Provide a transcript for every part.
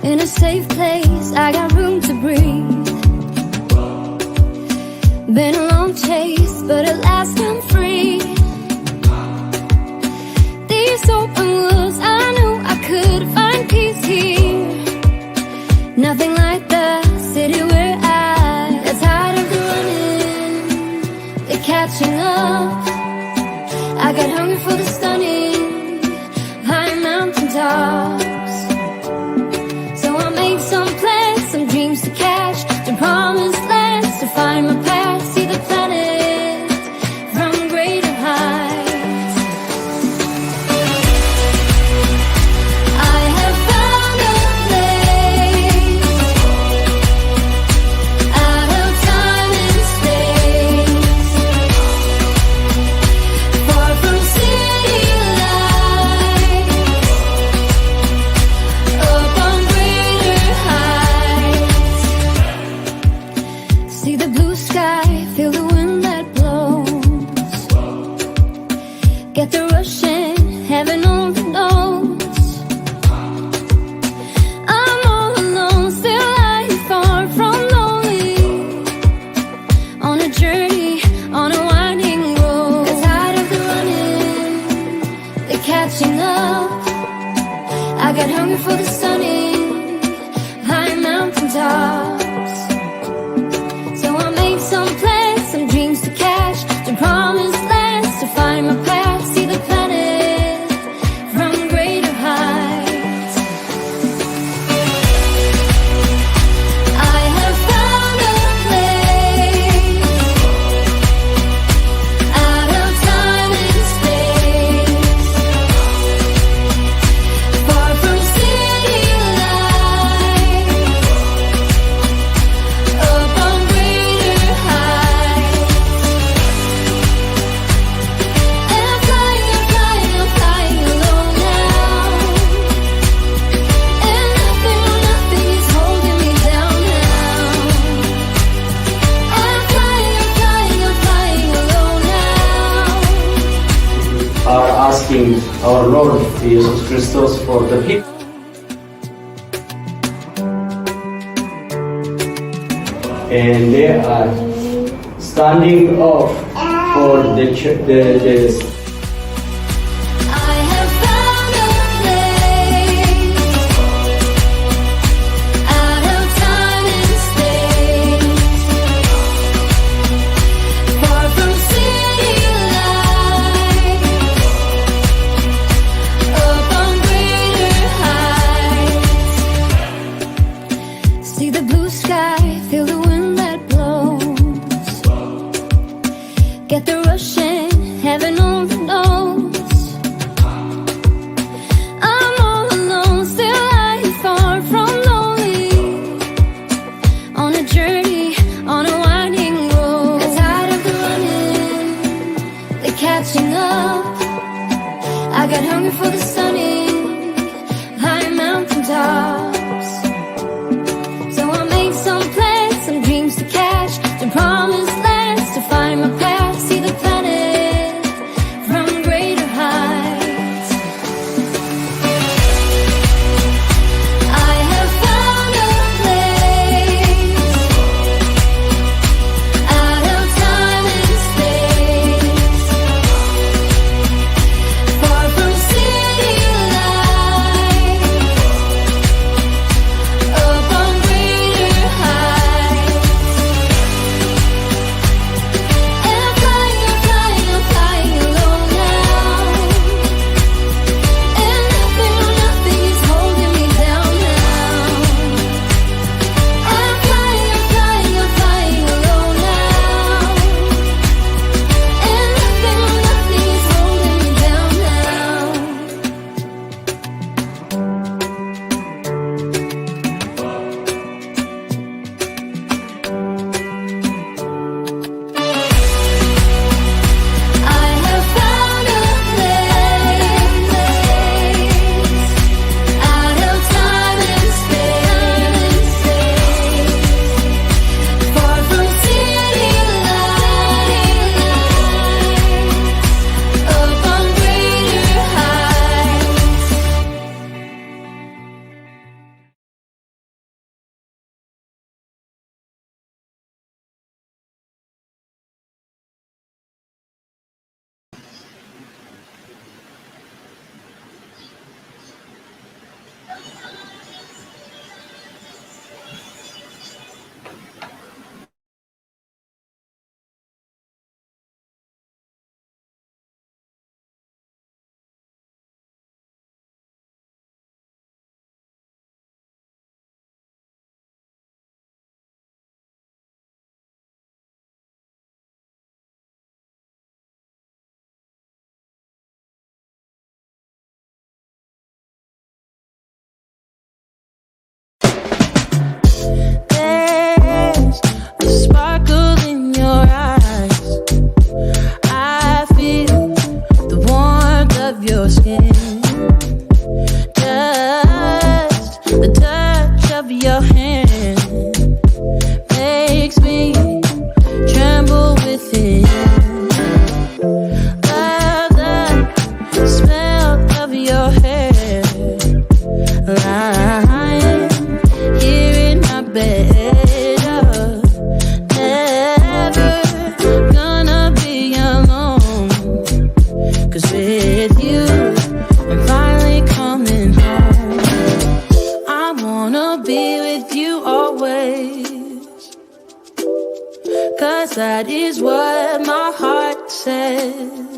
In a safe place, I got room to breathe. Been a long chase, but at last I'm free. These open woods, I knew I could find peace here. Nothing like the city where I got tired of the running, the catching up. I got hungry for the stunning high mountain tops. Some plans, some dreams to catch, to promised lands, to find my path, see the planet from greater heights. I have found a place out of time and space, far from city lights, up on see the blue sky, feel the wind that blows. Get the rush in, heaven only knows. I'm all alone, still lying far from lonely. On a journey, on a winding road. Got tired of the running, the catching up. I got hungry for the stunning high mountain tops. Some plans, some dreams to catch, to promised lands, to find my path, see the planet from greater heights. I have found a place out of time and space, far from city lights, up on are asking our Lord Jesus Christus for the people, and they are standing up for the get the rush in, heaven only that is what my heart says.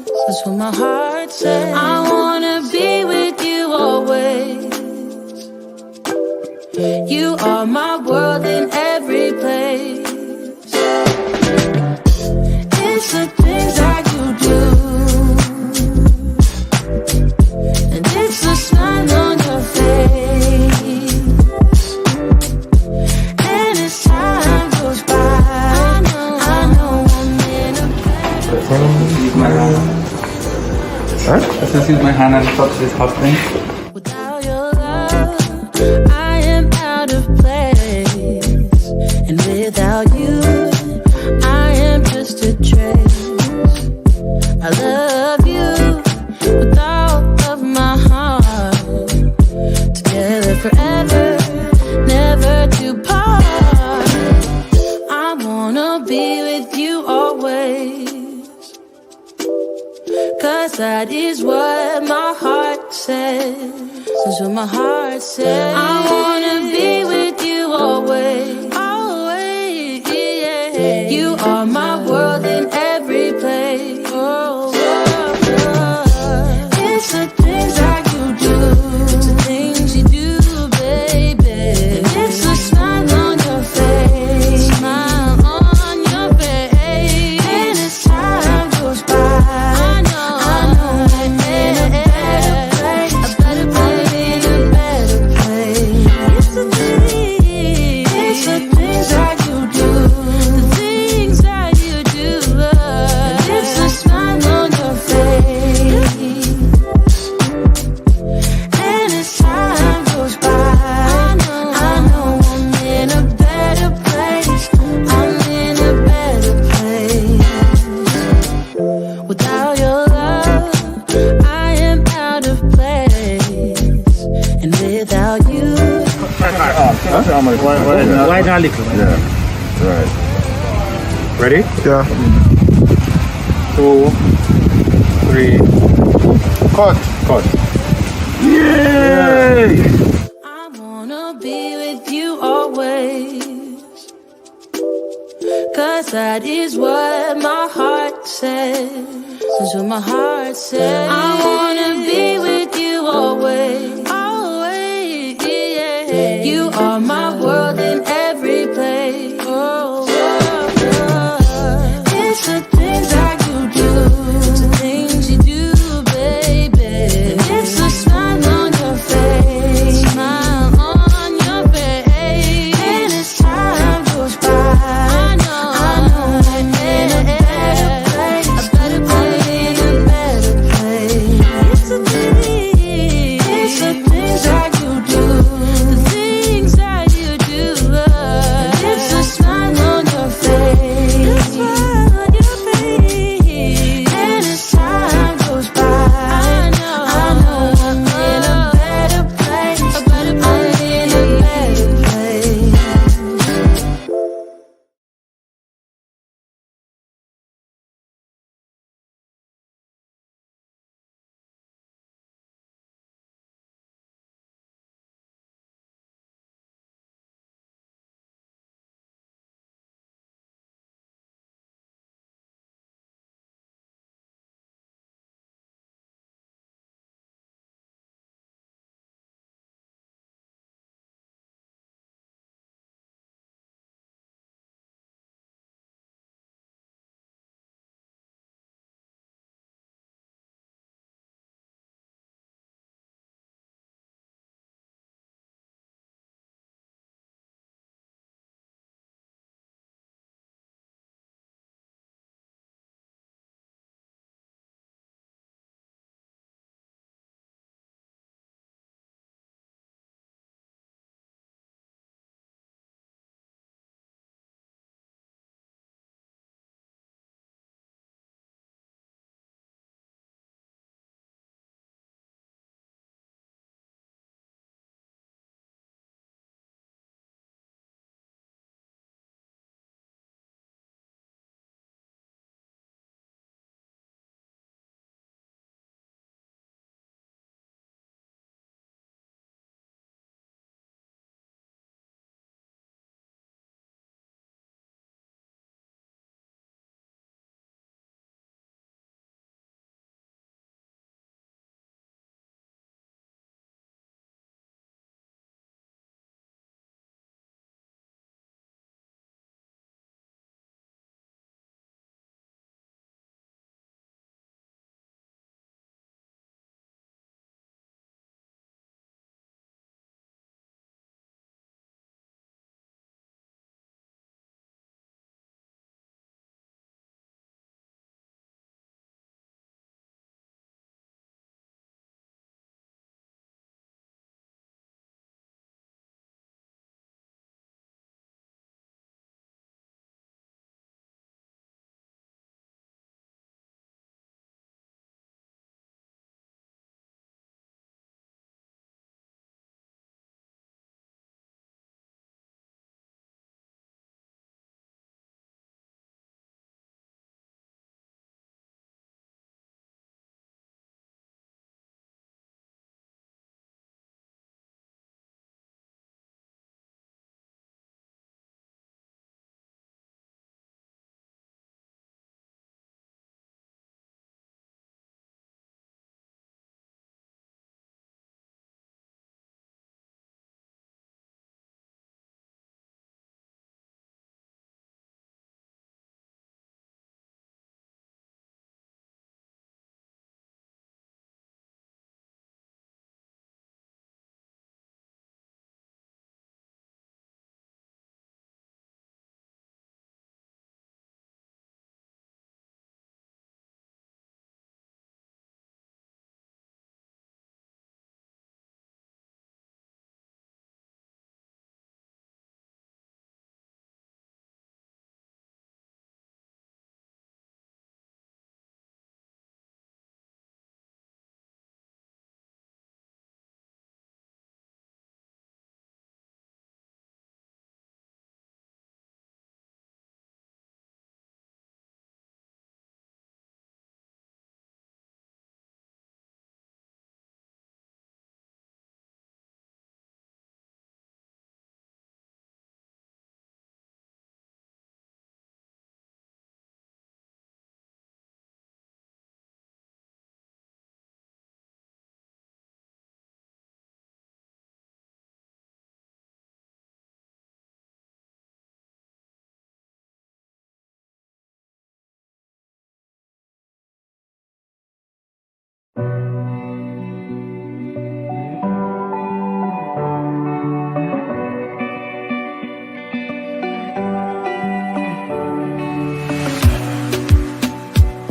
That's what my heart says. I wanna be with you always. You are my world in every place. It's the things that you do, and it's the smile on your face. And as time goes by, I know I'm in a better place. Let's just use my hand and touch this hot thing. Without your love, I am out of place. And without you, I am just a trace. I love you with all of my heart. Together forever, never to part. I wanna be with you always. 'Cause that is what my heart says. That's what my heart says. I wanna be with you always. Always, yeah. You are my world in every place. Oh, it's the things that you do. It's the things you do, baby. It's the smile on your face. Smile on your face. And as time goes by, I know I'm in a better place. A better place, in a better place. It's the things that you do. The things that you do. And it's the smile on your face. And as time goes by, I know I'm in a better place. I'm in a better place. Without your love, I am out of place. And without you, Why not liquor? Yeah, right. Ready? Yeah. 2, 3. Cut. Cut. Yay! I wanna be with you always. 'Cause that is what my heart says. That's what my heart says. I wanna be with you always. Always, yeah. You are my world in every place. Oh, it's the things that you do. It's the things you do, baby. It's the smile on your face. Smile on your face. And as time goes by, I know I'm in a better place. A better place, in a better place. It's the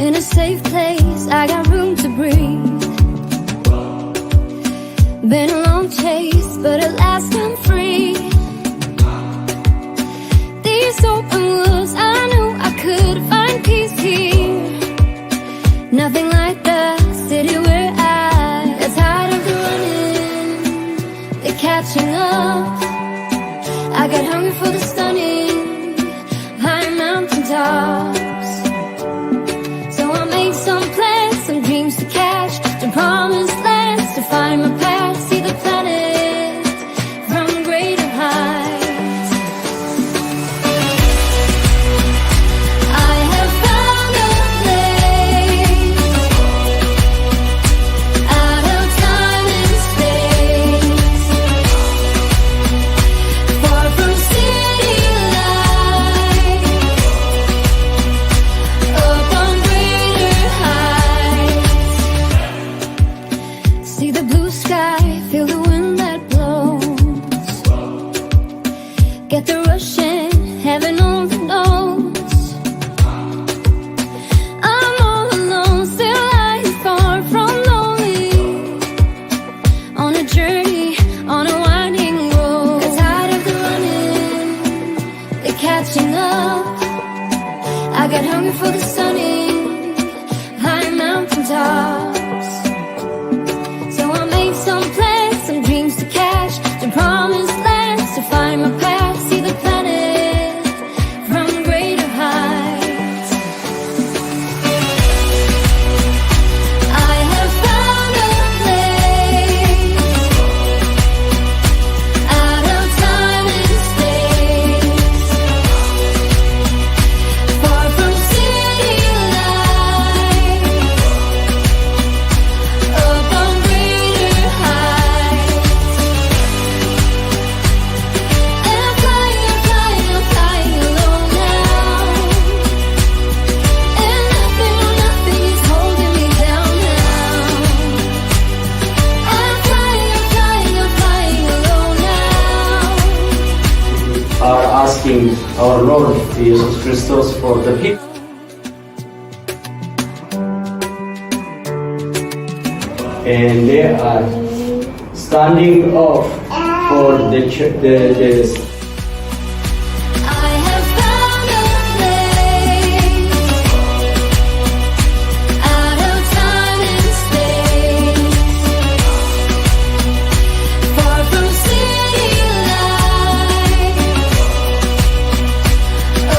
In a safe place, I got room to breathe. Been a long chase, but at last I'm free. These open woods, I knew I could find peace here. Nothing like the city where I got tired of the running, the catching up. I got hungry for the stunning high mountain tops. So I made some plans, some dreams to catch, to promised lands, to find my path, see the planet from greater heights. I have found a place out of time and space, far from city lights, up on greater heights. See the blue sky, feel the wind that blows. Get the rush in, heaven only knows. I'm all alone, still lying far from lonely. On a journey, on a winding road. Got tired of the running, the catching up. I got hungry for the stunning high mountain tops. So I made some plans, some dreams to catch, to promised lands, to find my path, see the planet from greater heights. I have found a place out of time and space, far from city lights, up on greater heights. And I'm flying, I'm flying, I'm flying alone now. And nothing, oh nothing is holding me down now. I'm flying, I'm flying, I'm flying alone now. Are asking our Lord Jesus Christus for the people. And they are standing up for the I have found a place out of time and space, far from city lights,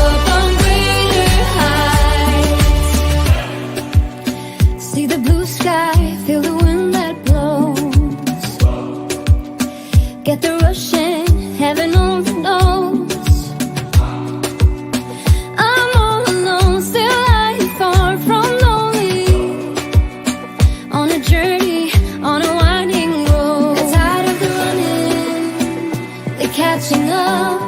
up on greater heights. See the blue sky, feel the wind that blows. Get the rush in, heaven only knows. I'm all alone, still lying far from lonely. On a journey, on a winding road. Got tired of the running, the catching up.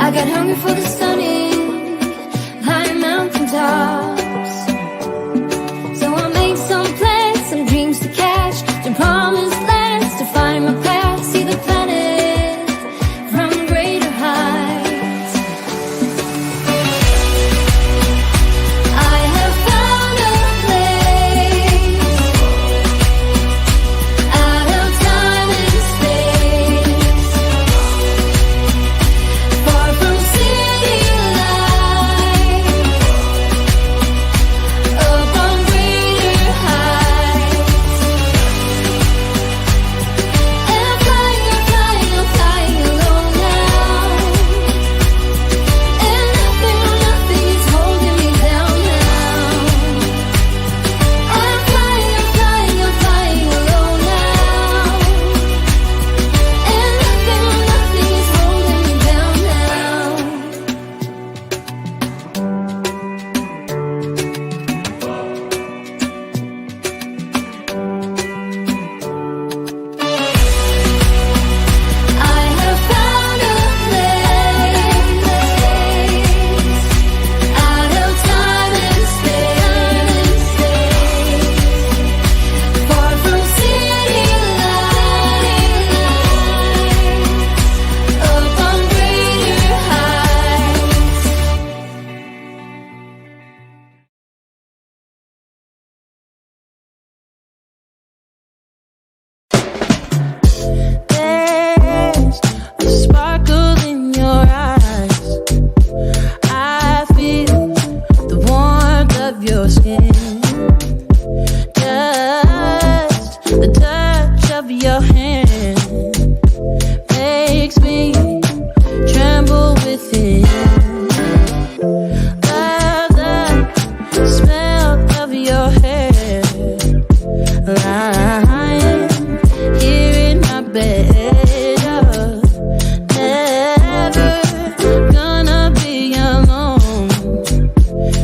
I got hungry for the stunning high mountain tops. So I made some plans, some dreams to catch, to promised lands, to find my path, see the planet from greater heights. I have found a place out of time and space, far from city lights,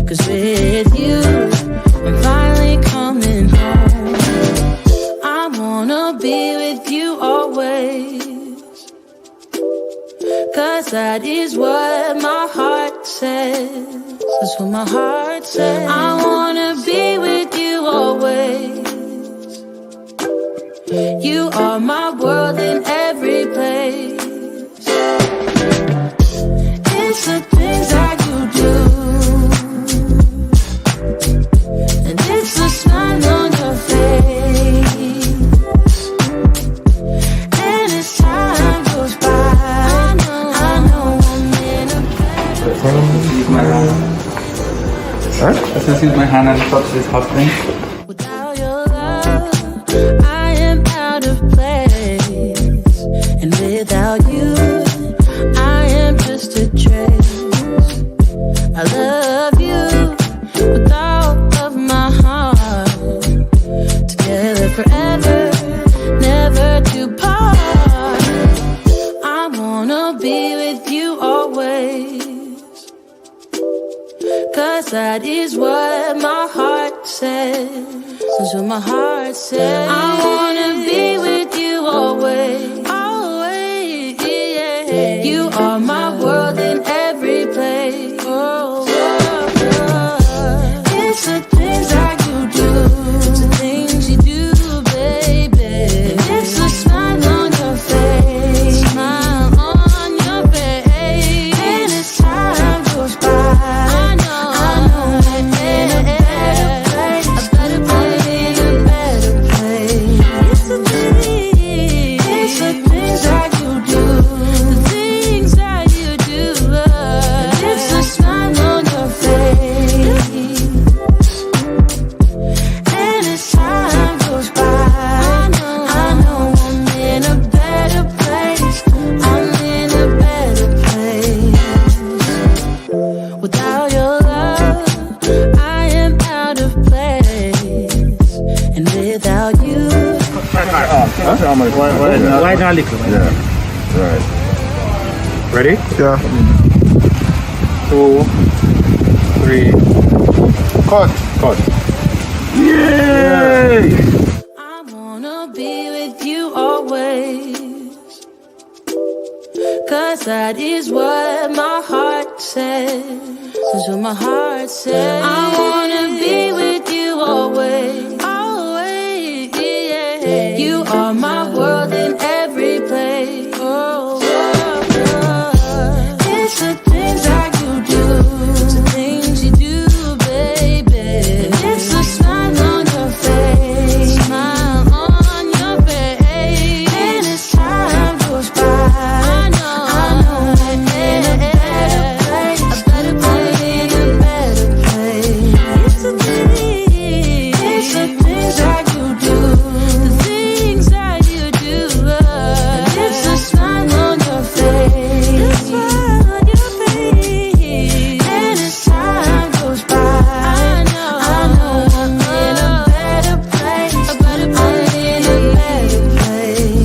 'cause with you, I'm finally coming home. I wanna be with you always, 'cause that is what my heart says. That's what my heart says. I wanna be with you always. You are my world in every place. It's the things that you do, and it's the smile on your face. And as time goes by, I know I'm in a better Let's just use my hand and touch this hot thing. Without your love, I am out of place, and without you, I am just a trace. I love you with all of my heart, together forever, never to part. I wanna be with you always, 'cause that is what my heart says. That's what my heart says. I wanna be with you always, always, yeah. You are my world in every place. Oh, it's the things that you do, it's the things you do, baby. It's the smile on your face, smile on your face. And as time goes by, I know I'm in a better place, a better place, a better place. It's the things that you do, the things that you do. It's the smile on your face. And as time goes by, I know I'm in a better place. I'm in a better place. Without your love, I am out of place, and without you, Why not liquor? Yeah. Right. Ready? Yeah. 2, 3. Cut. Cut. Yay! I wanna be with you always, 'cause that is what my heart says. That's what my heart says. I wanna be with you always, always, yeah. You are my world in every place. Oh, it's the things that you do, it's the things you do, baby. It's the smile on your face, smile on your face. And as time goes by, I know I'm in a better place, a better place, a better place. It's the things that you do, the things that you do. It's the smile on your face, the smile on your face. And as time goes by, I know I'm in a better place, a better place, a better place.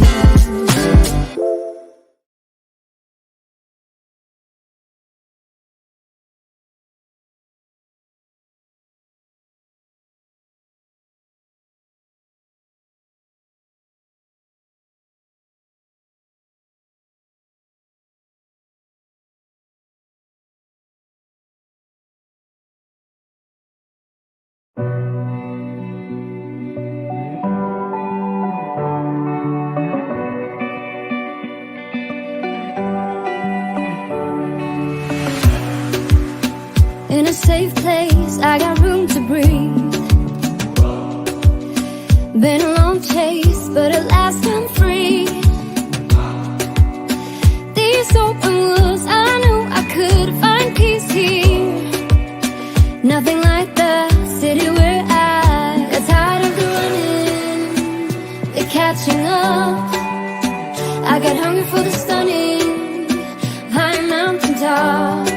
In a safe place, I got room to breathe. Been a long chase, but at last I'm free. These open woods, I knew I could find peace here. Nothing like the city where I got tired of the running, the catching up. I got hungry for the stunning high mountain tops.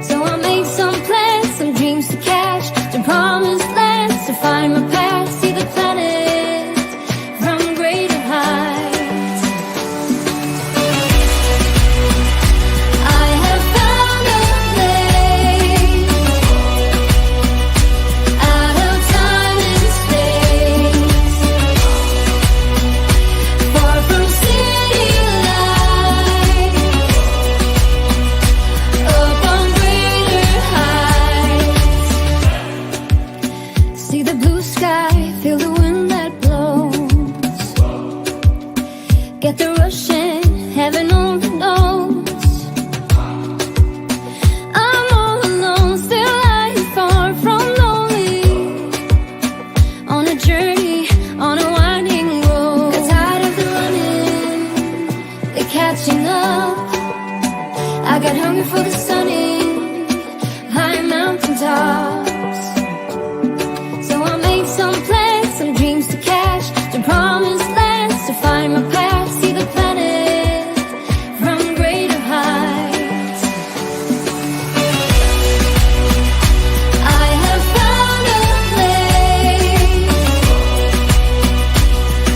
So I made some plans, some dreams to catch, to promised lands, to find my path, see the planet from greater heights. I have found a mountaintops. So I made some plans, some dreams to catch, to promised lands, to find my path, see the planet from greater heights. I have found a place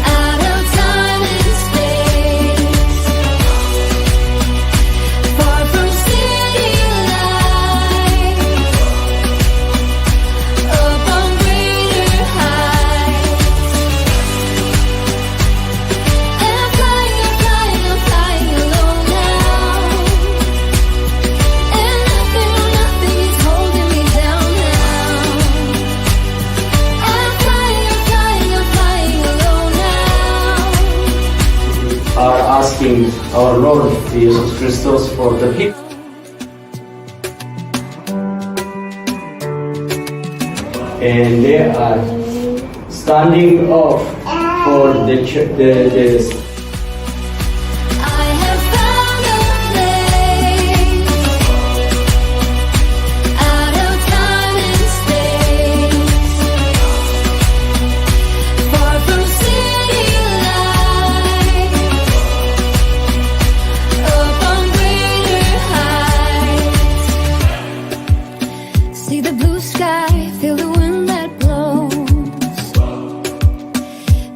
out of time and space, far from city lights, up on greater heights. And I'm flying alone now. And nothing is holding me down now. I'm flying alone now. Are asking our Lord Jesus Christus for the people. And they are standing up for the I have found a place out of time and space, far from city lights, up on greater heights. See the blue sky, feel the wind that blows.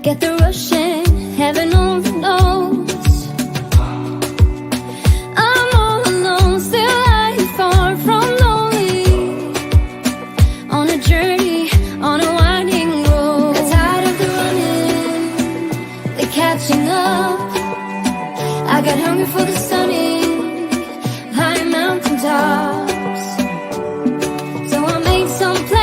Get the rush in, heaven only knows. I'm all alone, still lying far from lonely. On a journey, on a winding road. Got tired of the running, the catching up. I got hungry for the sunny, high mountaintops. So I made some plans.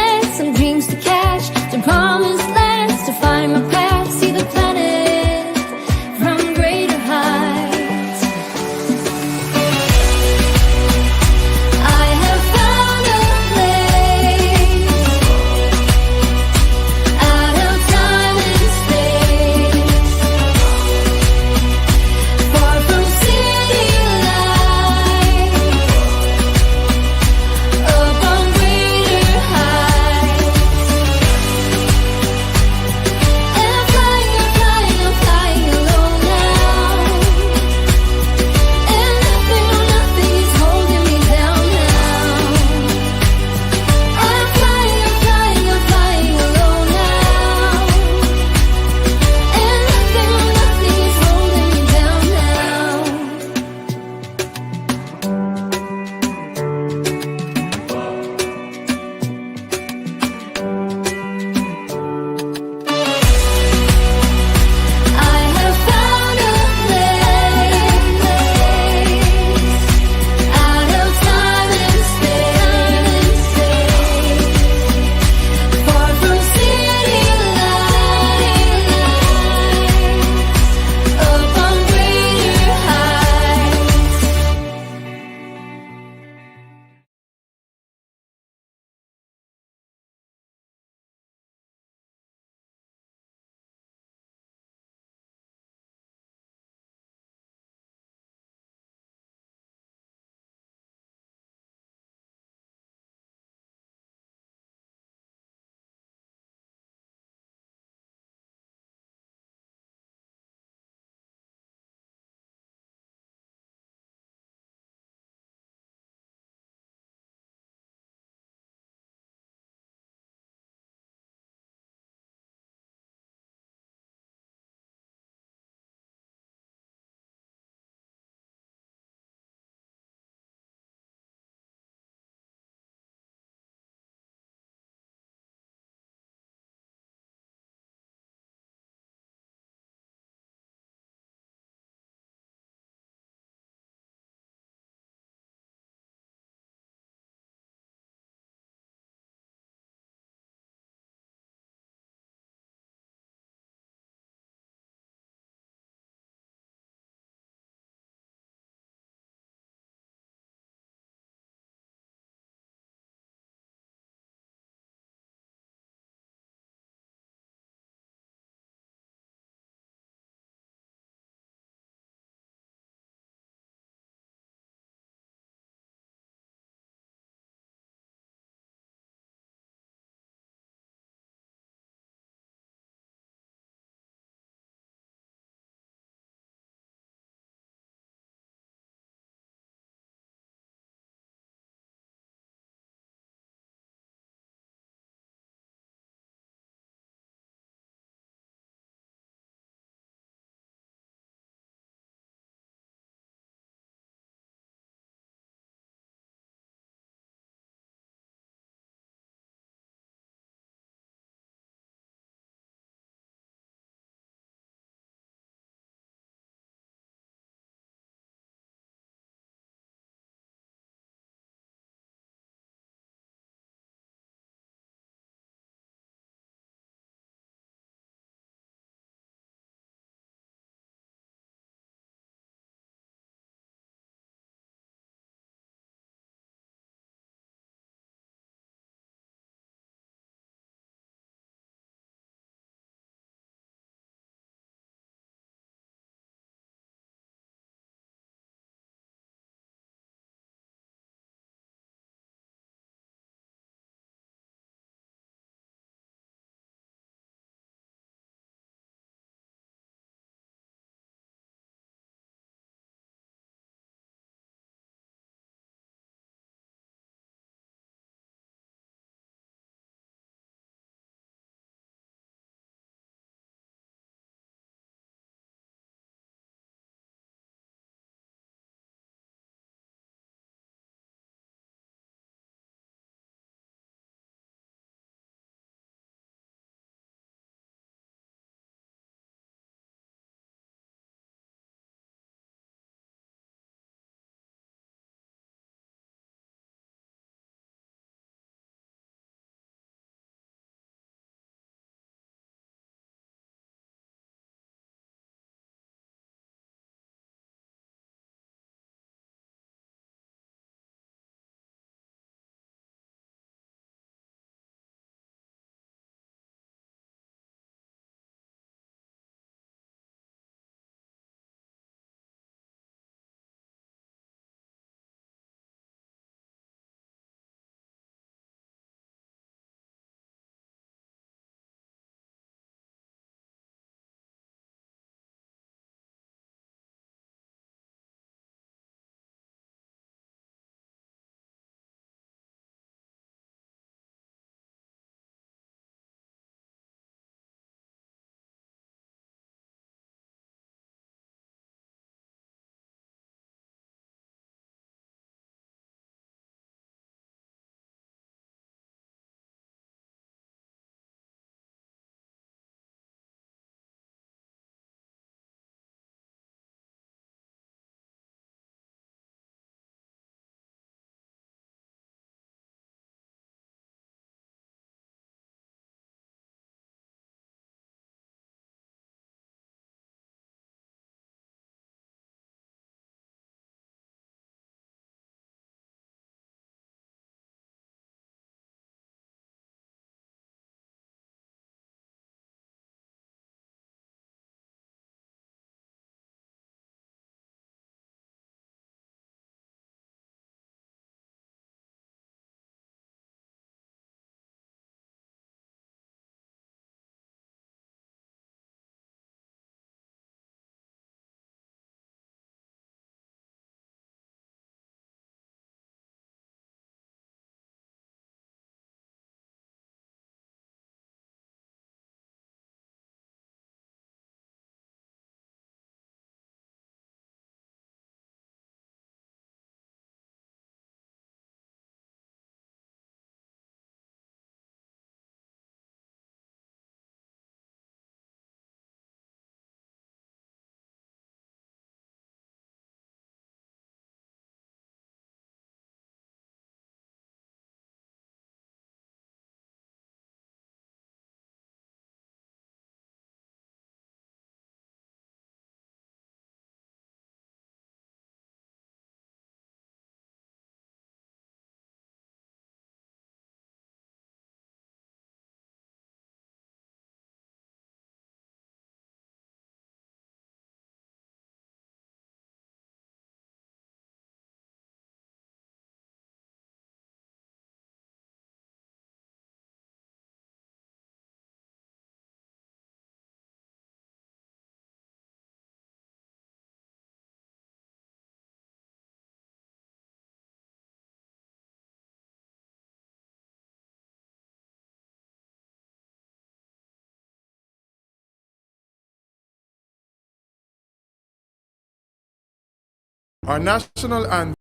Our national anthem.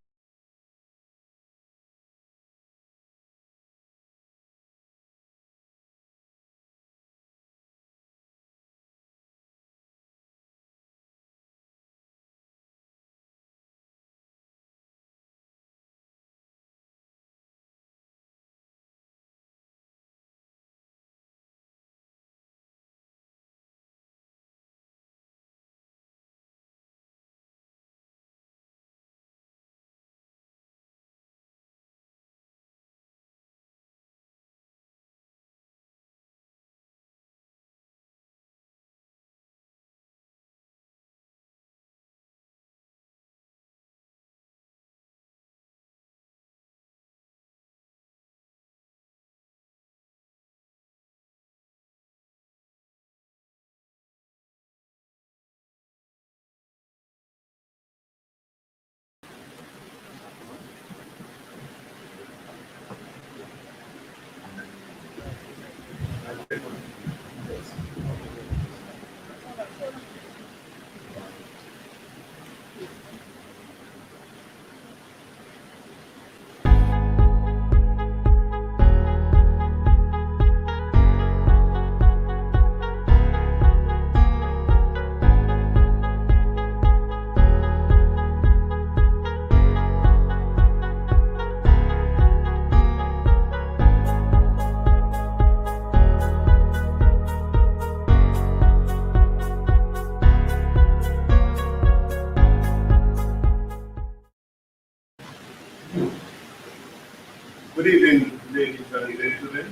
Good evening, ladies and gentlemen,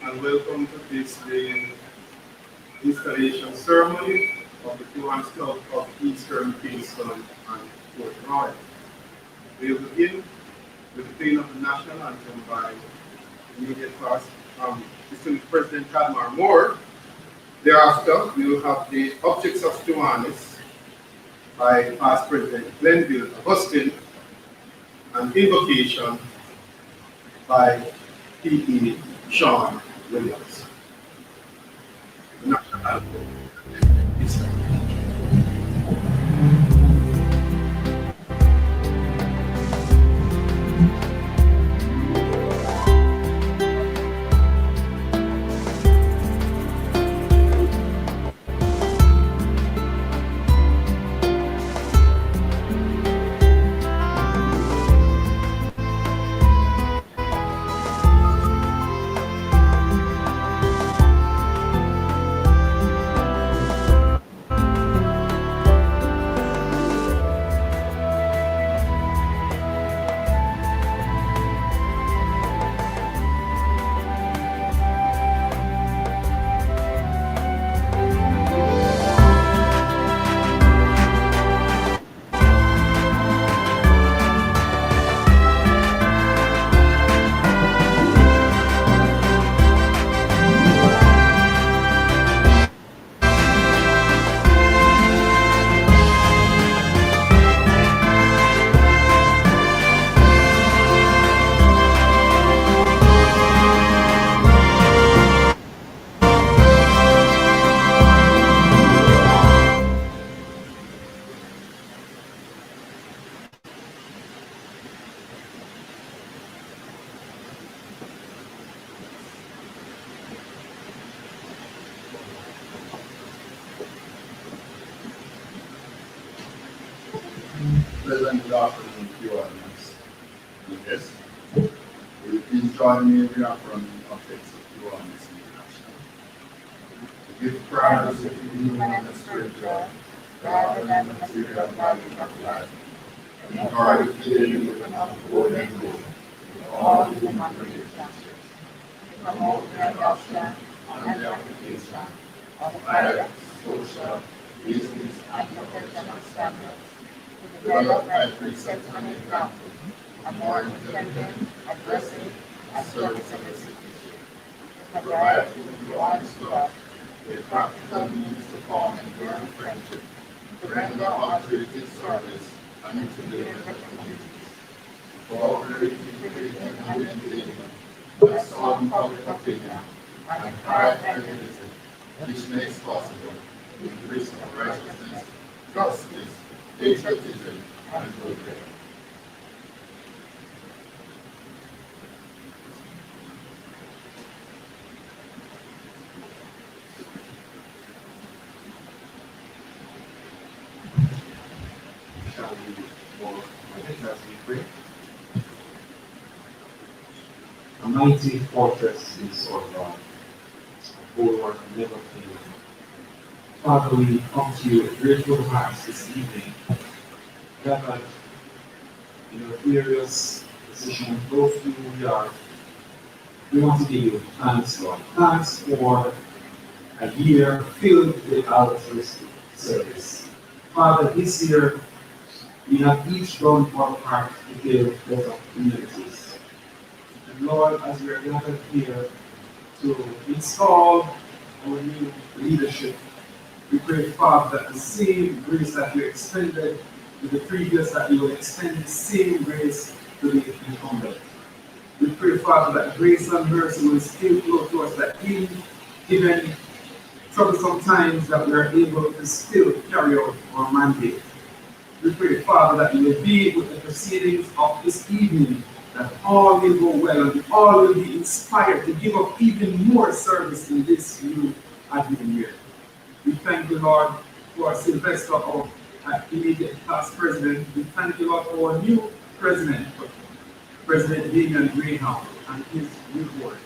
and welcome to this installation ceremony of the Kiwanis Club of Eastern Kingston and Port Royal. We'll begin with the playing of the national anthem by immediate past distinguished President Cadmar Moore. Thereafter, we will have the Objects of Kiwanis by past President Glenville Augustine, and Invocation by P.E. Sean Williams. National anthem. Pleasant good afternoon to you, audience. Yes. Will you please join me in reaffirming the objects of Kiwanis International? To give priority to human and spiritual, rather than the material values of life, and encourage the living of good and good in all human relationships, to promote the adoption and the application of higher social, business, and professional standards, to develop by precepts and example a more independent, aggressive, and serviceable citizenship, to provide to the Kiwanis Club with practical means to form enduring friendship, to render altruistic service, and to live in the communities, to cooperate in creating and maintaining a sound public opinion and encourage activism, which makes possible the increase of righteousness, justice, patriotism, Shall we more as we pray? A mighty fortress is our God, a bulwark never failing. Father, we come to you with grateful hearts this evening, gathered in our various positions, both who we are. We want to give you thanks, Lord. Thanks for a year filled with altruistic service. Father, this year we have each done our part to build better communities. And Lord, as we are gathered here to install our new leadership, we pray, Father, that the same grace that you extended to the previous, that you will extend the same grace to the incumbent. We pray, Father, that grace and mercy will still flow to us, that even troublesome times that we are able to still carry out our mandate. We pray, Father, that you will be with the proceedings of this evening, that all will go well and all will be inspired to give up even more service in this new admin year. We thank you, Lord, for Sylvester, our immediate past president. We thank you, Lord, for our new president, President Damian and his new board.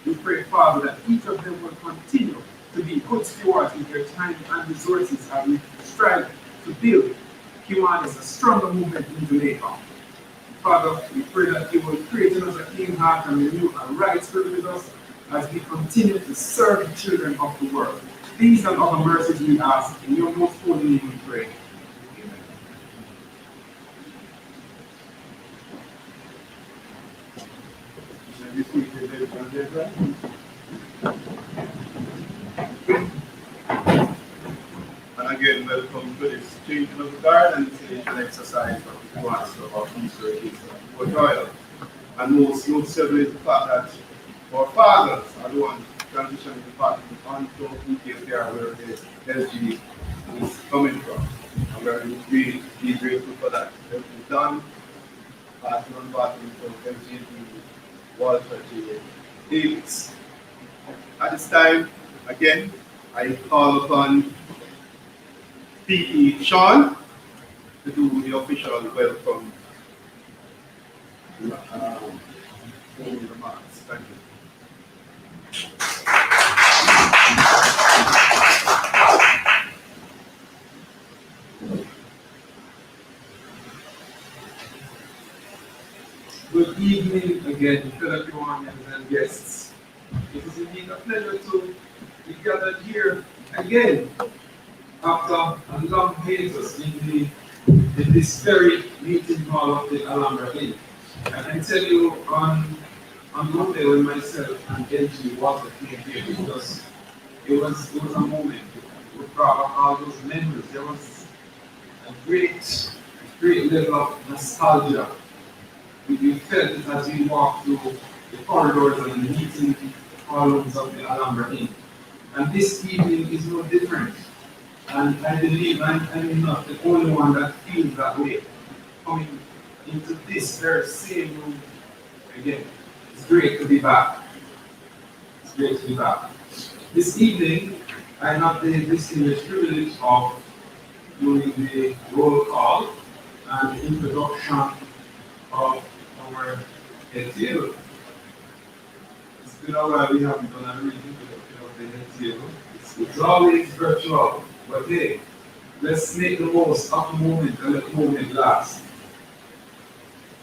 We pray, Father, that each of them will continue to be good stewards with their time and resources as we strive to build Kiwanis, a stronger movement in Jamaica. Father, we pray that you will create in us a clean heart and renew a right spirit with us as we continue to serve the children of the world. These and other mercies we ask in your most holy name we pray. And again, welcome to this changing of the guard and installation exercise of the Kiwanis of our Kingston for Royal. And most certainly is the fact that our fathers are the ones transitioning the party onto EKPR, where the LG is coming from. And we're really grateful for that. We've done passing on battling from LG to Walter to Davis. At this time, again, I call upon PE Sean to do the official welcome remarks. Thank you. Good evening again, fellow Kiwanis and guests. It is indeed a pleasure to be gathered here again after a long hiatus in this very meeting hall of the Alhambra Inn. And I tell you, on Monday when myself and LG Walter came here, it was a moment. It brought up all those memories. There was a great level of nostalgia. We felt it as we walked through the corridors and the meeting columns of the Alhambra Inn. And this evening is no different. And I believe I'm not the only one that feels that way. Coming into this very same room again. It's great to be back. It's great to be back. This evening, I have the distinguished privilege of doing the roll call and introduction of our head table. It's been a while we haven't done a real introduction of the head table. It's always virtual, but hey, let's make the most of the moment and let the moment last.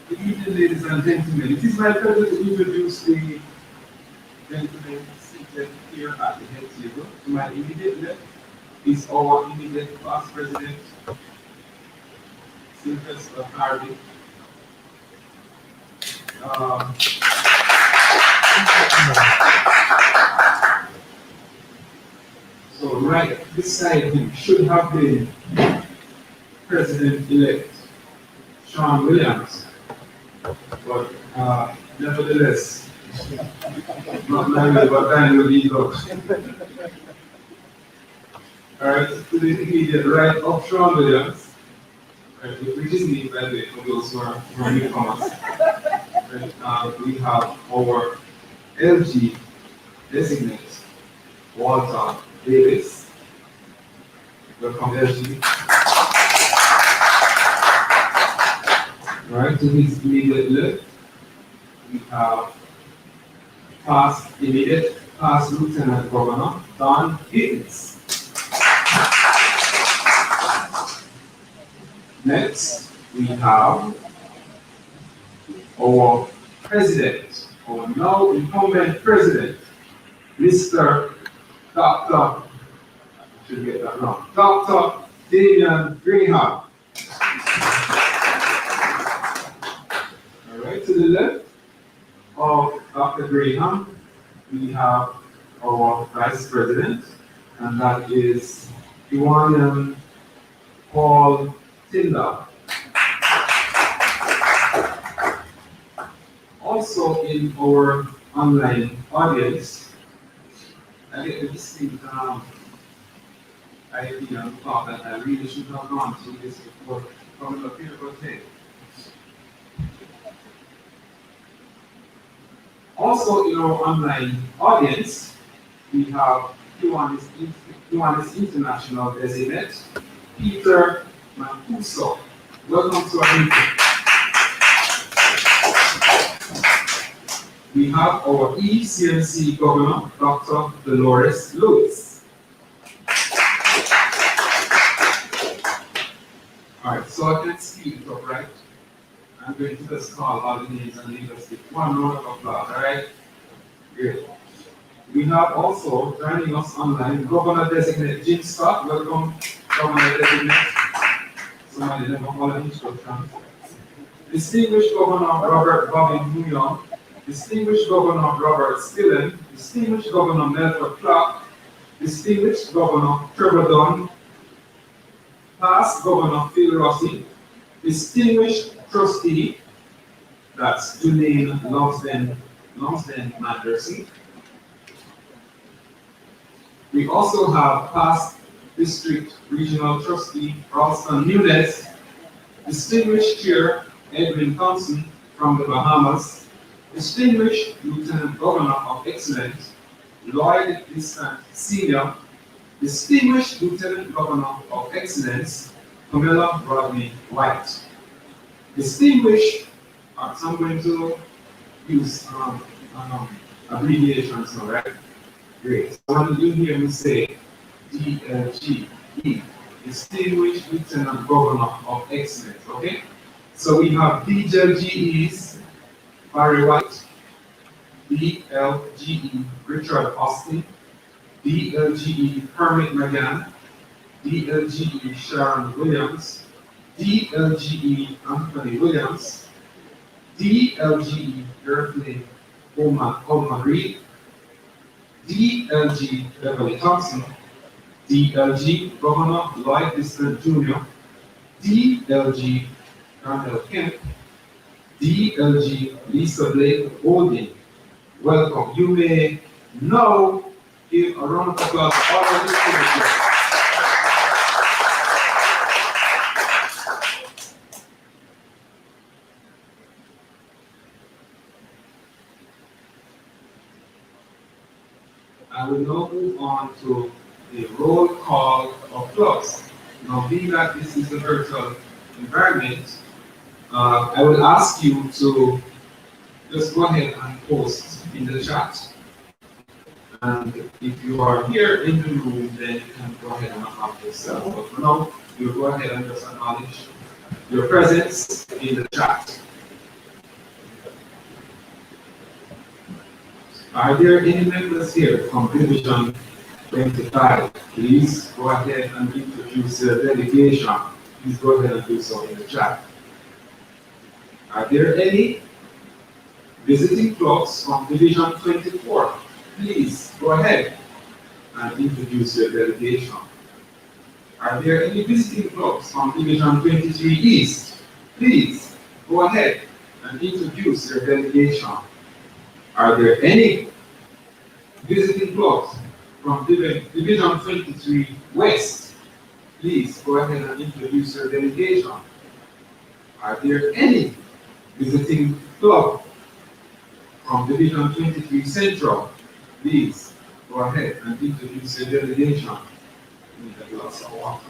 Good evening, ladies and gentlemen. It is my pleasure to introduce the gentleman seated here at the head table. To my immediate left is our immediate past president, Sylvester Harvey. So right beside him should have been President-elect Sean Williams. But nevertheless, not Daniel, but Daniel lead up. Alright, to the immediate right of Sean Williams, which is me, by the way, for those who are newcomers. We have our LG designate, Walter Davis. Welcome, LG. Right, to his immediate left, we have past Lieutenant Governor Don Higgins. Next, we have our president, our now incumbent president, Mr. Dr. I should get that wrong, Dr. Damian Greenham. All right, to the left of Dr. Greenham, we have our vice president, and that is Kiwanis Paul Tinder. Also in our online audience, I get the distinct idea and thought that I really should have gone through this before coming up here, but hey. Also in our online audience, we have Kiwanis International Designate, Peter Mancuso. Welcome to our meeting. We have our ECMC Governor, Dr. Dolores Lewis. All right, so I can speed it up, right? I'm going to just call all the names and leave us with one round of applause, all right? Great. We have also joining us online Governor-designate Jim Scott. Welcome, Governor-designate. Somebody never followed instructions. Distinguished Governor Robert Bobby Muyon, Distinguished Governor Robert Stillen, Distinguished Governor Melford Clark, Distinguished Governor Trevor Dunn, Past Governor Phil Rossi, Distinguished Trustee, that's Janine Lumsden Manderson. We also have Past District Regional Trustee Ralston Nunez, Distinguished Chair Edwin Thompson from the Bahamas, Distinguished Lieutenant Governor of Excellence Lloyd Distant Sr., Distinguished Lieutenant Governor of Excellence Pamela Rodney White, Distinguished, so I'm going to use abbreviations now, right? Great. So when you hear me say DLGE, Distinguished Lieutenant Governor of Excellence, okay? So we have DLGEs, Barry White, DLGE, Richard Austin, DLGE, Hermit McGann, DLGE, Sharon Williams, DLGE, Anthony Williams, DLGE, Earthling Holman Reed, DLG, Beverly Thompson, DLG, Governor Lloyd Distant Jr., DLG, Randall Kemp, DLG, Lisa Blake Holding. Welcome. You may now give a round of applause to all of these. I will now move on to the roll call of applause. Now, being that this is a virtual environment, I will ask you to just go ahead and post in the chat. And if you are here in the room, then you can go ahead and unlock yourself. But for now, you'll go ahead and just acknowledge your presence in the chat. Are there any members here from Division 25? Please go ahead and introduce your delegation. Please go ahead and do so in the chat. Are there any visiting clubs from Division 24? Please go ahead and introduce your delegation. Are there any visiting clubs from Division 23 East? Please go ahead and introduce your delegation. Are there any visiting clubs from Division 23 West? Please go ahead and introduce your delegation. Are there any visiting club from Division 23 Central? Please go ahead and introduce your delegation. Need a glass of water.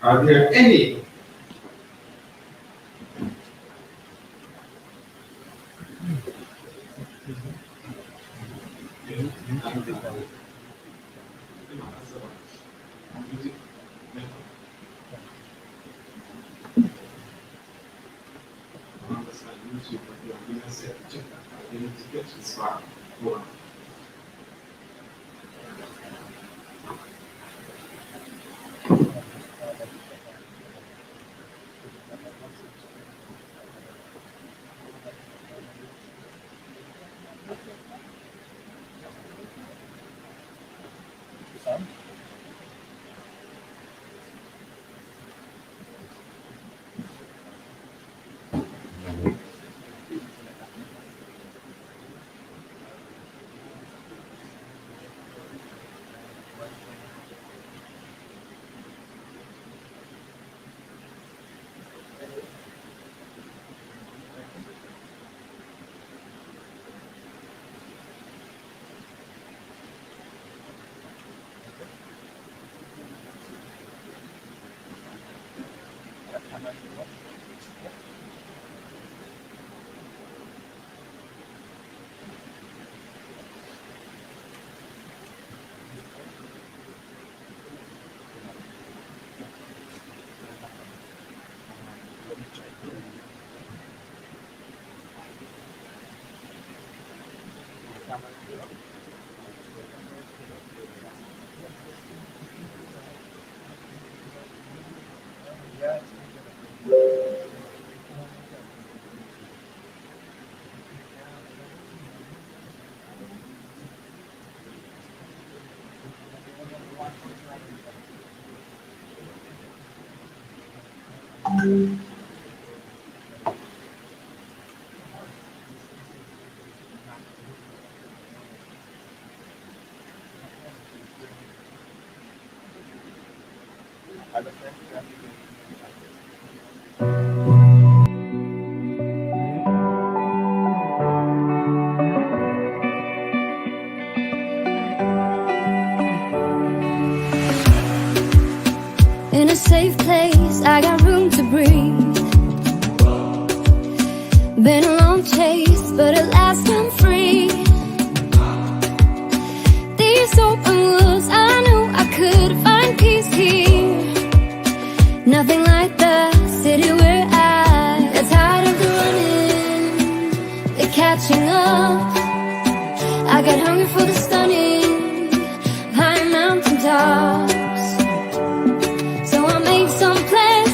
Are there any? In a safe place, I got room to breathe. Been a long chase, but at last I'm free. These open woods, I knew I could find peace here. Nothing like the city we're at. Got tired of the running, they're catching up. I got hungry for the stunning high mountain tops.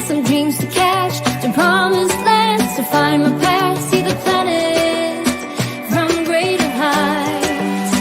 Some dreams to catch, to promised lands, to find my path, see the planet from greater heights.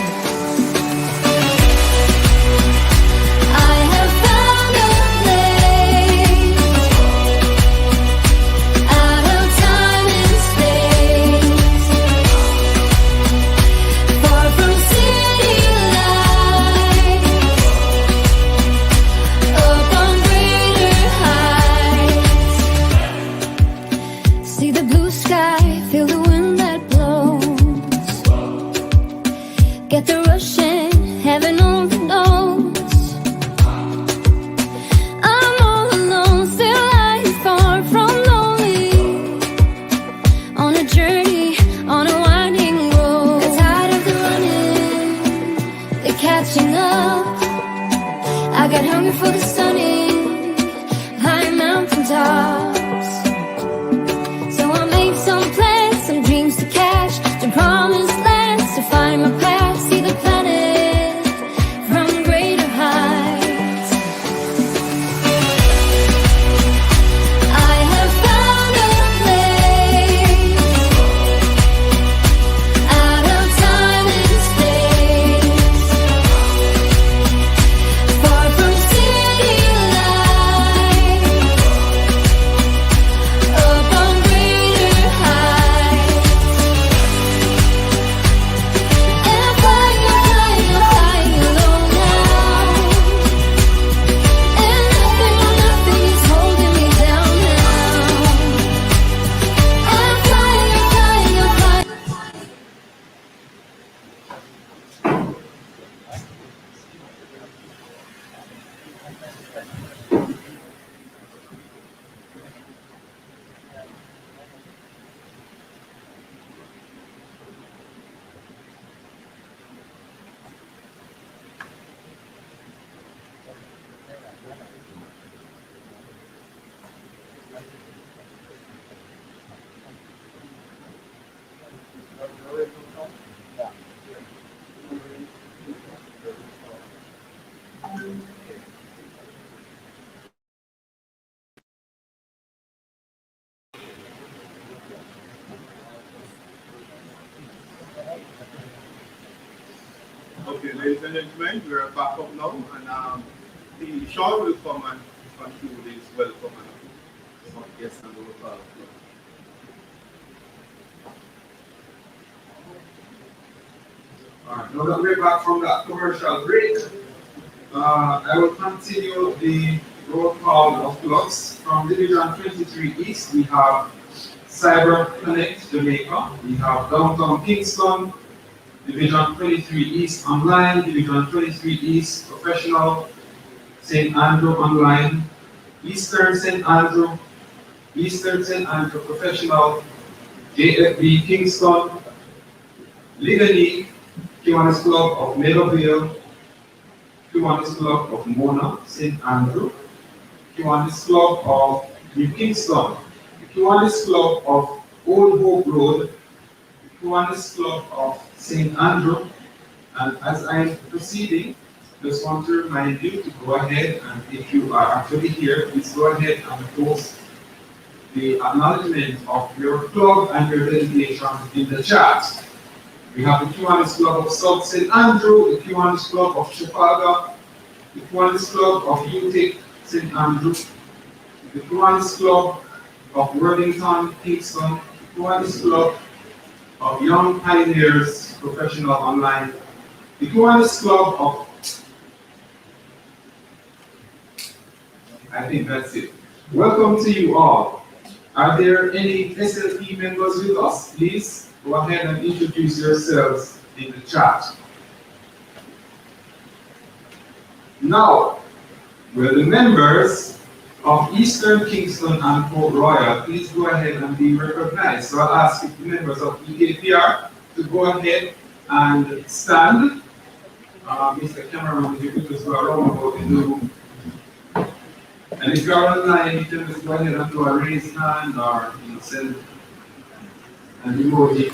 Okay, ladies and gentlemen, we're back up now, and the Sean will come and conclude his welcome and some guests and local. Alright, now that we're back from that commercial break, I will continue the roll call of clubs. From Division 23 East, we have Cyber Connect Jamaica, we have Downtown Kingston, Division 23 East Online, Division 23 East Professional, St. Andrew Online, Eastern St. Andrew Professional, JFB Kingston, Legally, Kiwanis Club of Meadowvale, Kiwanis Club of Mona, St. Andrew, Kiwanis Club of New Kingston, the Kiwanis Club of Old Hope Road, the Kiwanis Club of St. Andrew, and as I'm proceeding, just want to remind you to go ahead and if you are actually here, please go ahead and post the acknowledgement of your club and your delegation in the chat. We have the Kiwanis Club of South St. Andrew, the Kiwanis Club of Chicago, the Kiwanis Club of Utic St. Andrew, the Kiwanis Club of Worthington, Kingston, the Kiwanis Club of Young Pioneers Professional Online, the Kiwanis Club of, I think that's it. Welcome to you all. Are there any SLP members with us? Please go ahead and introduce yourselves in the chat. Now, will the members of Eastern Kingston and Port Royal please go ahead and be recognized? So I'll ask the members of EKPR to go ahead and stand. Mr. Cameron, if you could just go around about the room. And if you're online, you can just go ahead and do a raise hand or send an emoji.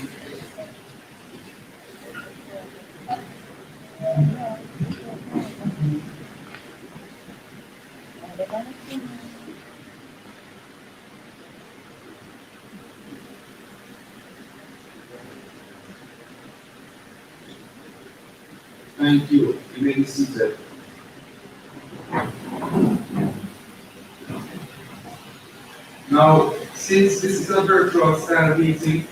Thank you. You may be seated. Now, since this is a virtual style meeting,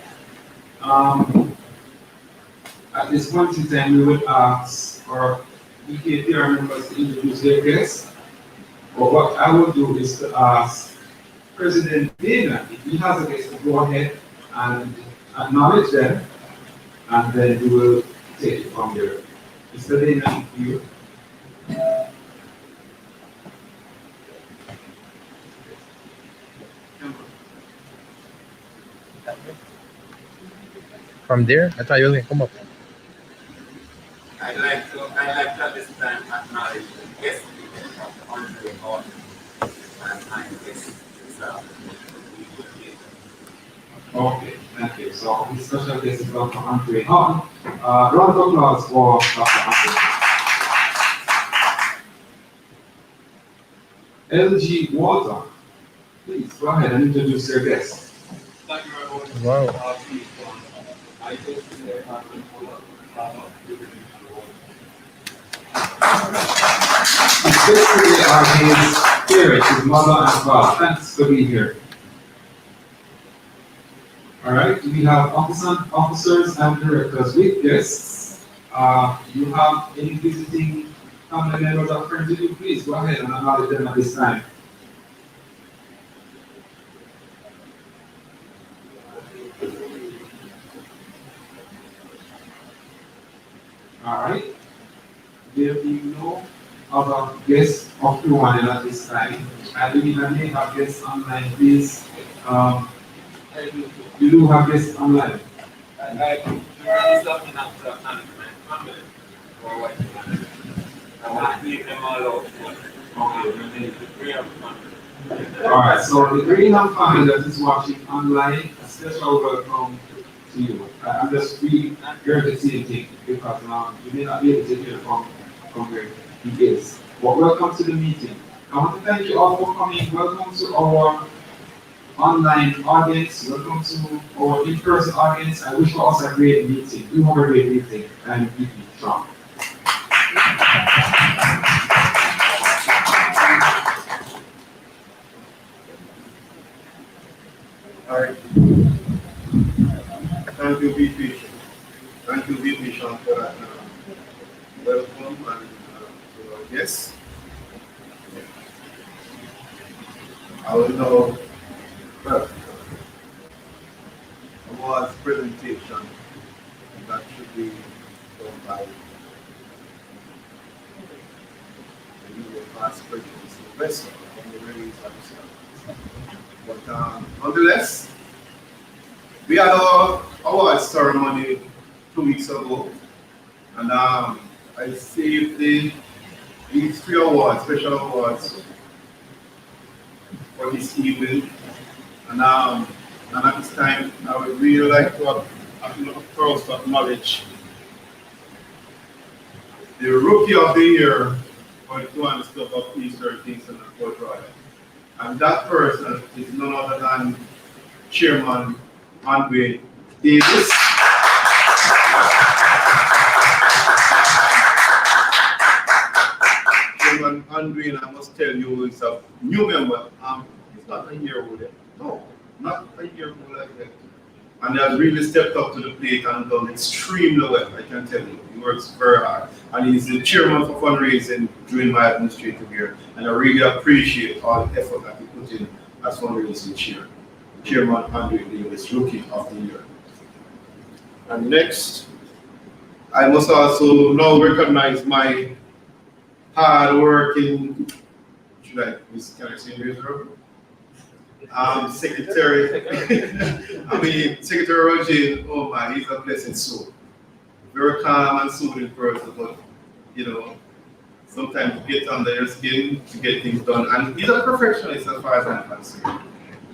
at this point in time, we would ask for EKPR members to introduce their guests. But what I will do is to ask President Damian, if he has a guest, to go ahead and acknowledge them, and then we will take it from there. Mr. Damian, you. From there, I thought you were going to come up. I'd like to at this time acknowledge the guest on the board and my guest itself. Okay, thank you. So the special guest is Dr. Andre Hahn. Round of applause for Dr. Andre. LG Walter, please go ahead and introduce your guest. Thank you very much. Wow. I just Especially his parents, his mother and father. Thanks for being here. All right, we have officers and directors with guests. You have any visiting family members or friends with you? Please go ahead and acknowledge them at this time. All right. There will be no other guests of Kiwanis at this time. I believe I may have guests online, please. You do have guests online. I currently something after my family or what I want to leave them all out. Okay, the Graham family. All right, so the Graham family that is watching online, a special welcome to you. I'm just really here to see you because you may not be able to hear from where he is. But welcome to the meeting. I want to thank you all for coming. Welcome to our online audience, welcome to our in-person audience. I wish you also a great meeting. We have a great meeting and keep it strong. All right. Thank you, VP. Thank you, VP, Sean, for that. Welcome and to our guests. I will know awards presentation that should be done by the new Vice President Sylvester from the Marines officer. But nonetheless, we had our awards ceremony 2 weeks ago, and I saved these 3 awards, special awards, for this evening. And at this time, I would really like to first acknowledge the Rookie of the Year for the Kiwanis Club of Eastern Kingston and Port Royal. And that person is none other than Chairman Andre Davis. Chairman Andre, and I must tell you, is a new member. He's not a year old yet. No, not a year old like that. And he has really stepped up to the plate and done extremely well, I can tell you. He works very hard. And he's the chairman for fundraising during my administrative year. And I really appreciate all the effort that he put in as fundraising chair. Chairman Andre Davis, Rookie of the Year. And next, I must also now recognize my hard-working, should I, can I say Mr. Secretary, Secretary Roger, oh man, he's a blessed soul. Very calm and soothing person, but you know, sometimes you get under your skin to get things done. And he's a perfectionist as far as I'm concerned.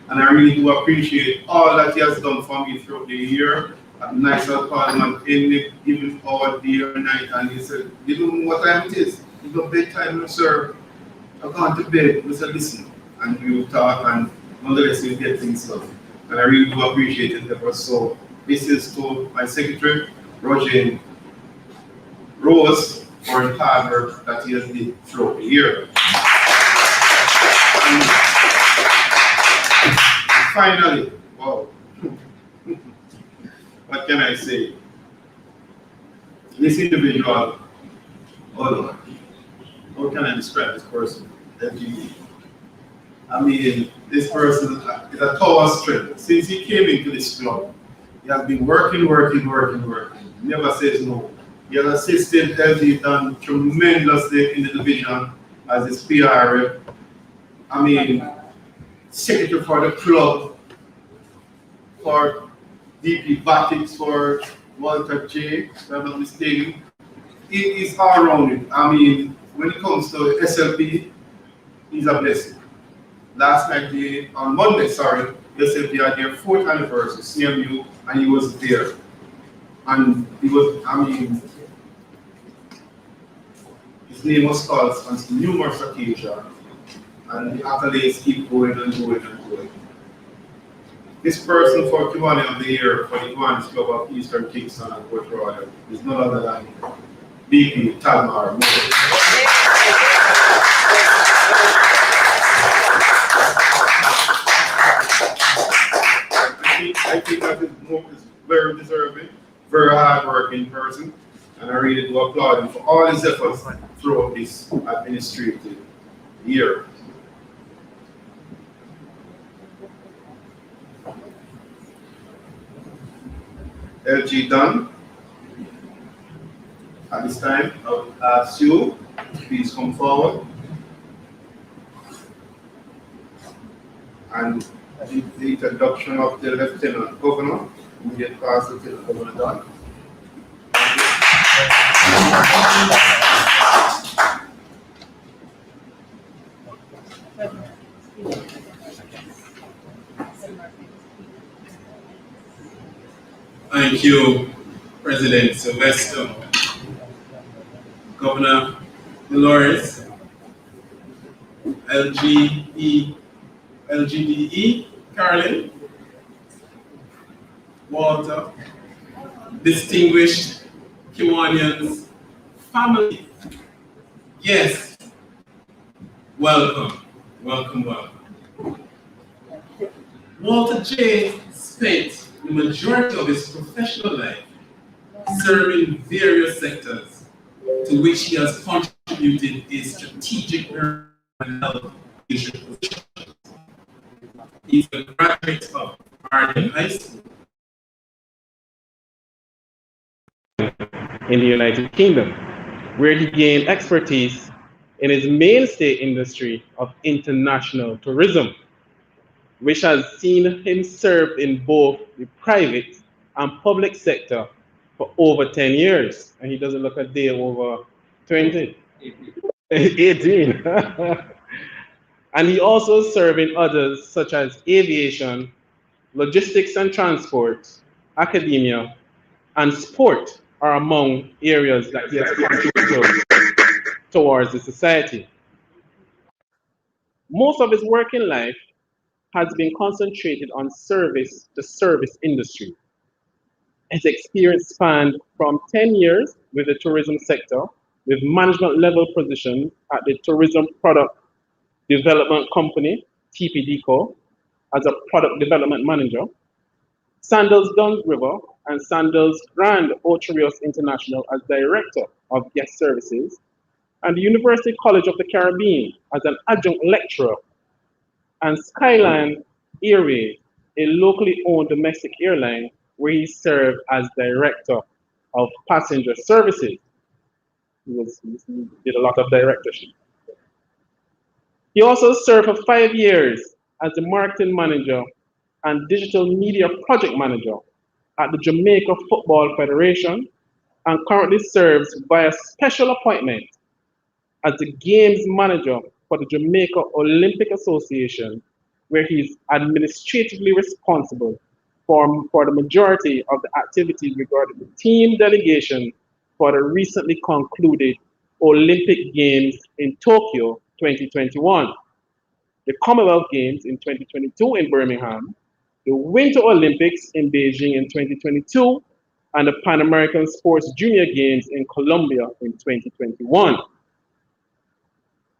And I really do appreciate all that he has done for me throughout the year. At nice Parliament, giving all day or night, and he said, you don't know what time it is. It's not bedtime, sir. I've gone to bed. We said, listen. And we will talk, and nonetheless, we'll get things done. And I really do appreciate it. So, this is to my secretary, Roger Rose, for the hard work that he has did throughout the year. And finally, wow. What can I say? This individual, how can I describe this person? I mean, this person is a tower strength. Since he came into this club, he has been working. He never says no. He has assisted LG done tremendously in the division as his PR rep. I mean, secretary for the club, for DP Batics, for Walter J, if I'm not mistaken. He is all rounded. I mean, when it comes to SLP, he's a blessing. Last night, on Monday, SLP had their 4th anniversary, CMU, and he was there. And he was, I mean, his name was called on numerous occasions, and the accolades keep going and going. This person for Kiwanis of the Year for the Kiwanis Club of Eastern Kingston and Port Royal is none other than BP Talmar. I think that is very deserving, very hard-working person, and I really do applaud him for all his efforts throughout this administrative year. LG done. At this time, I would ask you, please come forward. And the introduction of the Lieutenant Governor, we get past the Lieutenant Governor done. Thank you, President Sylvester, Governor Dolores, LGDE, Carolyn, Walter, distinguished Kiwanians, family. Yes, welcome, welcome, welcome. Walter J. spent the majority of his professional life serving various sectors to which he has contributed a strategic and health leadership position. He's a graduate of Arden High School in the United Kingdom, where he gained expertise in his mainstay industry of international tourism, which has seen him serve in both the private and public sector for over 10 years. And he doesn't look a day over 20, 18. And he also served in others such as aviation, logistics and transport, academia, and sport are among areas that he has contributed towards the society. Most of his working life has been concentrated on service, the service industry. His experience spanned from 10 years with the tourism sector, with management level positions at the Tourism Product Development Company, TPDCO, as a product development manager, Sandals Duns River and Sandals Grand Oterios International as director of guest services, and the University College of the Caribbean as an adjunct lecturer, and Skyline Airways, a locally owned domestic airline where he served as director of passenger services. He did a lot of directorship. He also served for 5 years as the marketing manager and digital media project manager at the Jamaica Football Federation, and currently serves via special appointment as the games manager for the Jamaica Olympic Association, where he's administratively responsible for the majority of the activities regarding the team delegation for the recently concluded Olympic Games in Tokyo 2021, the Commonwealth Games in 2022 in Birmingham, the Winter Olympics in Beijing in 2022, and the Pan American Sports Junior Games in Colombia in 2021.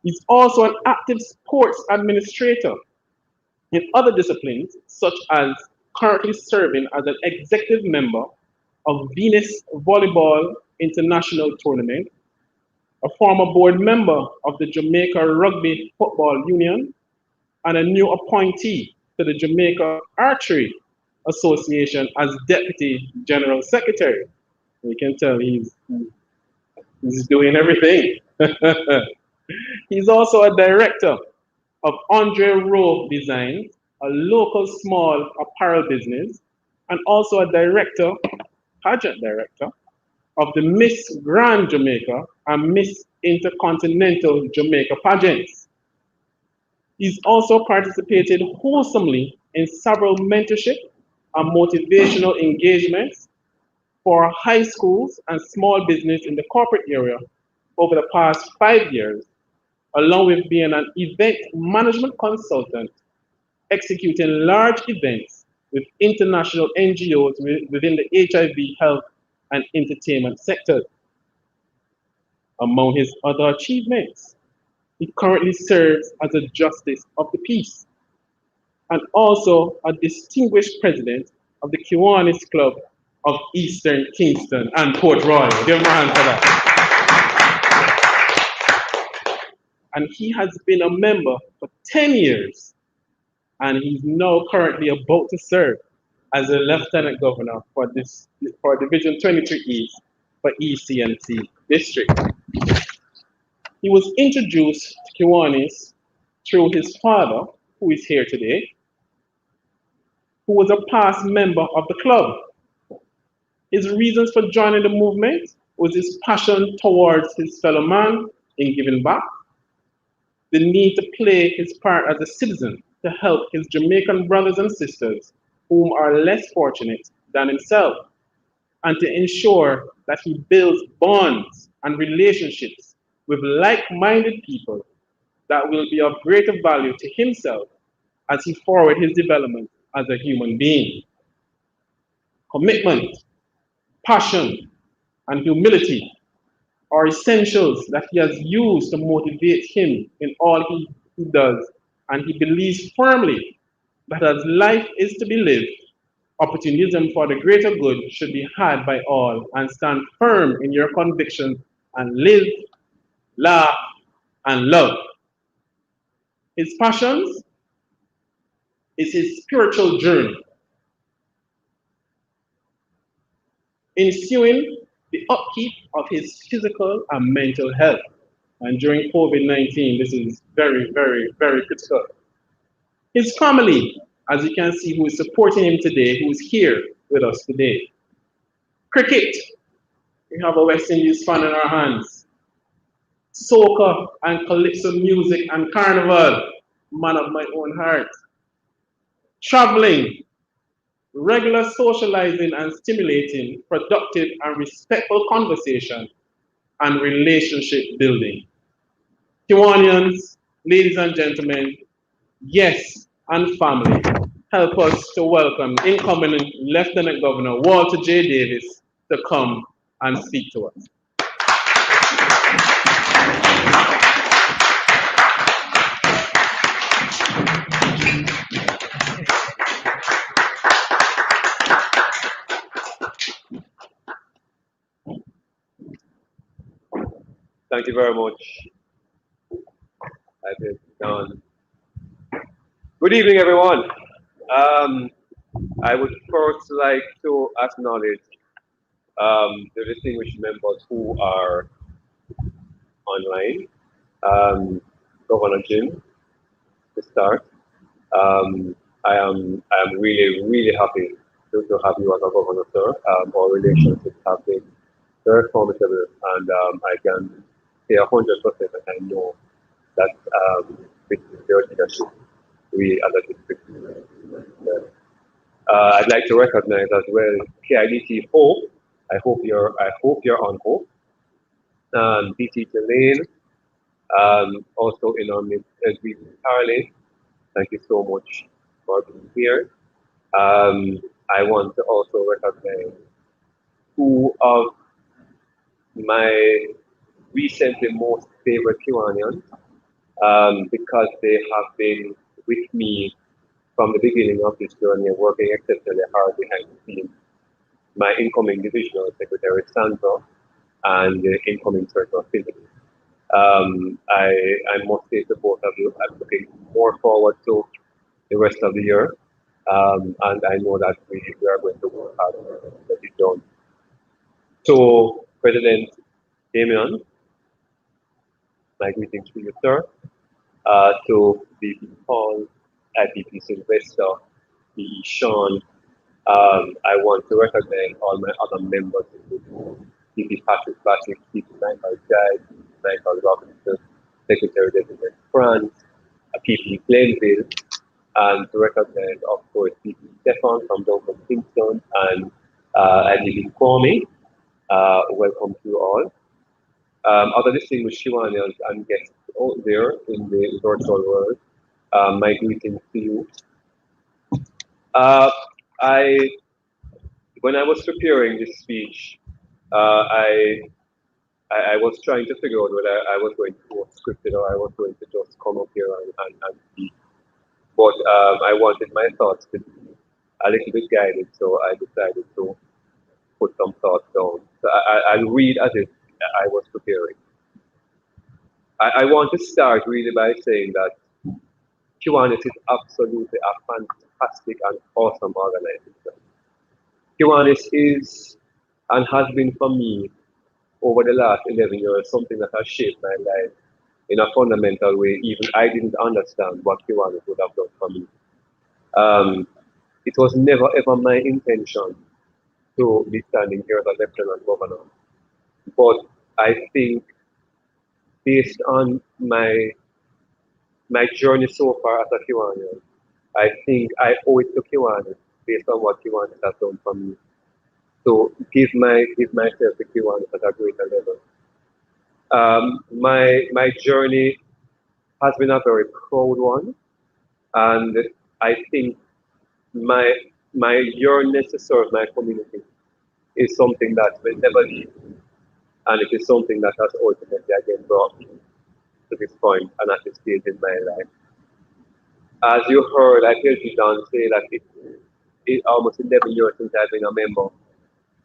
He's also an active sports administrator in other disciplines, such as currently serving as an executive member of Venus Volleyball International Tournament, a former board member of the Jamaica Rugby Football Union, and a new appointee to the Jamaica Archery Association as Deputy General Secretary. You can tell he's doing everything. He's also a director of Andre Rowe Designs, a local small apparel business, and also a director, pageant director, of the Miss Grand Jamaica and Miss Intercontinental Jamaica pageants. He's also participated wholesomely in several mentorship and motivational engagements for high schools and small business in the corporate area over the past 5 years, along with being an event management consultant, executing large events with international NGOs within the HIV, health, and entertainment sectors. Among his other achievements, he currently serves as a Justice of the Peace and also a distinguished president of the Kiwanis Club of Eastern Kingston and Port Royal. Give him a hand for that. And he has been a member for 10 years, and he's now currently about to serve as a lieutenant governor for Division 23 East for ECNC District. He was introduced to Kiwanis through his father, who is here today, who was a past member of the club. His reasons for joining the movement was his passion towards his fellow man in giving back, the need to play his part as a citizen to help his Jamaican brothers and sisters whom are less fortunate than himself, and to ensure that he builds bonds and relationships with like-minded people that will be of greater value to himself as he forward his development as a human being. Commitment, passion, and humility are essentials that he has used to motivate him in all he does, and he believes firmly that as life is to be lived, opportunism for the greater good should be had by all, and stand firm in your convictions and live, laugh, and love. His passions is his spiritual journey, ensuing the upkeep of his physical and mental health. And during COVID-19, this is very, very, very critical. His family, as you can see, who is supporting him today, who is here with us today. Cricket, we have a West Indies fan in our hands. Soca and calypso music and carnival, man of my own heart. Traveling, regular socializing and stimulating productive and respectful conversation and relationship building. Kiwanians, ladies and gentlemen, yes, and family, help us to welcome incoming Lieutenant Governor Walter J. Davis to come and speak to us. Thank you very much. I think done. Good evening, everyone. I would first like to acknowledge the distinguished members who are online. Governor Jim, to start. I am really happy to have you as a governor, sir. Our relationships have been very formidable, and I can say 100% that I know that with your leadership, we as a district. I'd like to recognize as well KIDT Hope. I hope you're on Hope. DT Lane, also in our midst, Carly. Thank you so much for being here. I want to also recognize two of my recently most favorite Kiwanians, because they have been with me from the beginning of this journey, working exceptionally hard behind the scenes. My incoming divisional secretary, Sandra, and the incoming circle physics. I must say to both of you, I'm looking more forward to the rest of the year. And I know that we are going to work hard to get it done. So, President Damian, my greetings to you, sir. To VP Paul, VP Sylvester, VP Sean, I want to recognize all my other members, VP Patrick Bassett, VP Michael Jai, Michael Robinson, Secretary Designate France, VP Glenville, and to recognize, of course, VP Stefan from down from Kingston, and VP Kwame. Welcome to you all. Other distinguished Kiwanians and guests out there in the virtual world, my greetings to you. When I was preparing this speech, I was trying to figure out whether I was going to go scripted or I was going to just come up here and speak. But I wanted my thoughts to be a little bit guided, so I decided to put some thoughts down. So I'll read as if I was preparing. I want to start really by saying that Kiwanis is absolutely a fantastic and awesome organization. Kiwanis is and has been for me over the last 11 years something that has shaped my life in a fundamental way. Even I didn't understand what Kiwanis would have done for me. It was never ever my intention to be standing here as a lieutenant governor. But I think based on my journey so far as a Kiwanian, I think I owe it to Kiwanis based on what Kiwanis has done for me. So give myself to Kiwanis at a greater level. My journey has been a very proud one, and I think my yearnness to serve my community is something that will never leave, and it is something that has ultimately again brought me to this point and at this stage in my life. As you heard, I heard you John say that it almost 11 years since I've been a member,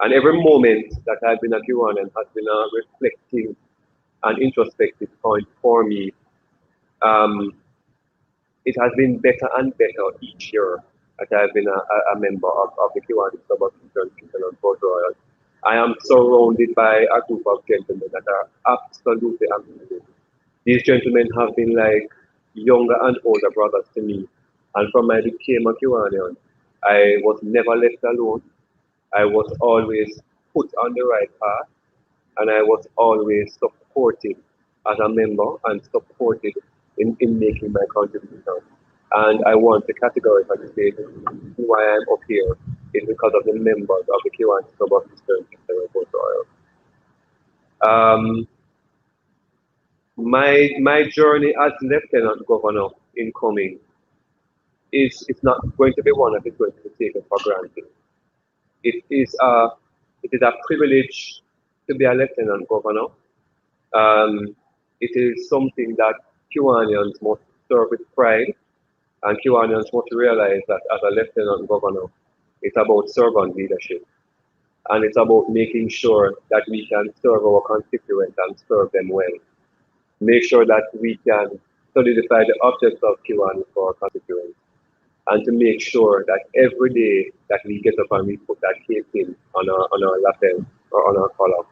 and every moment that I've been a Kiwanis has been a reflective and introspective point for me. Um, it has been better and better each year that I've been a member of the Kiwanis Club of Kingston and Port Royal. I am surrounded by a group of gentlemen that are absolutely amazing. These gentlemen have been like younger and older brothers to me. And from I became a Kiwanian, I was never left alone. I was always put on the right path, and I was always supported as a member and supported in making my contribution. And I want to categorically say why I'm up here is because of the members of the Kiwanis Club of Eastern Kingston and Port Royal. My journey as Lieutenant Governor incoming is it's not going to be one that is going to be taken for granted. It is a privilege to be a Lieutenant Governor. It is something that Kiwanians must serve with pride, and Kiwanians must realize that as a Lieutenant Governor, it's about servant leadership, and it's about making sure that we can serve our constituents and serve them well. Make sure that we can solidify the objects of Kiwanis for our constituents, and to make sure that every day that we get up and we put that cape in on our lapel or on our collar,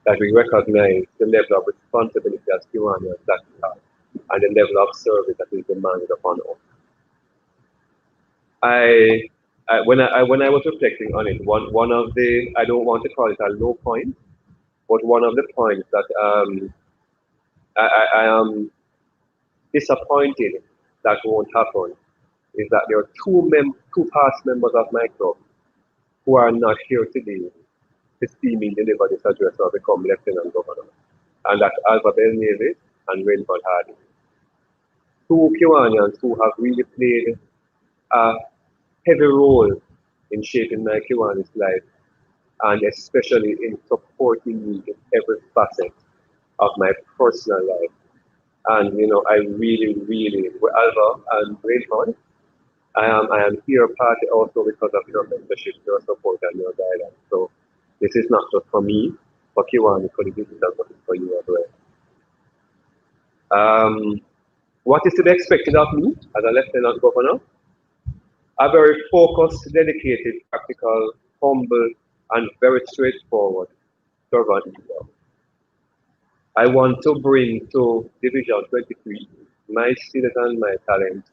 that we recognize the level of responsibility as Kiwanians that we have and the level of service that is demanded upon us. When I was reflecting on it, one of the, I don't want to call it a low point, but one of the points that I am disappointed that won't happen is that there are two past members of my club who are not here today to see me deliver this address or become Lieutenant Governor, and that's Alva Belnese and Rainford Hardy. Two Kiwanians who have really played a heavy role in shaping my Kiwanis life, and especially in supporting me in every facet of my personal life. And I really, really, with Alva and Rainford, I am here partly also because of your mentorship, your support, and your guidance. So this is not just for me, for Kiwanis, for the digital, but it's for you as well. What is to be expected of me as a Lieutenant Governor? A very focused, dedicated, practical, humble, and very straightforward servant leader. I want to bring to Division 23 my skills and my talent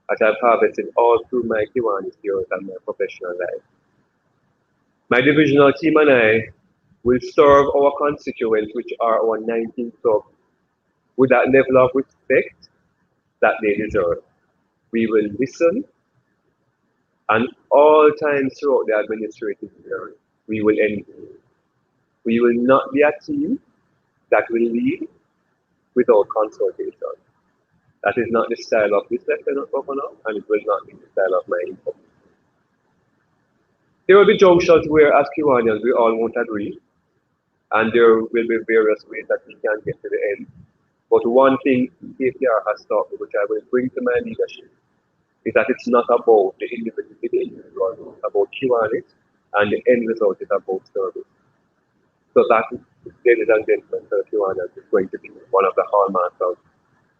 that I've harvested all through my Kiwanis years and my professional life. My divisional team and I will serve our constituents, which are our 19 clubs, with that level of respect that they deserve. We will listen, and all times throughout the administrative year, we will engage. We will not be a team that will lead without consultation. That is not the style of this Lieutenant Governor, and it will not be the style of my income. There will be junctions where, as Kiwanians, we all won't agree, and there will be various ways that we can get to the end. But one thing EKPR has taught me, which I will bring to my leadership, is that it's not about the individual, it's about Kiwanis, and the end result is about service. So that, ladies and gentlemen, for Kiwanis is going to be one of the hallmarks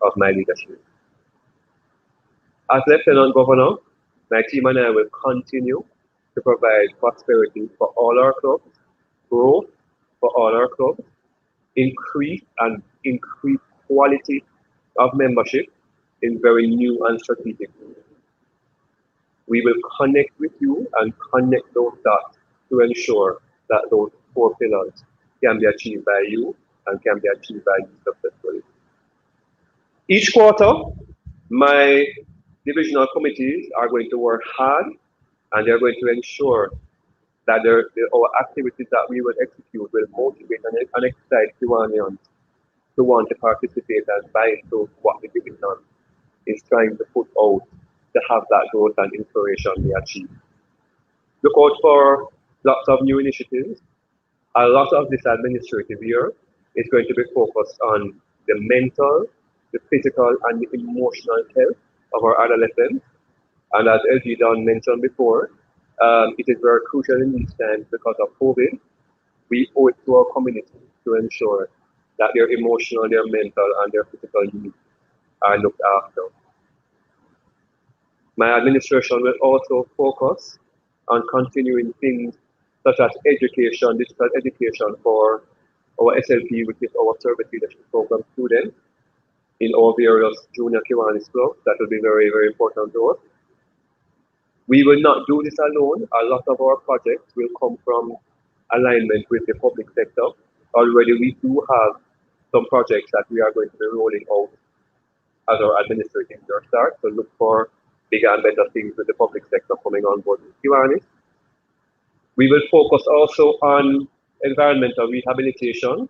of my leadership. As Lieutenant Governor, my team and I will continue to provide prosperity for all our clubs, growth for all our clubs, increase quality of membership in very new and strategic ways. We will connect with you and connect those dots to ensure that those 4 pillars can be achieved by you and can be achieved by you successfully. Each quarter, my divisional committees are going to work hard, and they're going to ensure that our activities that we will execute will motivate and excite Kiwanians to want to participate and buy into what the division is trying to put out to have that growth and inspiration be achieved. Look out for lots of new initiatives. A lot of this administrative year is going to be focused on the mental, the physical, and the emotional health of our adolescents. And as LG Don mentioned before, it is very crucial in these times because of COVID. We owe it to our community to ensure that their emotional, their mental, and their physical needs are looked after. My administration will also focus on continuing things such as education, digital education for our SLP, which is our service leadership program students in our various junior Kiwanis clubs. That will be very, very important to us. We will not do this alone. A lot of our projects will come from alignment with the public sector. Already we do have some projects that we are going to be rolling out as our administrative year starts. So look for bigger and better things with the public sector coming on board with Kiwanis. We will focus also on environmental rehabilitation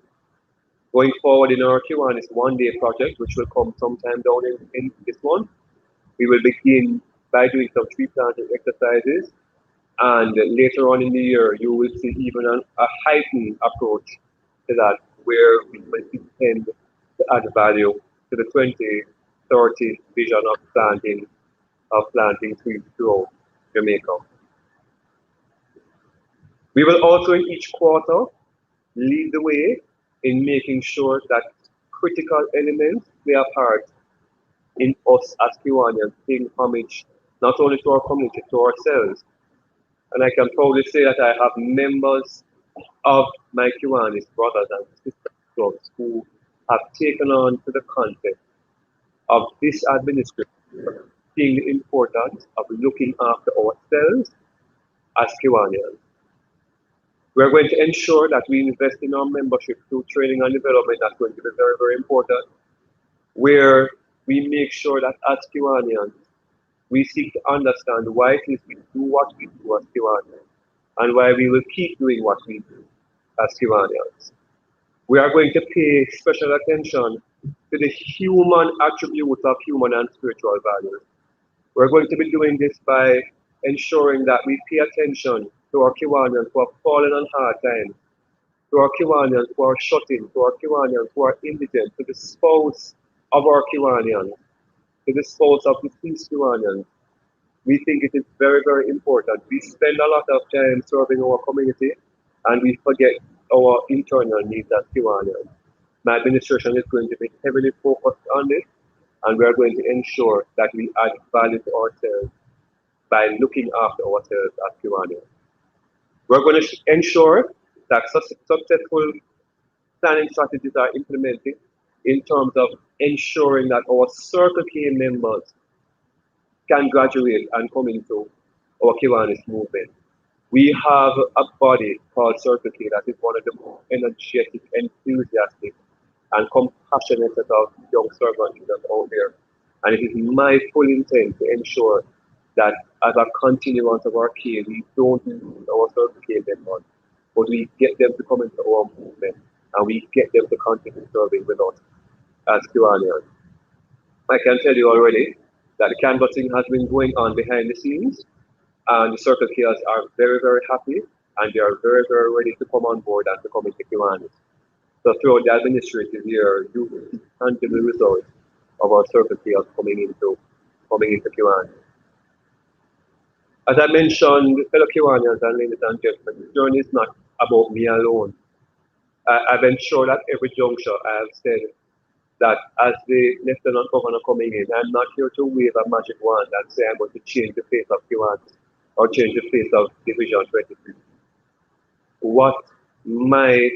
going forward in our Kiwanis one-day project, which will come sometime down in this month. We will begin by doing some tree planting exercises, and later on in the year, you will see even a heightened approach to that, where we will intend to add value to the 2030 vision of planting trees throughout Jamaica. We will also in each quarter lead the way in making sure that critical elements play a part in us as Kiwanians paying homage not only to our community, to ourselves. And I can proudly say that I have members of my Kiwanis brothers and sisters clubs who have taken on to the concept of this administration, seeing the importance of looking after ourselves as Kiwanians. We're going to ensure that we invest in our membership through training and development. That's going to be very, very important, where we make sure that as Kiwanians, we seek to understand why it is we do what we do as Kiwanians, and why we will keep doing what we do as Kiwanians. We are going to pay special attention to the human attributes of human and spiritual values. We're going to be doing this by ensuring that we pay attention to our Kiwanians who have fallen on hard times, to our Kiwanians who are shut in, to our Kiwanians who are indigent, to the spouse of our Kiwanians, to the spouse of deceased Kiwanians. We think it is very, very important. We spend a lot of time serving our community and we forget our internal needs as Kiwanians. My administration is going to be heavily focused on this, and we are going to ensure that we add value to ourselves by looking after ourselves as Kiwanians. We're going to ensure that successful planning strategies are implemented in terms of ensuring that our Circle K members can graduate and come into our Kiwanis movement. We have a body called Circle K that is one of the most energetic, enthusiastic, and compassionate set of young servant leaders out there. And it is my full intent to ensure that as a continuance of our K, we don't lose our Circle K members, but we get them to come into our movement and we get them to continue serving with us as Kiwanians. I can tell you already that the canvassing has been going on behind the scenes, and the Circle Kers are very, very happy, and they are very, very ready to come on board and to come into Kiwanis. So throughout the administrative year, you will see tangible results of our Circle Kers coming into Kiwanis. As I mentioned, fellow Kiwanians and ladies and gentlemen, this journey is not about me alone. I've ensured at every juncture I have said that as the Lieutenant Governor coming in, I'm not here to wave a magic wand and say I'm going to change the face of Kiwanis or change the face of Division 23. What my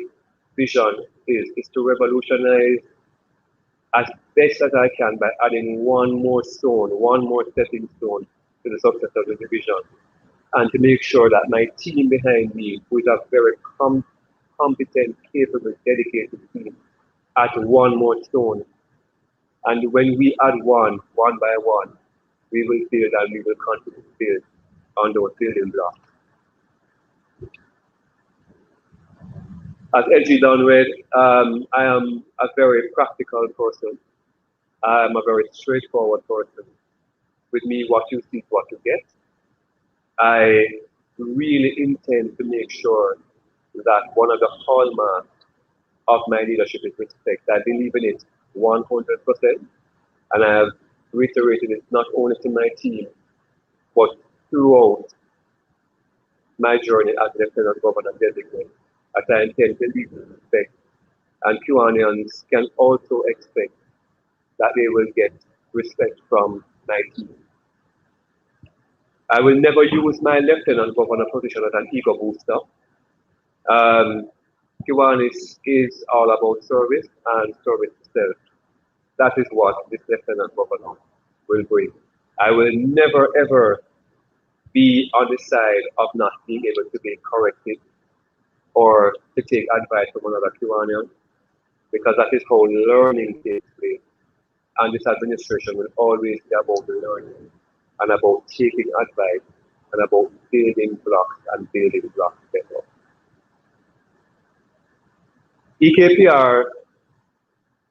vision is to revolutionize as best as I can by adding one more stone, one more stepping stone to the success of the division, and to make sure that my team behind me, who is a very competent, capable, dedicated team, add one more stone. And when we add one by one, we will build and we will continue to build on those building blocks. As LG Don read, I am a very practical person. I am a very straightforward person. with me, what you see is what you get. I really intend to make sure that one of the hallmarks of my leadership is respect. I believe in it 100%, and I have reiterated it not only to my team, but throughout my journey as Lieutenant Governor designate, that I intend to lead with respect. And Kiwanians can also expect that they will get respect from my team. I will never use my Lieutenant Governor position as an ego booster. Kiwanis is all about service and service itself. That is what this Lieutenant Governor will bring. I will never ever be on the side of not being able to be corrected or to take advice from another Kiwanian, because that is how learning takes place. And this administration will always be about learning and about taking advice and about building blocks and building blocks better. EKPR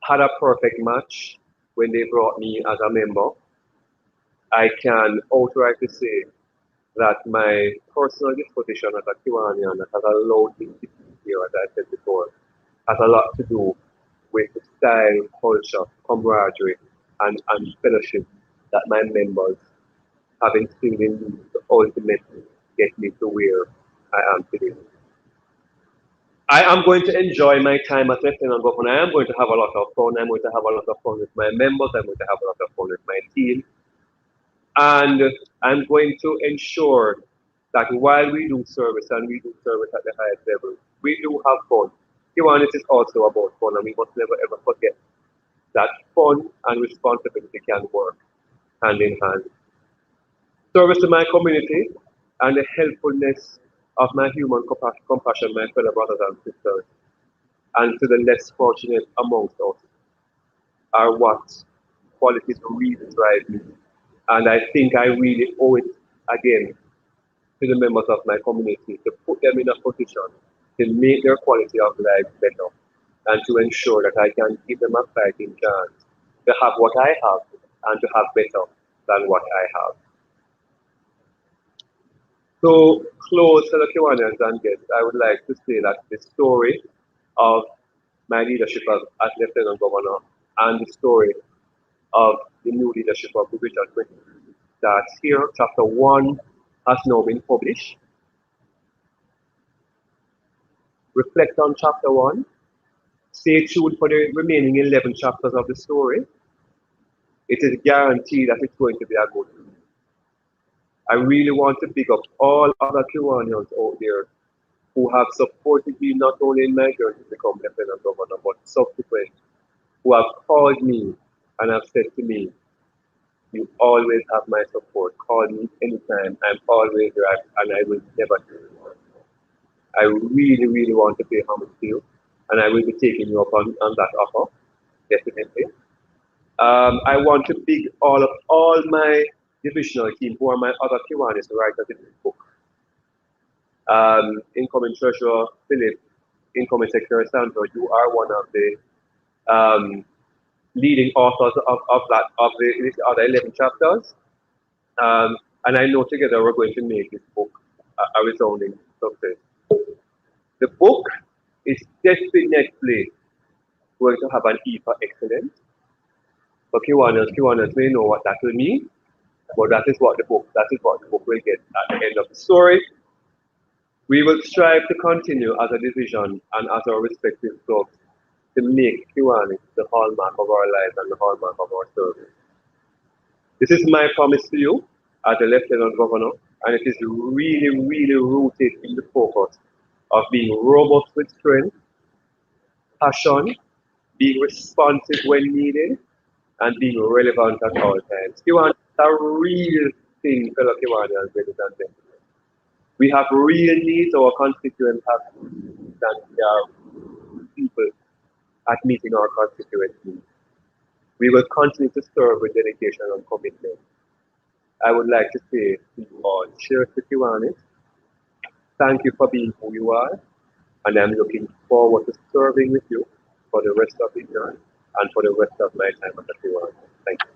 had a perfect match when they brought me as a member. I can outrightly say that my personal disposition as a Kiwanian that has allowed me to be here, as I said before, has a lot to do with the style, culture, camaraderie, and fellowship that my members have instilled in me to ultimately get me to where I am today. I am going to enjoy my time as Lieutenant Governor. I am going to have a lot of fun. I'm going to have a lot of fun with my members. I'm going to have a lot of fun with my team. And I'm going to ensure that while we do service and we do service at the highest level, we do have fun. Kiwanis is also about fun, and we must never ever forget that fun and responsibility can work hand in hand. Service to my community and the helpfulness of my human compassion, my fellow brothers and sisters, and to the less fortunate amongst us are what qualities really drive me. And I think I really owe it again to the members of my community to put them in a position to make their quality of life better and to ensure that I can give them a fighting chance to have what I have and to have better than what I have. So, close to the Kiwanians and guests, I would like to say that the story of my leadership as Lieutenant Governor and the story of the new leadership of the Division 20 starts here. Chapter 1 has now been published. Reflect on chapter 1. Stay tuned for the remaining 11 chapters of the story. It is guaranteed that it's going to be a good one. I really want to pick up all other Kiwanians out there who have supported me not only in my journey to become Lieutenant Governor, but subsequent, who have called me and have said to me, you always have my support. Call me anytime. I'm always there and I will never do it. I really, really want to pay homage to you, and I will be taking you up on that offer, definitely. I want to big all my divisional team who are my other Kiwanis writers in this book. Incoming Treasurer Philip, Incoming Secretary Sandra, you are one of the leading authors of the other 11 chapters. And I know together we're going to make this book a resounding success. The book is definitely going to have an E for excellence. For Kiwanis may know what that will mean, but that is what the book will get at the end of the story. We will strive to continue as a division and as our respective clubs to make Kiwanis the hallmark of our lives and the hallmark of our service. This is my promise to you as a Lieutenant Governor, and it is really, really rooted in the focus of being robust with strength, passion, being responsive when needed, and being relevant at all times. Kiwanis is a real thing, fellow Kiwanians, ladies and gentlemen. We have real needs, our constituents have needs, and we are people at meeting our constituent needs. We will continue to serve with dedication and commitment. I would like to say to you all, cheers to Kiwanis. Thank you for being who you are, and I'm looking forward to serving with you for the rest of the year and for the rest of my time at the Kiwanis. Thank you.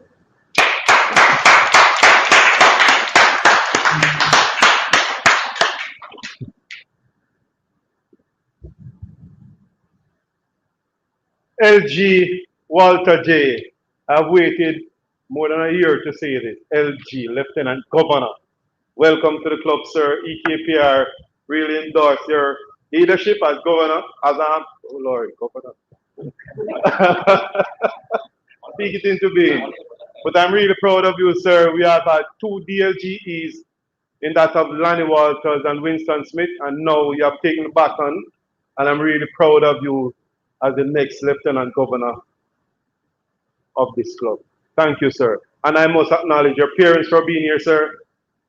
LG Walter J. I've waited more than a year to say this. LG, Lieutenant Governor. Welcome to the club, sir. EKPR really endorse your leadership as governor, as a, oh Lord, governor. Speak it into being. But I'm really proud of you, sir. We have had 2 DLGEs in that of Lanny Walters and Winston Smith, and now you have taken the baton, and I'm really proud of you as the next Lieutenant Governor of this club. Thank you, sir. And I must acknowledge your parents for being here, sir.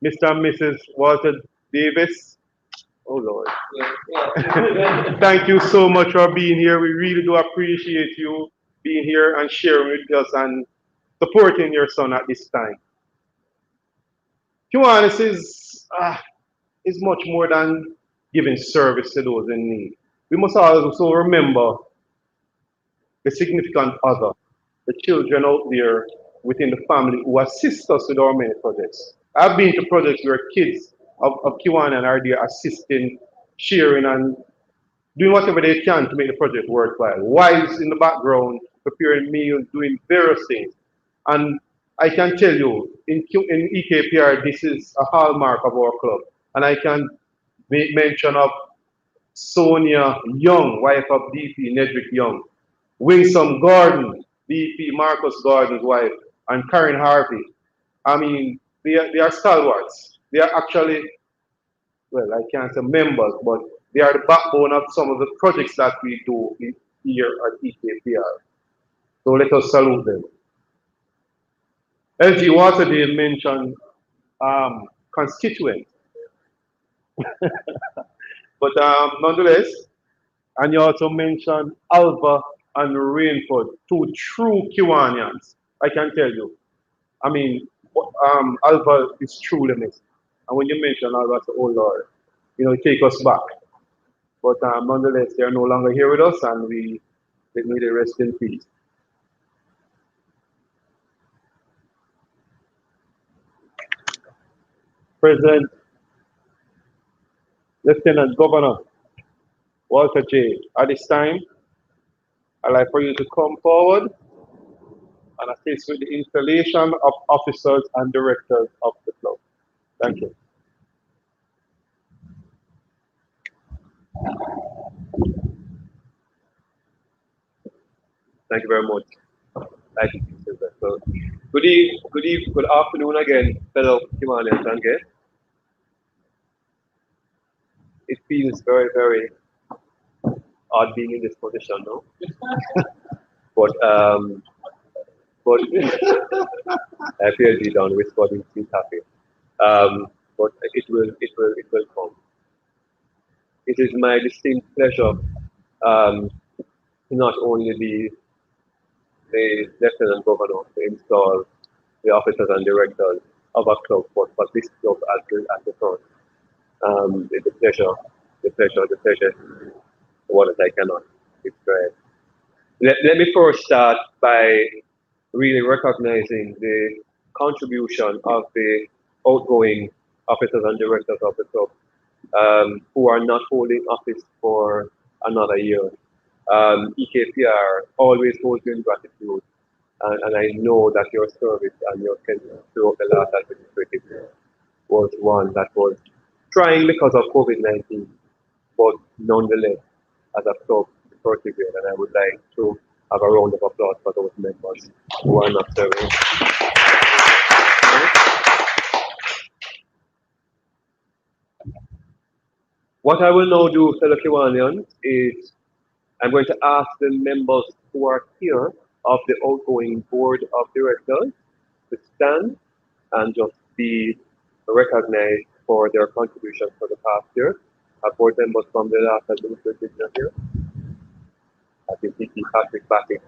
Mr. and Mrs. Walter Davis. Oh, Lord. Thank you so much for being here. We really do appreciate you being here and sharing with us and supporting your son at this time. Kiwanis is much more than giving service to those in need. We must also remember the significant other, the children out there within the family who assist us with our many projects. I've been to projects where kids of Kiwanis are there assisting, sharing, and doing whatever they can to make the project worthwhile. Wives in the background, preparing meals, doing various things. And I can tell you, in EKPR, this is a hallmark of our club. And I can make mention of Sonia Young, wife of DP Nedrick Young, Winsome Gordon, DP Marcus Gordon's wife, and Karen Harvey. I mean, they are stalwarts. They are actually, well, I can't say members, but they are the backbone of some of the projects that we do here at EKPR. So let us salute them. LG Waterdale mentioned constituent. But nonetheless, and you also mentioned Alva and Rainford, 2 true Kiwanians. I can tell you. I mean, Alva is truly missed. And when you mention Alva, I say, oh Lord, take us back. But nonetheless, they are no longer here with us, and let me rest in peace. President, Lieutenant Governor Walter J. At this time, I'd like for you to come forward and assist with the installation of officers and directors of the club. Thank you. Thank you very much. Thank you, Sister. So, good afternoon again, fellow Kiwanis and guests. It feels very, very odd being in this position now. but I feel deep down whispering seems happy. But it will come. It is my distinct pleasure to not only be the Lieutenant Governor to install the officers and directors of our club, but for this club at the front. The pleasure, what I cannot describe. Let me first start by really recognizing the contribution of the outgoing officers and directors of the club who are not holding office for another year. EKPR always holds you in gratitude, and I know that your service and your tenure throughout the last administrative year was one that was trying because of COVID-19, but nonetheless, as a club, persevered, and I would like to have a round of applause for those members who are not serving. What I will now do, fellow Kiwanians, is I'm going to ask the members who are here of the outgoing board of directors to stand and just be recognized for their contribution for the past year. Our board members from the last administrative year here. I think DP Patrick Bassett,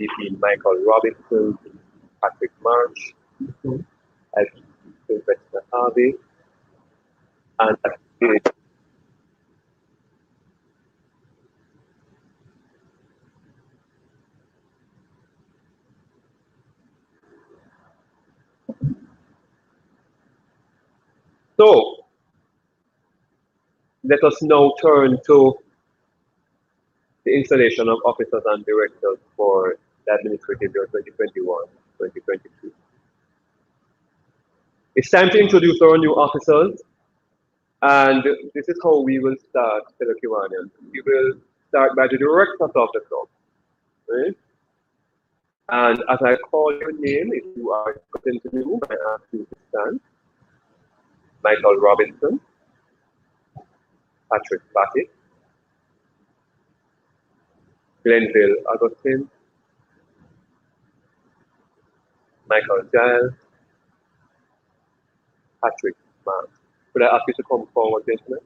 DP Michael Robinson, Patrick March, I think Sylvester Harvey, and I think So let us now turn to the installation of officers and directors for the administrative year 2021-2022. It's time to introduce our new officers, and this is how we will start, fellow Kiwanians. We will start by the directors of the club, right? And as I call your name, if you are present in the room, I ask you to stand. Michael Robinson, Patrick Batty, Glenville Augustine, Michael Giles, Patrick Mann. Could I ask you to come forward, gentlemen?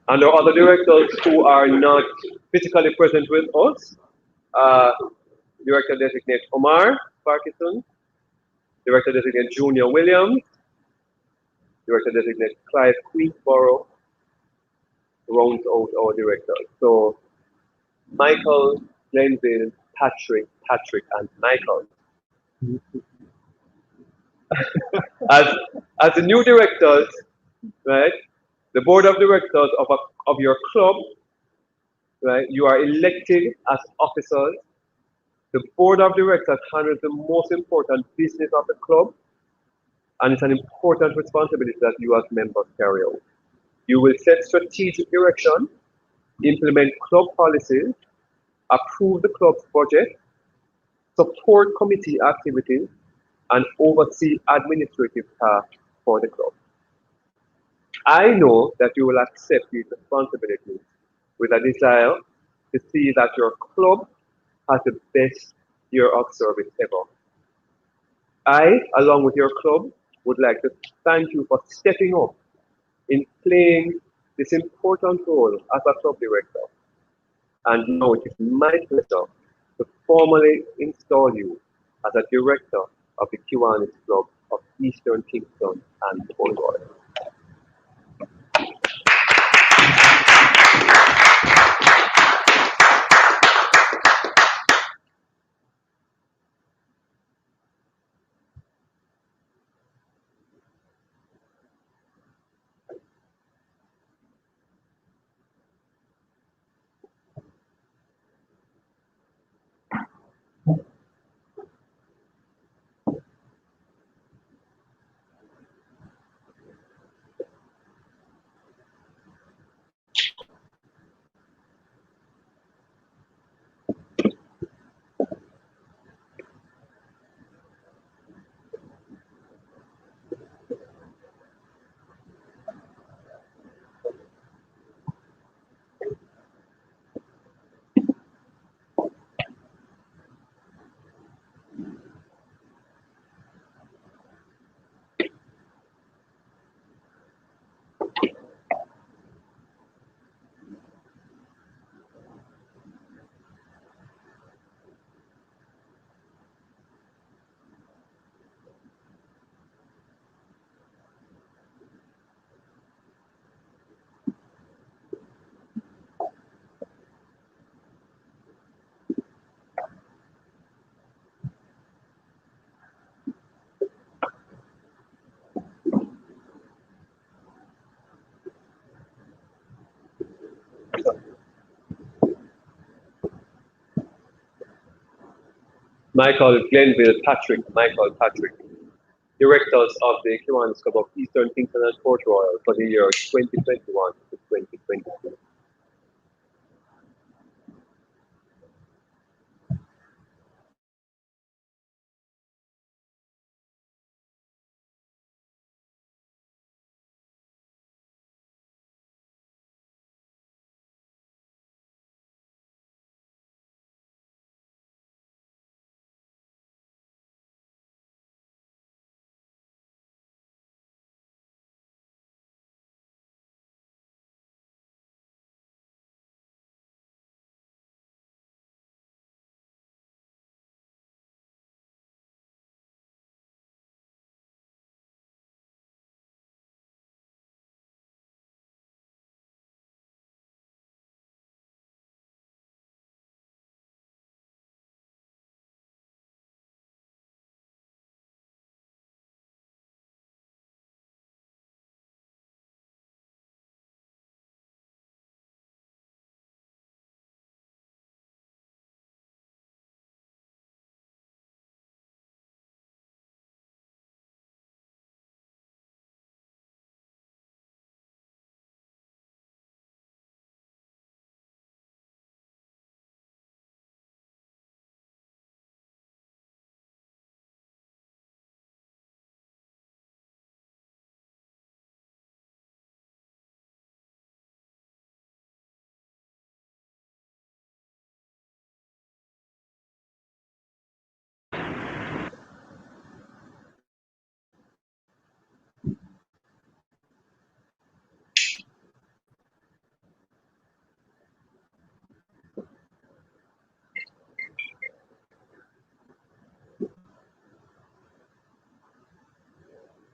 And our other directors who are not physically present with us, Director Designate Omar Parkinson, Director Designate Junior Williams, Director Designate Clive Queensborough, rounds out our directors. So Michael, Glenville, Patrick, and Michael. As the new directors, right? The board of directors of your club, right? You are elected as officers. The board of directors handles the most important business of the club, and it's an important responsibility that you as members carry out. You will set strategic direction, implement club policies, approve the club's budget, support committee activities, and oversee administrative tasks for the club. I know that you will accept these responsibilities with a desire to see that your club has the best year of service ever. I, along with your club, would like to thank you for stepping up in playing this important role as a club director. And now it is my pleasure to formally install you as a director of the Kiwanis Club of Eastern Kingston and Port Royal. Michael, Glenville, Michael, Patrick, directors of the Kiwanis Club of Eastern Kingston and Port Royal for the year 2021 to 2022.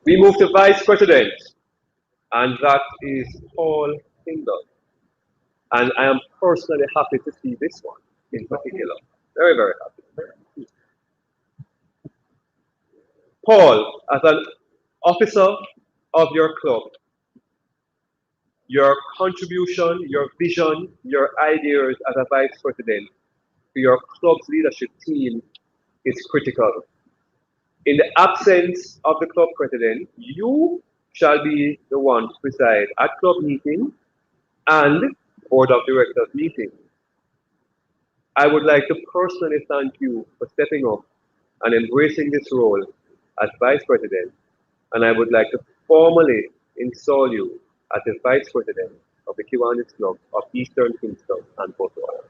We move to Vice President, and that is Paul Kingston. And I am personally happy to see this one in particular. Very, very happy. Paul, as an officer of your club, your contribution, your vision, your ideas as a vice president to your club's leadership team is critical. In the absence of the club president, you shall be the one to preside at club meeting and board of directors meeting. I would like to personally thank you for stepping up and embracing this role as vice president, and I would like to formally install you as the vice president of the Kiwanis Club of Eastern Kingston and Port Royal.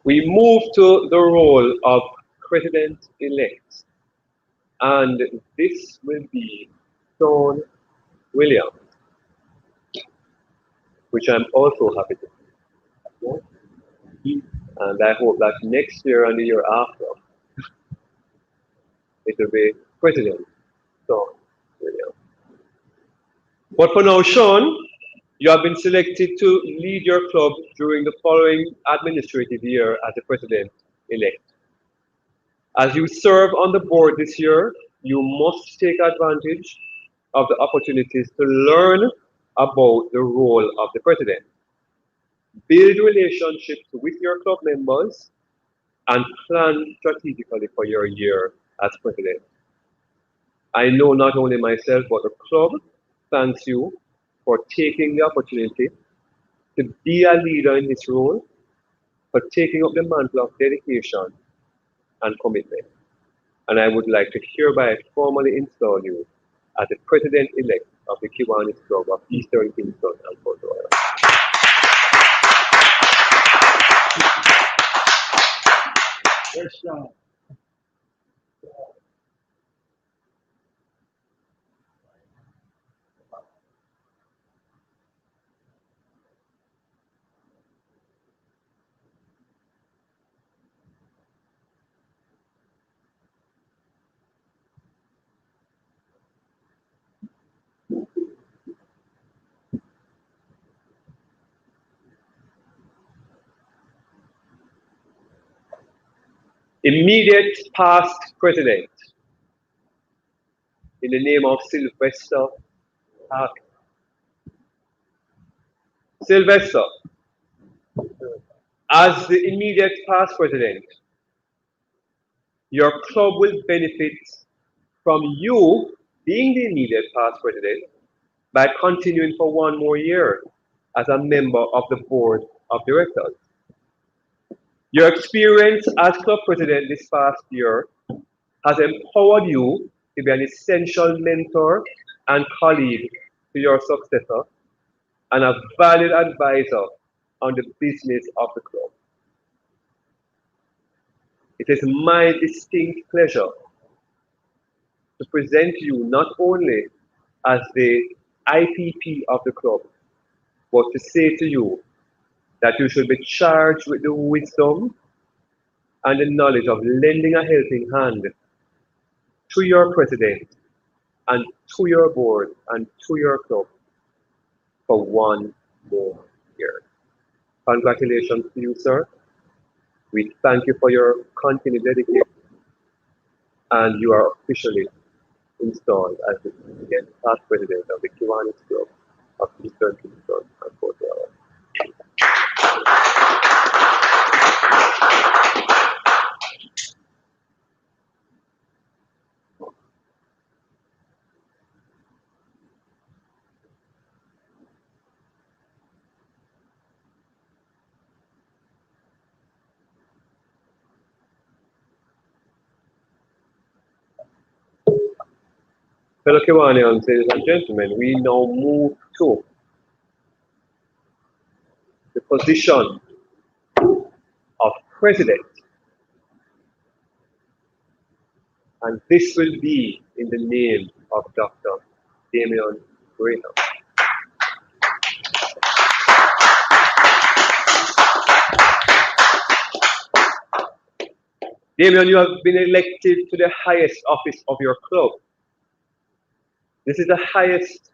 We move to the role of president-elect, and this will be Sean Williams, which I'm also happy to see. And I hope that next year and the year after, it will be President Sean Williams. But for now, Sean, you have been selected to lead your club during the following administrative year as the president-elect. As you serve on the board this year, you must take advantage of the opportunities to learn about the role of the president. Build relationships with your club members and plan strategically for your year as president. I know not only myself, but the club thanks you for taking the opportunity to be a leader in this role, for taking up the mantle of dedication and commitment. And I would like to hereby formally install you as the president-elect of the Kiwanis Club of Eastern Kingston and Port Royal. Yes, Sean. Immediate past president, in the name of Sylvester Park. Sylvester, as the immediate past president, your club will benefit from you being the immediate past president by continuing for one more year as a member of the board of directors. Your experience as club president this past year has empowered you to be an essential mentor and colleague to your successor and a valued advisor on the business of the club. It is my distinct pleasure to present you not only as the IPP of the club, but to say to you that you should be charged with the wisdom and the knowledge of lending a helping hand to your president and to your board and to your club for one more year. Congratulations to you, sir. We thank you for your continued dedication, and you are officially installed as the past president of the Kiwanis Club of Eastern Kingston and Port Royal. Fellow Kiwanians, ladies and gentlemen, we now move to position of president, and this will be in the name of Dr. Damian Graham. Damian, you have been elected to the highest office of your club. This is the highest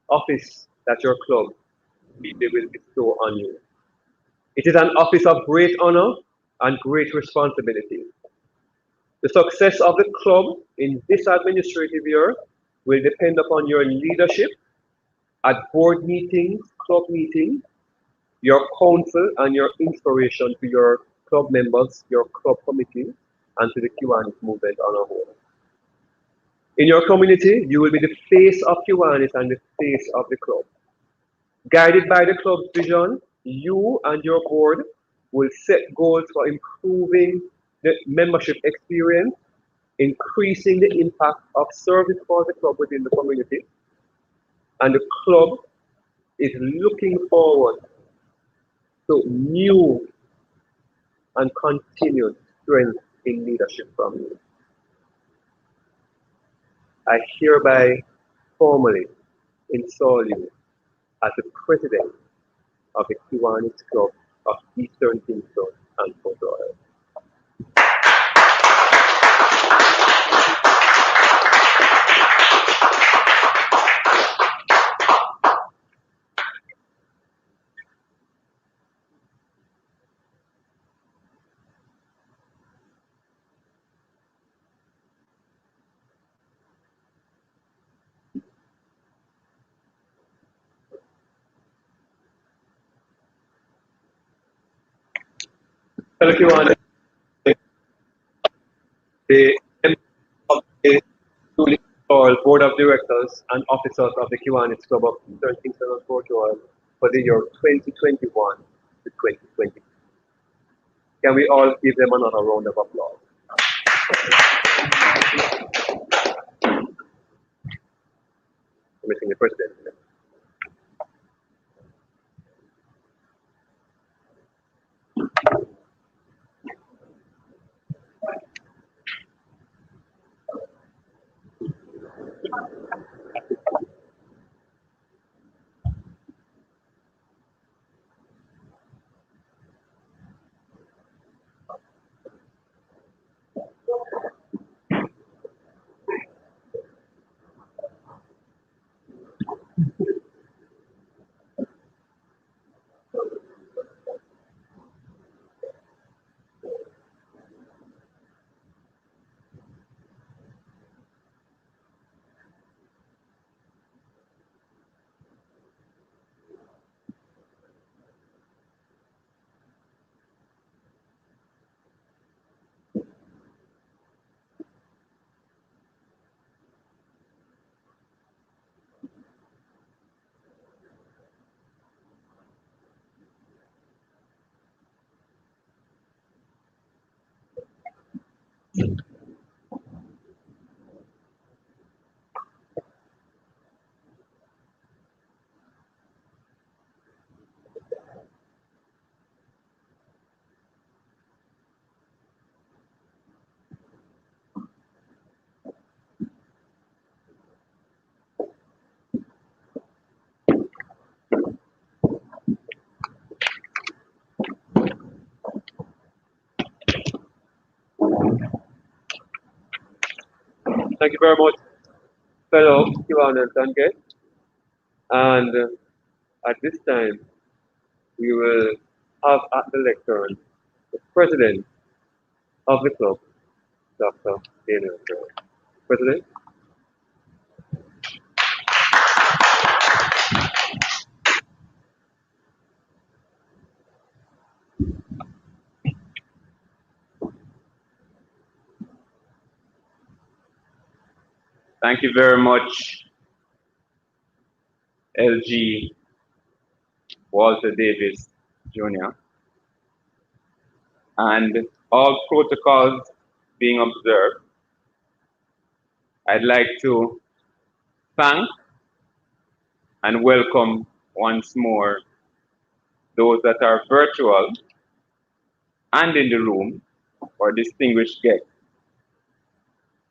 office that your club will bestow on you. It is an office of great honor and great responsibility. The success of the club in this administrative year will depend upon your leadership at board meetings, club meetings, your counsel, and your inspiration to your club members, your club committee, and to the Kiwanis movement on a whole. In your community, you will be the face of Kiwanis and the face of the club. Guided by the club's vision, you and your board will set goals for improving the membership experience, increasing the impact of service for the club within the community, and the club is looking forward to new and continued strength in leadership from you. I hereby formally install you as the president of the Kiwanis Club of Eastern Kingston and Port Royal. Fellow Kiwanis, the members of the newly installed Board of Directors and Officers of the Kiwanis Club of Eastern Kingston and Port Royal for the year 2021 to 2022. Can we all give them another round of applause? Missing the president. Thank you very much, fellow Kiwanis and guests. And at this time, we will have at the lectern the president of the club, Dr. Damian. President. Thank you very much, LG Walter Davis Jr. And all protocols being observed, I'd like to thank and welcome once more those that are virtual and in the room, or distinguished guests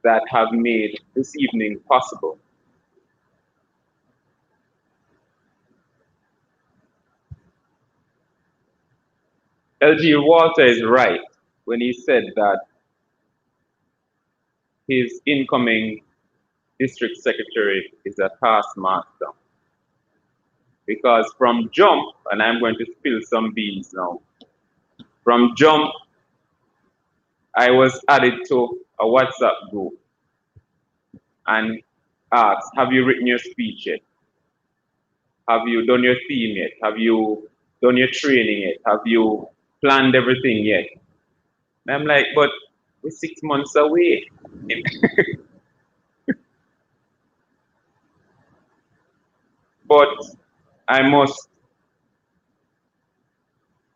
that have made this evening possible. LG Walter is right when he said that his incoming district secretary is a taskmaster. Because from jump, and I'm going to spill some beans now, from jump, I was added to a WhatsApp group and asked, have you written your speech yet? Have you done your theme yet? Have you done your training yet? Have you planned everything yet? And I'm like, but we're 6 months away. But I must,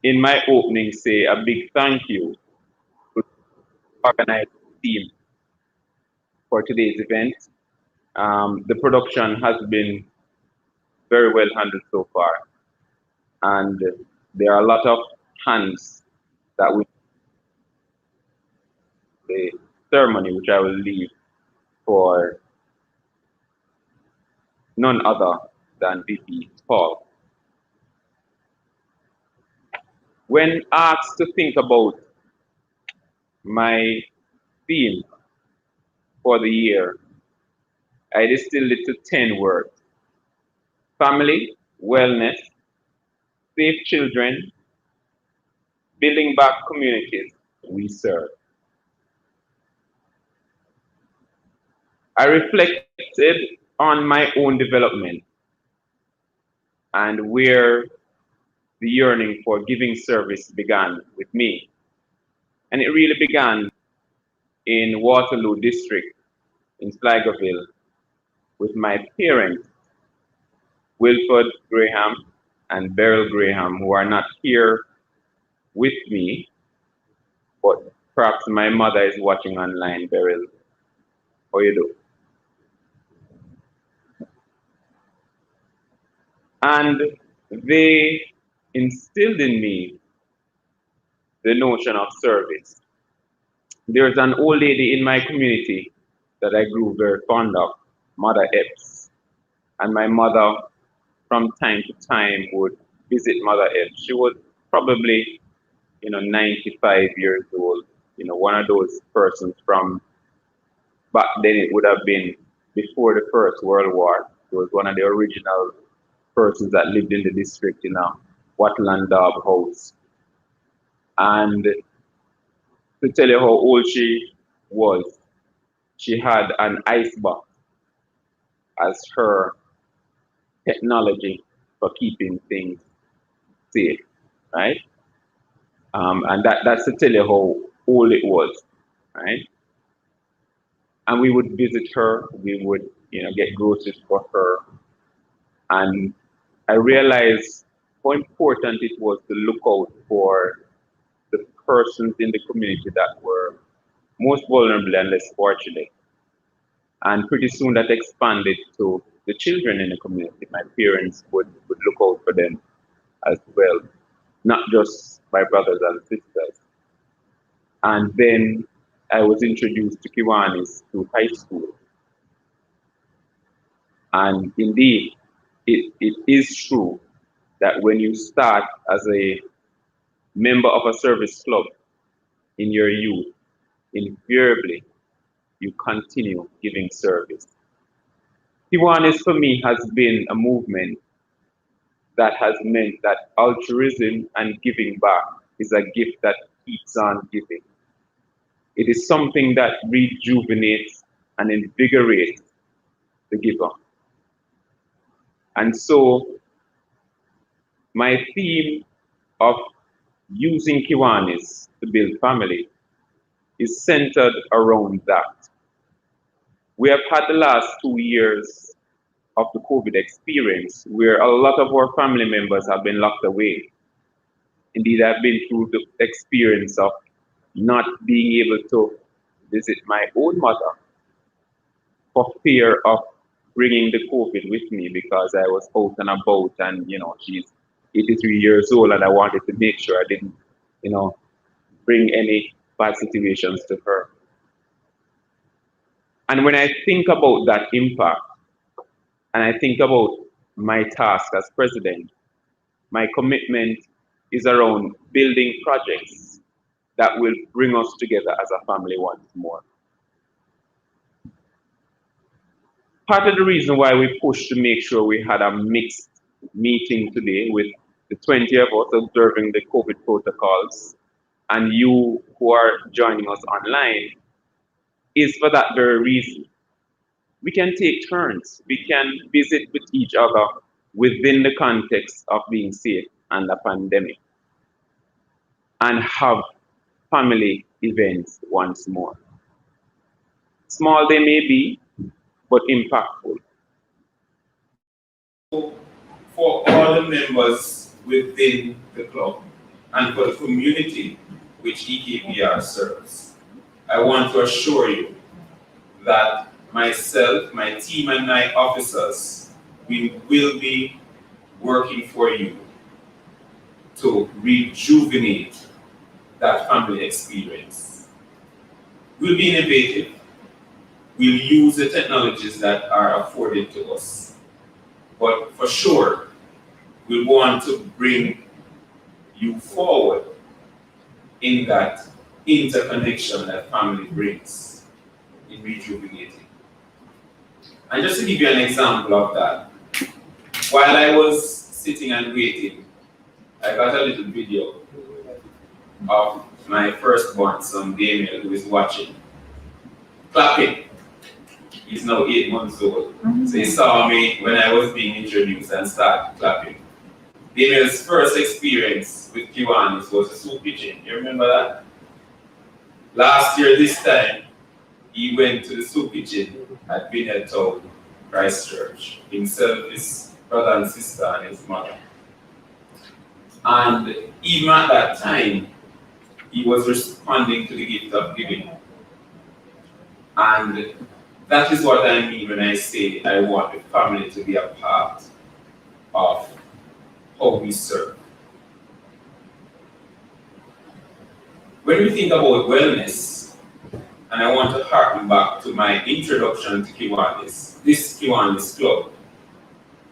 in my opening, say a big thank you to the organized team for today's event. The production has been very well handled so far, and there are a lot of hands that will the ceremony, which I will leave for none other than VP Paul. When asked to think about my theme for the year, I distilled it to 10 words: family, wellness, safe children, building back communities we serve. I reflected on my own development and where the yearning for giving service began with me. And it really began in Waterloo District in Sligoville with my parents, Wilford Graham and Beryl Graham, who are not here with me, but perhaps my mother is watching online. Beryl, how you do? And they instilled in me the notion of service. There's an old lady in my community that I grew very fond of, Mother Epps. And my mother, from time to time, would visit Mother Epps. She was probably, 95 years old. One of those persons from back then. It would have been before the First World War. She was one of the original persons that lived in the district in a Watland Dog house. And to tell you how old she was, she had an icebox as her technology for keeping things safe, right? And that's to tell you how old it was, right? And we would visit her, we would, get groceries for her. And I realized how important it was to look out for the persons in the community that were most vulnerable and less fortunate. And pretty soon that expanded to the children in the community. My parents would look out for them as well, not just my brothers and sisters. And then I was introduced to Kiwanis through high school. And indeed, it is true that when you start as a member of a service club in your youth, invariably you continue giving service. Kiwanis for me has been a movement that has meant that altruism and giving back is a gift that keeps on giving. It is something that rejuvenates and invigorates the giver. And so my theme of using Kiwanis to build family is centered around that. We have had the last 2 years of the COVID experience where a lot of our family members have been locked away. Indeed, I've been through the experience of not being able to visit my own mother for fear of bringing the COVID with me because I was out and about and, she's 83 years old, and I wanted to make sure I didn't, bring any bad situations to her. And when I think about that impact, and I think about my task as president, my commitment is around building projects that will bring us together as a family once more. Part of the reason why we pushed to make sure we had a mixed meeting today with the 20 of us observing the COVID protocols and you who are joining us online is for that very reason. We can take turns. We can visit with each other within the context of being safe and the pandemic and have family events once more. Small they may be, but impactful. For all the members within the club and for the community which EKPR serves, I want to assure you that myself, my team, and my officers, we will be working for you to rejuvenate that family experience. We'll be innovative. We'll use the technologies that are afforded to us. But for sure, we want to bring you forward in that interconnection that family brings in rejuvenating. And just to give you an example of that, while I was sitting and waiting, I got a little video of my firstborn son, Damian, who is watching, clapping. He's now 8 months old. So he saw me when I was being introduced and started clapping. Damian's first experience with Kiwanis was a soup kitchen. You remember that? Last year, this time, he went to the soup kitchen at Vineyard Town, Christchurch, himself, his brother and sister, and his mother. And even at that time, he was responding to the gift of giving. And that is what I mean when I say I want the family to be a part of how we serve. When we think about wellness, and I want to harken back to my introduction to Kiwanis, this Kiwanis Club,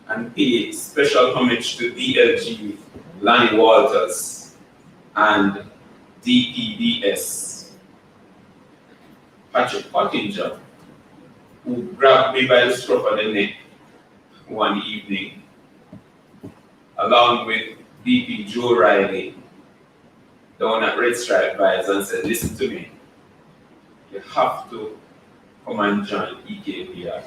and pay special homage to DLG, Lanny Walters, and DPDS, Patrick Pottinger, who grabbed me by the scruff of the neck one evening, along with DP Joe Riley, down at Red Stripe Vibes, and said, listen to me, you have to come and join EKPR.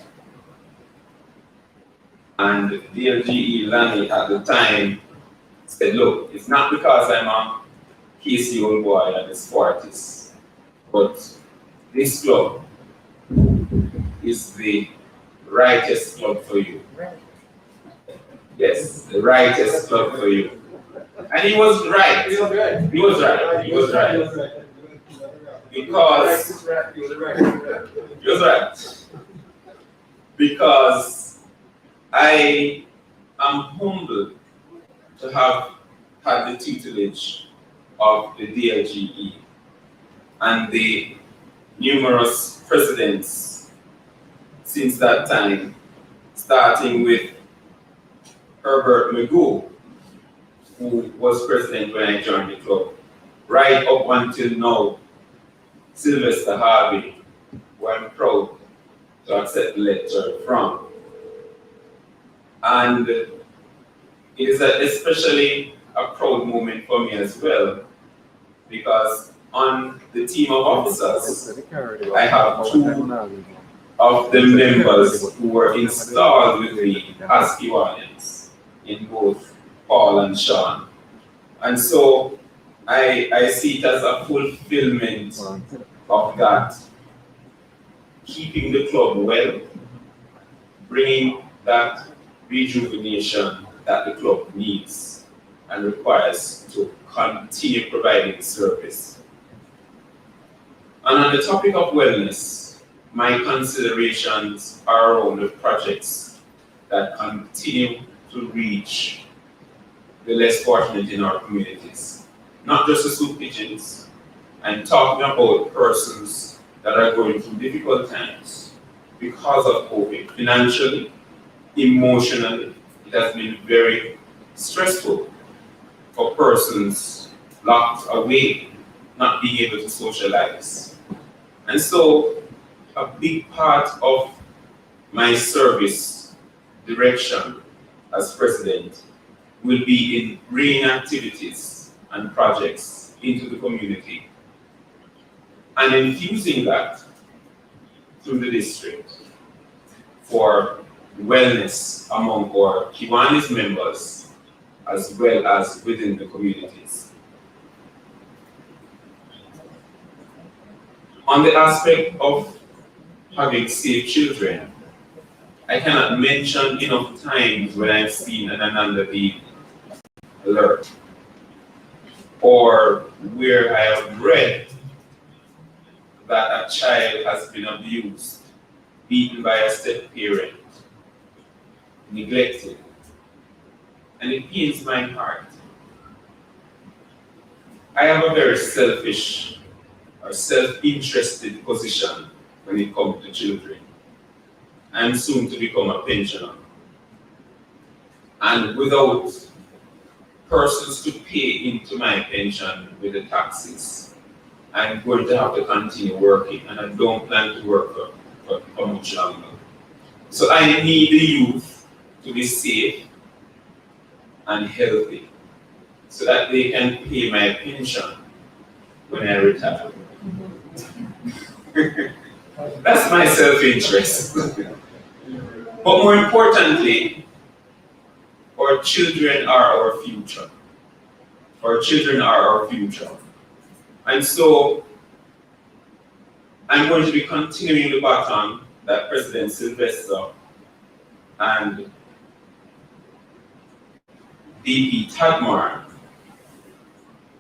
And DLGE Lanny at the time said, look, it's not because I'm a Casey old boy in his 40s, but this club is the righteous club for you. Yes, the righteous club for you. And he was right. He was right. He was right. He was right. Because he was right. Because I am humbled to have had the tutelage of the DLGE and the numerous presidents since that time, starting with Herbert Magoo, who was president when I joined the club, right up until now, Sylvester Harvey, who I'm proud to accept the lecture from. And it is especially a proud moment for me as well, because on the team of officers, I have 2 of the members who were installed with me as Kiwanis, in both Paul and Sean. And so I see it as a fulfillment of that, keeping the club well, bringing that rejuvenation that the club needs and requires to continue providing service. And on the topic of wellness, my considerations are around the projects that continue to reach the less fortunate in our communities, not just the soup kitchens. I'm talking about persons that are going through difficult times because of COVID, financially, emotionally. It has been very stressful for persons locked away, not being able to socialize. And so a big part of my service direction as president will be in bringing activities and projects into the community and infusing that through the district for wellness among our Kiwanis members as well as within the communities. On the aspect of having safe children, I cannot mention enough times when I've seen an Ananda being alert, or where I have read that a child has been abused, beaten by a step-parent, neglected, and it pains my heart. I have a very selfish or self-interested position when it comes to children. I'm soon to become a pensioner. And without persons to pay into my pension with the taxes, I'm going to have to continue working, and I don't plan to work for much longer. So I need the youth to be safe and healthy so that they can pay my pension when I retire. That's my self-interest. But more importantly, our children are our future. Our children are our future. And so I'm going to be continuing the baton that President Sylvester and DP Tadmar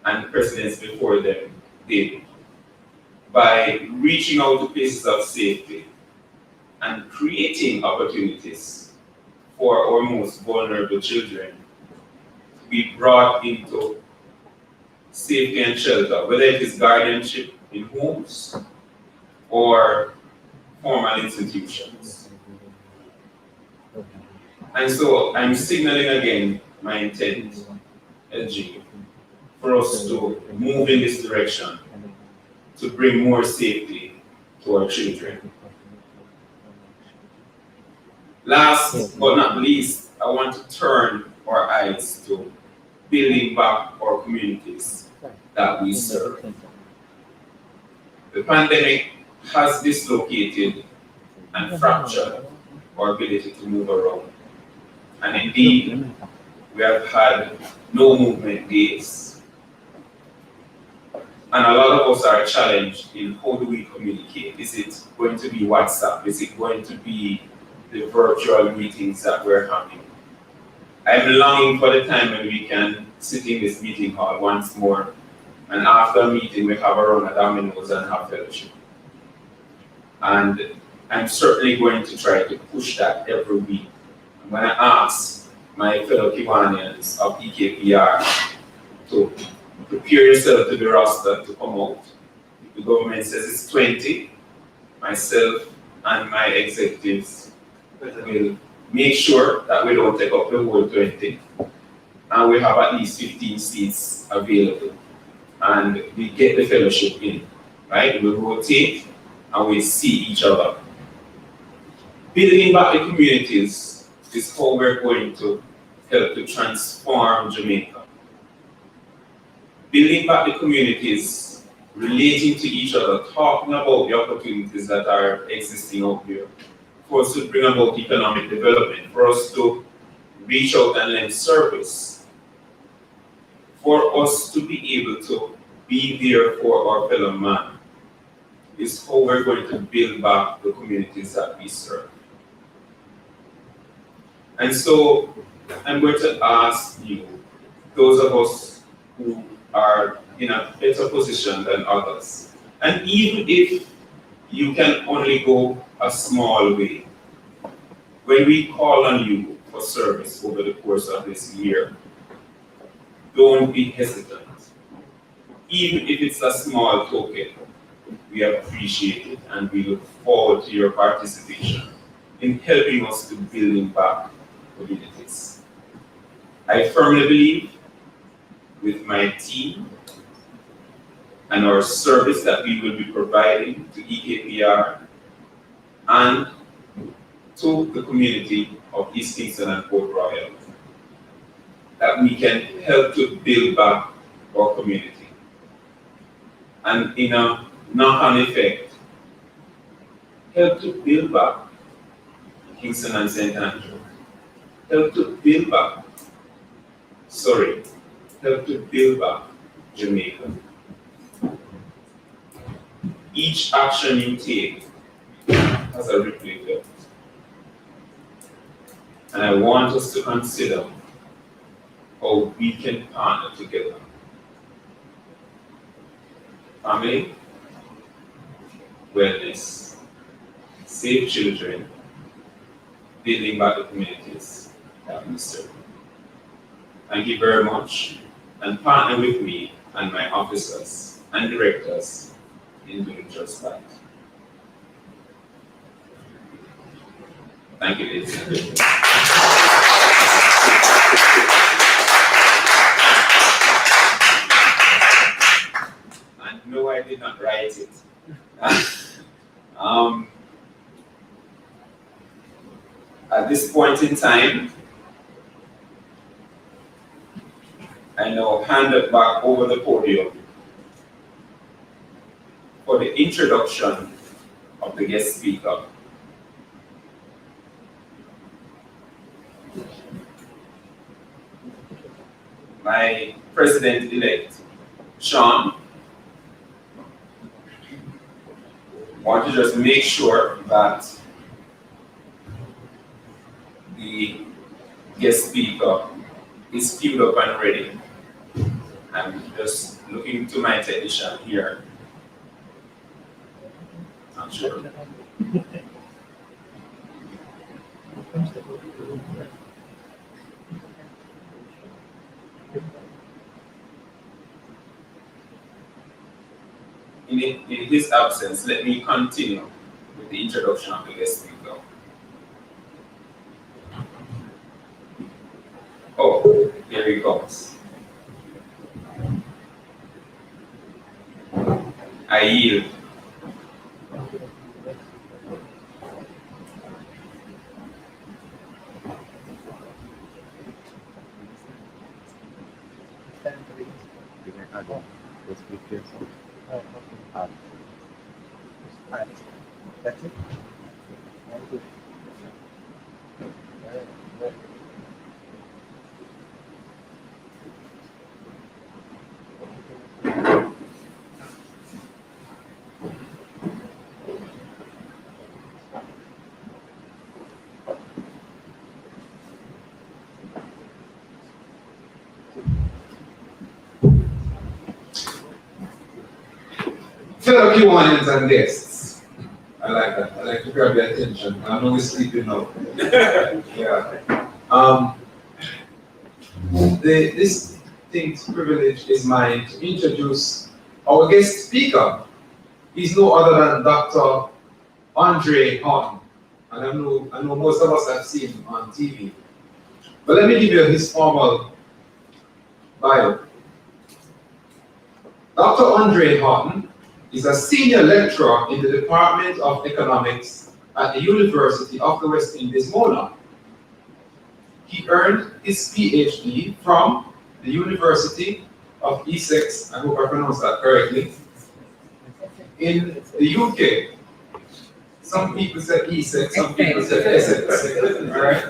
and presidents before them did by reaching out to places of safety and creating opportunities for our most vulnerable children to be brought into safety and shelter, whether it is guardianship in homes or formal institutions. And so I'm signaling again my intent, LG, for us to move in this direction to bring more safety to our children. Last but not least, I want to turn our eyes to building back our communities that we serve. The pandemic has dislocated and fractured our ability to move around. And indeed, we have had no movement days. And a lot of us are challenged in how do we communicate? Is it going to be WhatsApp? Is it going to be the virtual meetings that we're having? I'm longing for the time when we can sit in this meeting hall once more, and after a meeting we have a run of dominoes and have fellowship. And I'm certainly going to try to push that every week. I'm going to ask my fellow Kiwanians of EKPR to prepare yourself to be rostered to come out. If the government says it's 20, myself and my executives will make sure that we don't take up the whole 20, and we have at least 15 seats available, and we get the fellowship in, right? We'll rotate and we see each other. Building back the communities is how we're going to help to transform Jamaica. Building back the communities, relating to each other, talking about the opportunities that are existing out there, for us to bring about economic development, for us to reach out and lend service, for us to be able to be there for our fellow man, is how we're going to build back the communities that we serve. And so I'm going to ask you, those of us who are in a better position than others, and even if you can only go a small way, when we call on you for service over the course of this year, don't be hesitant. Even if it's a small token, we appreciate it and we look forward to your participation in helping us to build back communities. I firmly believe with my team and our service that we will be providing to EKPR and to the community of East Kingston and Port Royal, that we can help to build back our community. And in a knock-on effect, help to build back Kingston and St. Andrew. Help to build back Surrey. Help to build back Jamaica. Each action you take has a ripple effect. And I want us to consider how we can partner together. Family, wellness, safe children, building back the communities that we serve. Thank you very much, and partner with me and my officers and directors in doing just that. Thank you, ladies and gentlemen. And no, I did not write it. At this point in time, I now hand it back over the podium for the introduction of the guest speaker. My president-elect, Sean, want to just make sure that the guest speaker is queued up and ready. I'm just looking to my technician here. Not sure. In his absence, let me continue with the introduction of the guest speaker. Oh, here he comes. I yield. That's it? Fellow Kiwanis and guests, I like that. I like to grab your attention. I know we're sleeping now. Yeah. This distinct privilege is mine to introduce our guest speaker. He's no other than Dr. Andre Horton. And I know most of us have seen him on TV. But let me give you his formal bio. Dr. Andre Horton is a senior lecturer in the Department of Economics at the University of the West Indies, Mona. He earned his PhD from the University of Essex, I hope I pronounced that correctly, in the UK. Some people said Essex, some people said Essex, all right?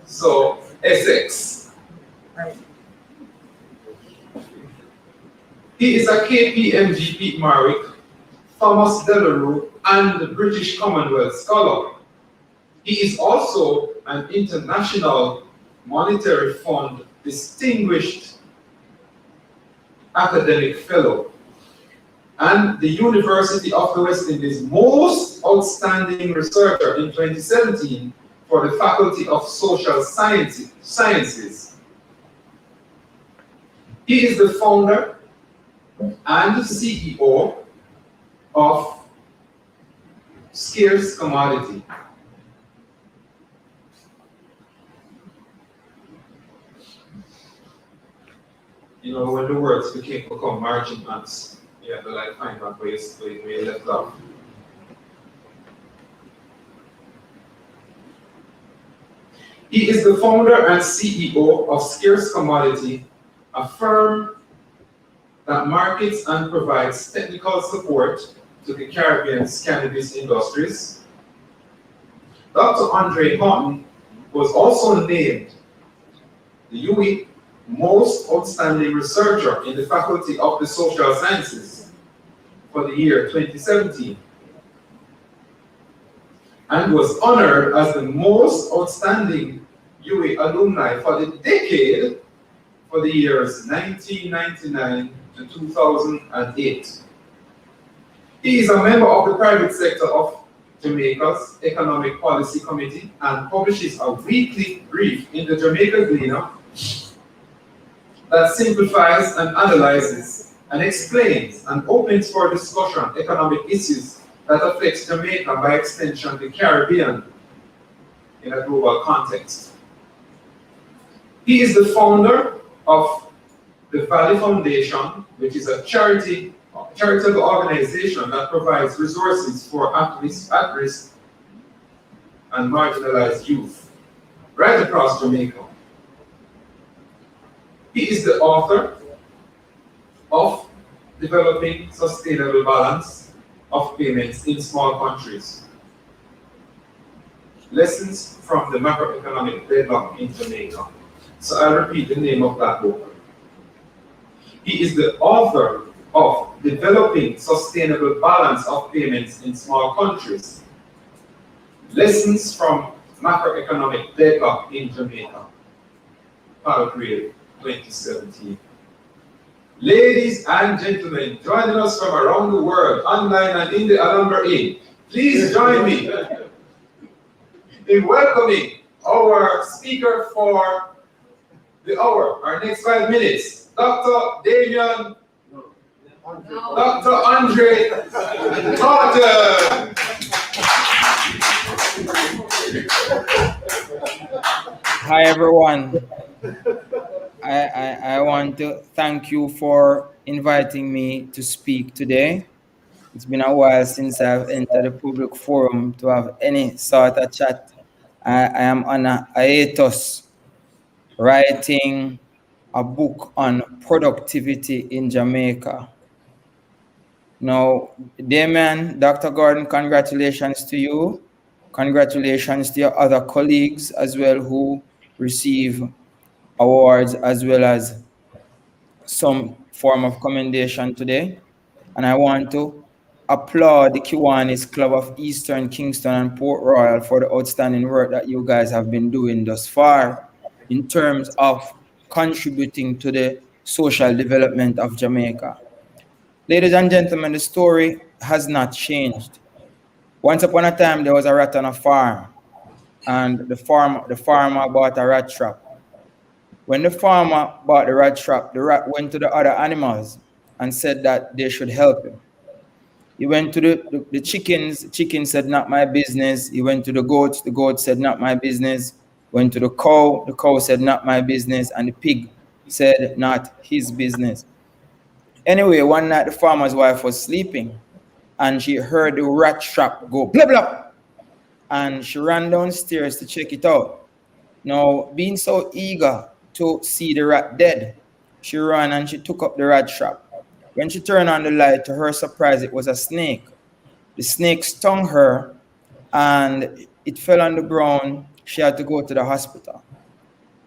So, Essex. He is a KPMG Pete Marwick, Thomas Delarue, and the British Commonwealth Scholar. He is also an International Monetary Fund Distinguished Academic Fellow and the University of the West Indies Most Outstanding Researcher in 2017 for the Faculty of Social Sciences. He is the founder and CEO of Scarce Commodity. You know, when the words become marching ants, you have to like find out where you left off. He is the founder and CEO of Scarce Commodity, a firm that markets and provides technical support to the Caribbean's cannabis industries. Dr. Andre Horton was also named the UWI Most Outstanding Researcher in the Faculty of the Social Sciences for the year 2017, and was honored as the most outstanding UWI alumni for the decade for the years 1999 to 2008. He is a member of the private sector of Jamaica's Economic Policy Committee and publishes a weekly brief in the Jamaica Gleaner that simplifies and analyzes and explains and opens for discussion economic issues that affects Jamaica, by extension the Caribbean, in a global context. He is the founder of the Valley Foundation, which is a charitable organization that provides resources for at-risk and marginalized youth right across Jamaica. He is the author of Developing Sustainable Balance of Payments in Small Countries, Lessons from the Macroeconomic Deadlock in Jamaica. So I'll repeat the name of that book. He is the author of Developing Sustainable Balance of Payments in Small Countries, Lessons from Macroeconomic Deadlock in Jamaica, Palgrave, 2017. Ladies and gentlemen, joining us from around the world, online and in the Alhambra Inn, please join me in welcoming our speaker for the hour, our next 5 minutes, Dr. Damian, Dr. Andre Horton. Hi everyone. I want to thank you for inviting me to speak today. It's been a while since I've entered a public forum to have any sort of chat. I am on a hiatus writing a book on productivity in Jamaica. Now, Damian, Dr. Gordon, congratulations to you. Congratulations to your other colleagues as well who receive awards as well as some form of commendation today. And I want to applaud the Kiwanis Club of Eastern Kingston and Port Royal for the outstanding work that you guys have been doing thus far in terms of contributing to the social development of Jamaica. Ladies and gentlemen, the story has not changed. Once upon a time, there was a rat on a farm, and the farmer bought a rat trap. When the farmer bought the rat trap, the rat went to the other animals and said that they should help him. He went to the chickens. The chicken said, not my business. He went to the goats said, not my business. Went to the cow said, not my business. And the pig said, not his business. Anyway, one night the farmer's wife was sleeping and she heard the rat trap go blah, blah. And she ran downstairs to check it out. Now, being so eager to see the rat dead, she ran and she took up the rat trap. When she turned on the light, to her surprise, it was a snake. The snake stung her and it fell on the ground. She had to go to the hospital.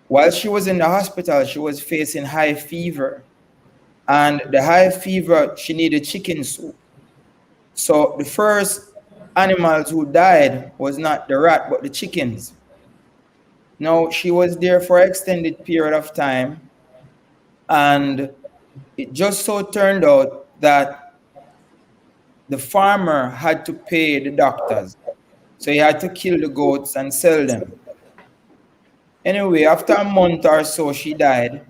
While she was in the hospital, she was facing high fever. And the high fever, she needed chicken soup. So the first animals who died was not the rat, but the chickens. Now, she was there for an extended period of time. And it just so turned out that the farmer had to pay the doctors. So he had to kill the goats and sell them. Anyway, after a month or so, she died.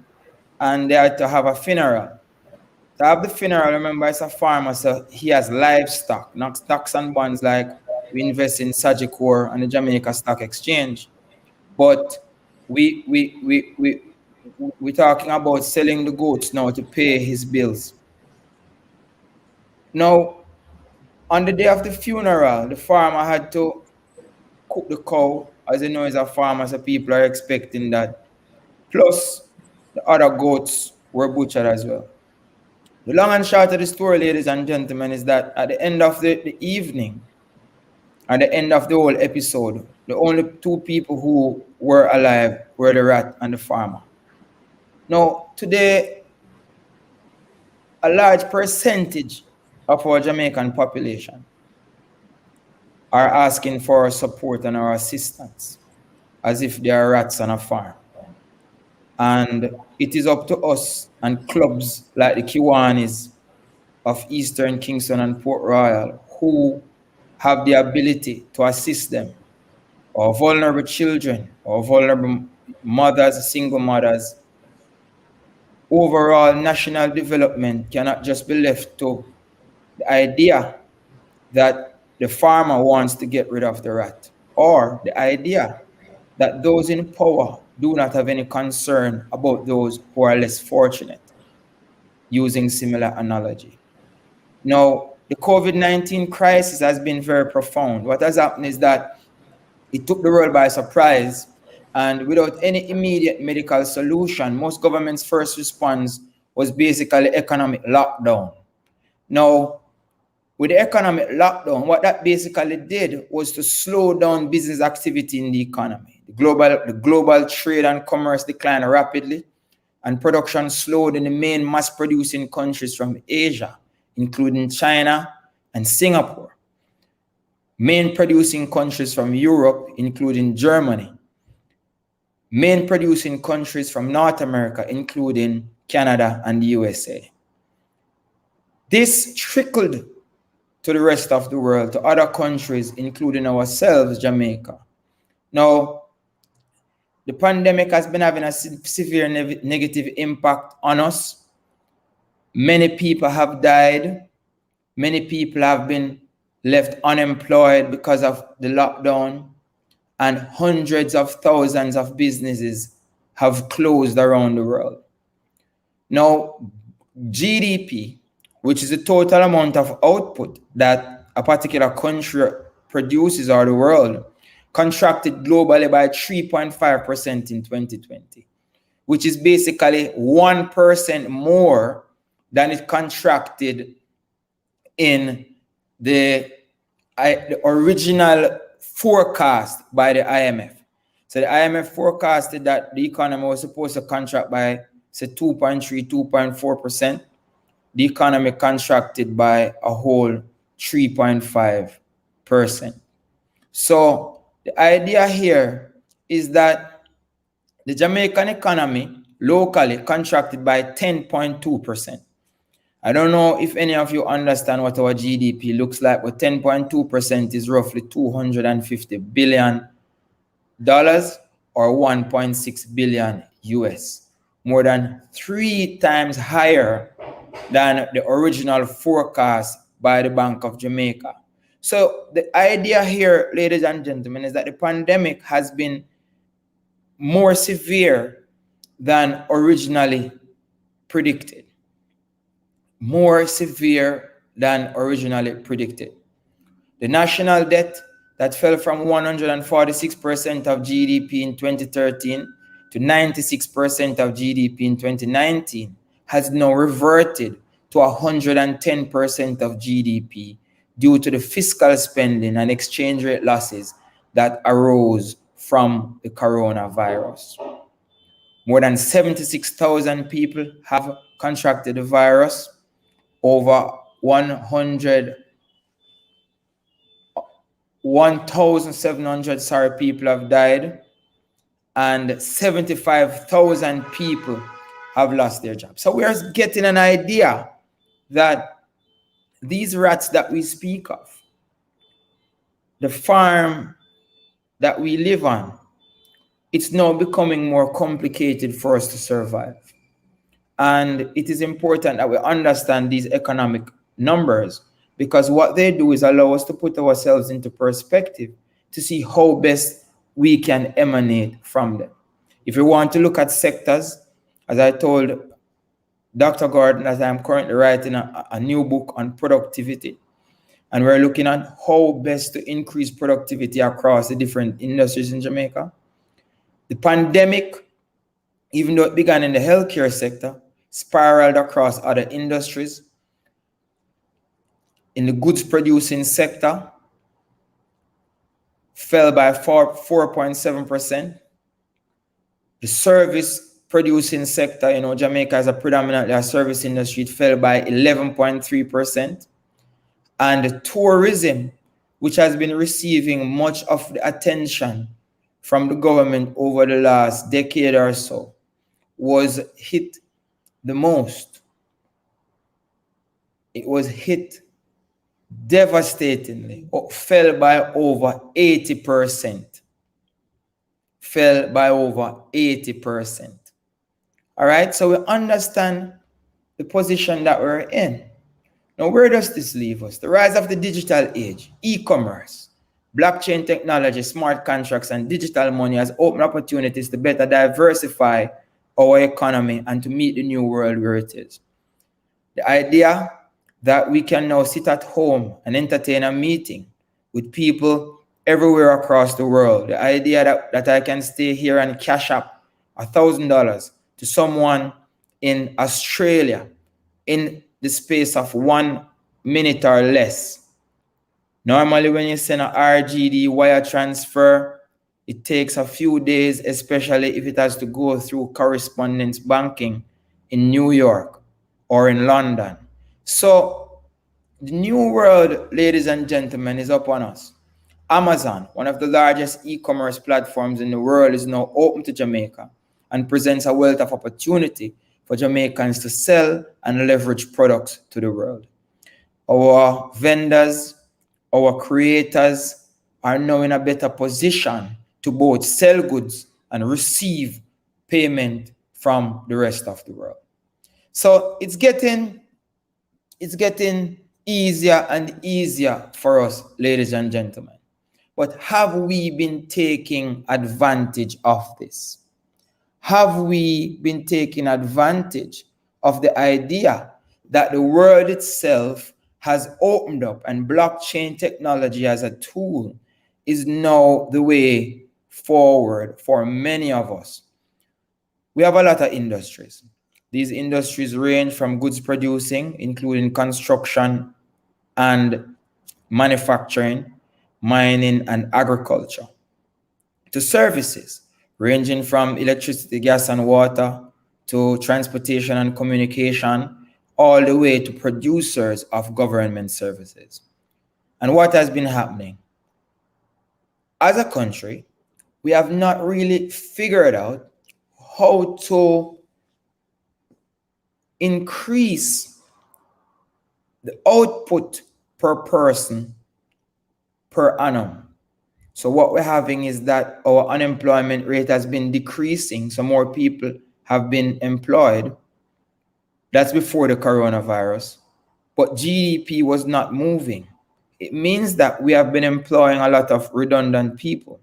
and they had to have a funeral. To have the funeral, remember, it's a farmer, so he has livestock, not stocks and bonds like we invest in Sagicor and the Jamaica Stock Exchange. But we're talking about selling the goats now to pay his bills. Now, on the day of the funeral, the farmer had to cook the cow. As you know, as a farmer, so people are expecting that. Plus, the other goats were butchered as well. The long and short of the story, ladies and gentlemen, is that at the end of the evening, at the end of the whole episode, the only two people who were alive were the rat and the farmer. Now, today, a large percentage of our Jamaican population are asking for our support and our assistance, as if they are rats on a farm. And it is up to us and clubs like the Kiwanis of Eastern Kingston and Port Royal who have the ability to assist them, or vulnerable children, or vulnerable mothers, single mothers. Overall national development cannot just be left to the idea that the farmer wants to get rid of the rat, or the idea that those in power do not have any concern about those who are less fortunate, using similar analogy. Now, the COVID-19 crisis has been very profound. What has happened is that it took the world by surprise, and without any immediate medical solution, most governments' first response was basically economic lockdown. Now, with the economic lockdown, what that basically did was to slow down business activity in the economy. The global trade and commerce declined rapidly, and production slowed in the main mass-producing countries from Asia, including China and Singapore. Main producing countries from Europe, including Germany. Main producing countries from North America, including Canada and the USA. This trickled to the rest of the world, to other countries, including ourselves, Jamaica. Now, the pandemic has been having a severe negative impact on us. Many people have died. Many people have been left unemployed because of the lockdown, and hundreds of thousands of businesses have closed around the world. Now, GDP, which is the total amount of output that a particular country produces or the world, contracted globally by 3.5% in 2020, which is basically 1% more than it contracted in the original forecast by the IMF. So the IMF forecasted that the economy was supposed to contract by, say, 2.3, 2.4%. The economy contracted by a whole 3.5%. So the idea here is that the Jamaican economy locally contracted by 10.2%. I don't know if any of you understand what our GDP looks like, but 10.2% is roughly $250 billion or 1.6 billion US, more than 3 times higher than the original forecast by the Bank of Jamaica. So the idea here, ladies and gentlemen, is that the pandemic has been more severe than originally predicted. More severe than originally predicted. The national debt that fell from 146% of GDP in 2013 to 96% of GDP in 2019 has now reverted to 110% of GDP due to the fiscal spending and exchange rate losses that arose from the coronavirus. More than 76,000 people have contracted the virus. Over 1,700 people have died, and 75,000 people have lost their jobs. So we are getting an idea that these rats that we speak of, the farm that we live on, it's now becoming more complicated for us to survive. And it is important that we understand these economic numbers, because what they do is allow us to put ourselves into perspective to see how best we can emanate from them. If you want to look at sectors, as I told Dr. Gordon, as I'm currently writing a new book on productivity, and we're looking at how best to increase productivity across the different industries in Jamaica. The pandemic, even though it began in the healthcare sector, spiraled across other industries. In the goods producing sector, fell by 4.7%. The service producing sector, Jamaica is predominantly a service industry, it fell by 11.3%. And tourism, which has been receiving much of the attention from the government over the last decade or so, was hit the most. It was hit devastatingly, fell by over 80%. Fell by over 80%. All right, so we understand the position that we're in. Now, where does this leave us? The rise of the digital age, e-commerce, blockchain technology, smart contracts, and digital money has opened opportunities to better diversify our economy and to meet the new world where it is. The idea that we can now sit at home and entertain a meeting with people everywhere across the world, the idea that I can stay here and cash up $1,000 to someone in Australia in the space of 1 minute or less. Normally, when you send an RGD wire transfer, it takes a few days, especially if it has to go through correspondence banking in New York or in London. So the new world, ladies and gentlemen, is upon us. Amazon, one of the largest e-commerce platforms in the world, is now open to Jamaica and presents a wealth of opportunity for Jamaicans to sell and leverage products to the world. Our vendors, our creators are now in a better position to both sell goods and receive payment from the rest of the world. So it's getting easier and easier for us, ladies and gentlemen. But have we been taking advantage of this? Have we been taking advantage of the idea that the world itself has opened up and blockchain technology as a tool is now the way forward for many of us? We have a lot of industries. These industries range from goods producing, including construction and manufacturing, mining and agriculture, to services ranging from electricity, gas and water, to transportation and communication, all the way to producers of government services. And what has been happening? As a country, we have not really figured out how to increase the output per person per annum. So what we're having is that our unemployment rate has been decreasing, so more people have been employed. That's before the coronavirus. But GDP was not moving. It means that we have been employing a lot of redundant people,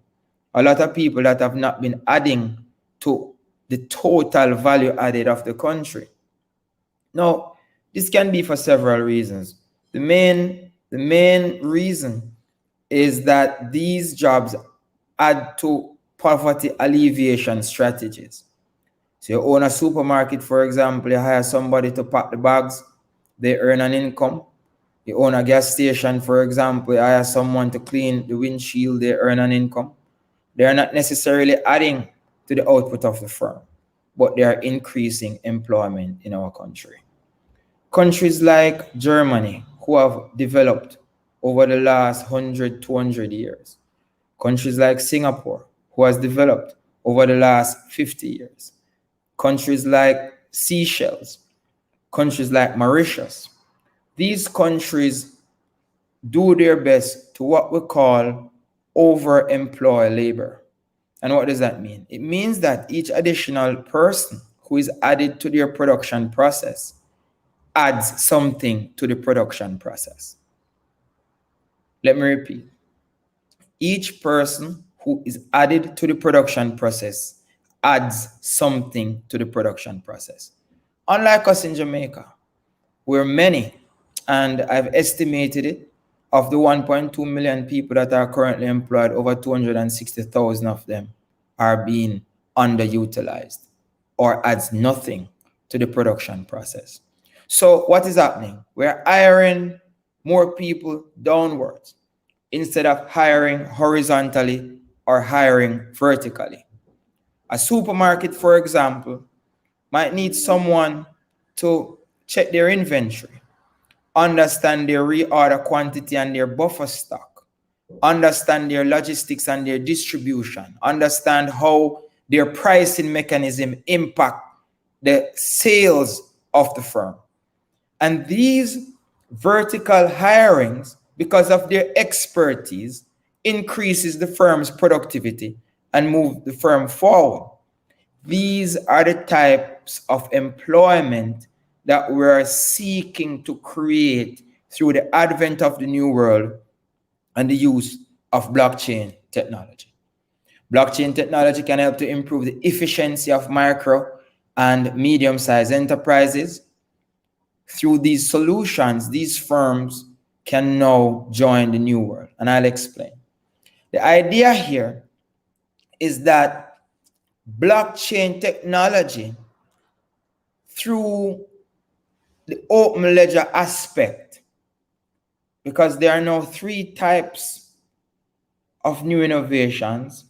a lot of people that have not been adding to the total value added of the country. Now, this can be for several reasons. The main reason is that these jobs add to poverty alleviation strategies. So you own a supermarket, for example, you hire somebody to pack the bags, they earn an income. You own a gas station, for example, you hire someone to clean the windshield, they earn an income. They are not necessarily adding to the output of the firm, but they are increasing employment in our country. Countries like Germany, who have developed over the last 100, 200 years. Countries like Singapore, who has developed over the last 50 years. Countries like Seychelles, countries like Mauritius. These countries do their best to what we call overemploy labor. And what does that mean? It means that each additional person who is added to their production process adds something to the production process. Let me repeat. Each person who is added to the production process adds something to the production process. Unlike us in Jamaica, we're many, and I've estimated it, of the 1.2 million people that are currently employed, over 260,000 of them are being underutilized or adds nothing to the production process. So what is happening? We're hiring more people downwards instead of hiring horizontally or hiring vertically. A supermarket, for example, might need someone to check their inventory, understand their reorder quantity and their buffer stock, understand their logistics and their distribution, understand how their pricing mechanism impact the sales of the firm. And these vertical hirings, because of their expertise, increases the firm's productivity and move the firm forward. These are the types of employment that we're seeking to create through the advent of the new world and the use of blockchain technology. Blockchain technology can help to improve the efficiency of micro and medium-sized enterprises. Through these solutions, these firms can now join the new world, and I'll explain. The idea here is that blockchain technology, through the open ledger aspect, because there are now 3 types of new innovations.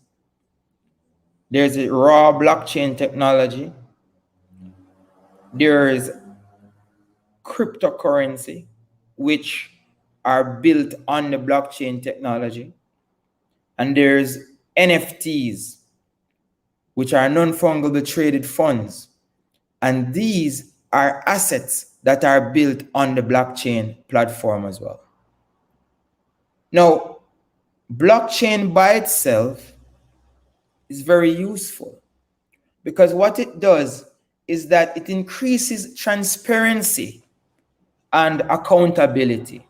There's a raw blockchain technology, there's cryptocurrency, which are built on the blockchain technology, and there's NFTs, which are non-fungible traded funds, and these are assets that are built on the blockchain platform as well. Now, blockchain by itself is very useful because what it does is that it increases transparency and accountability.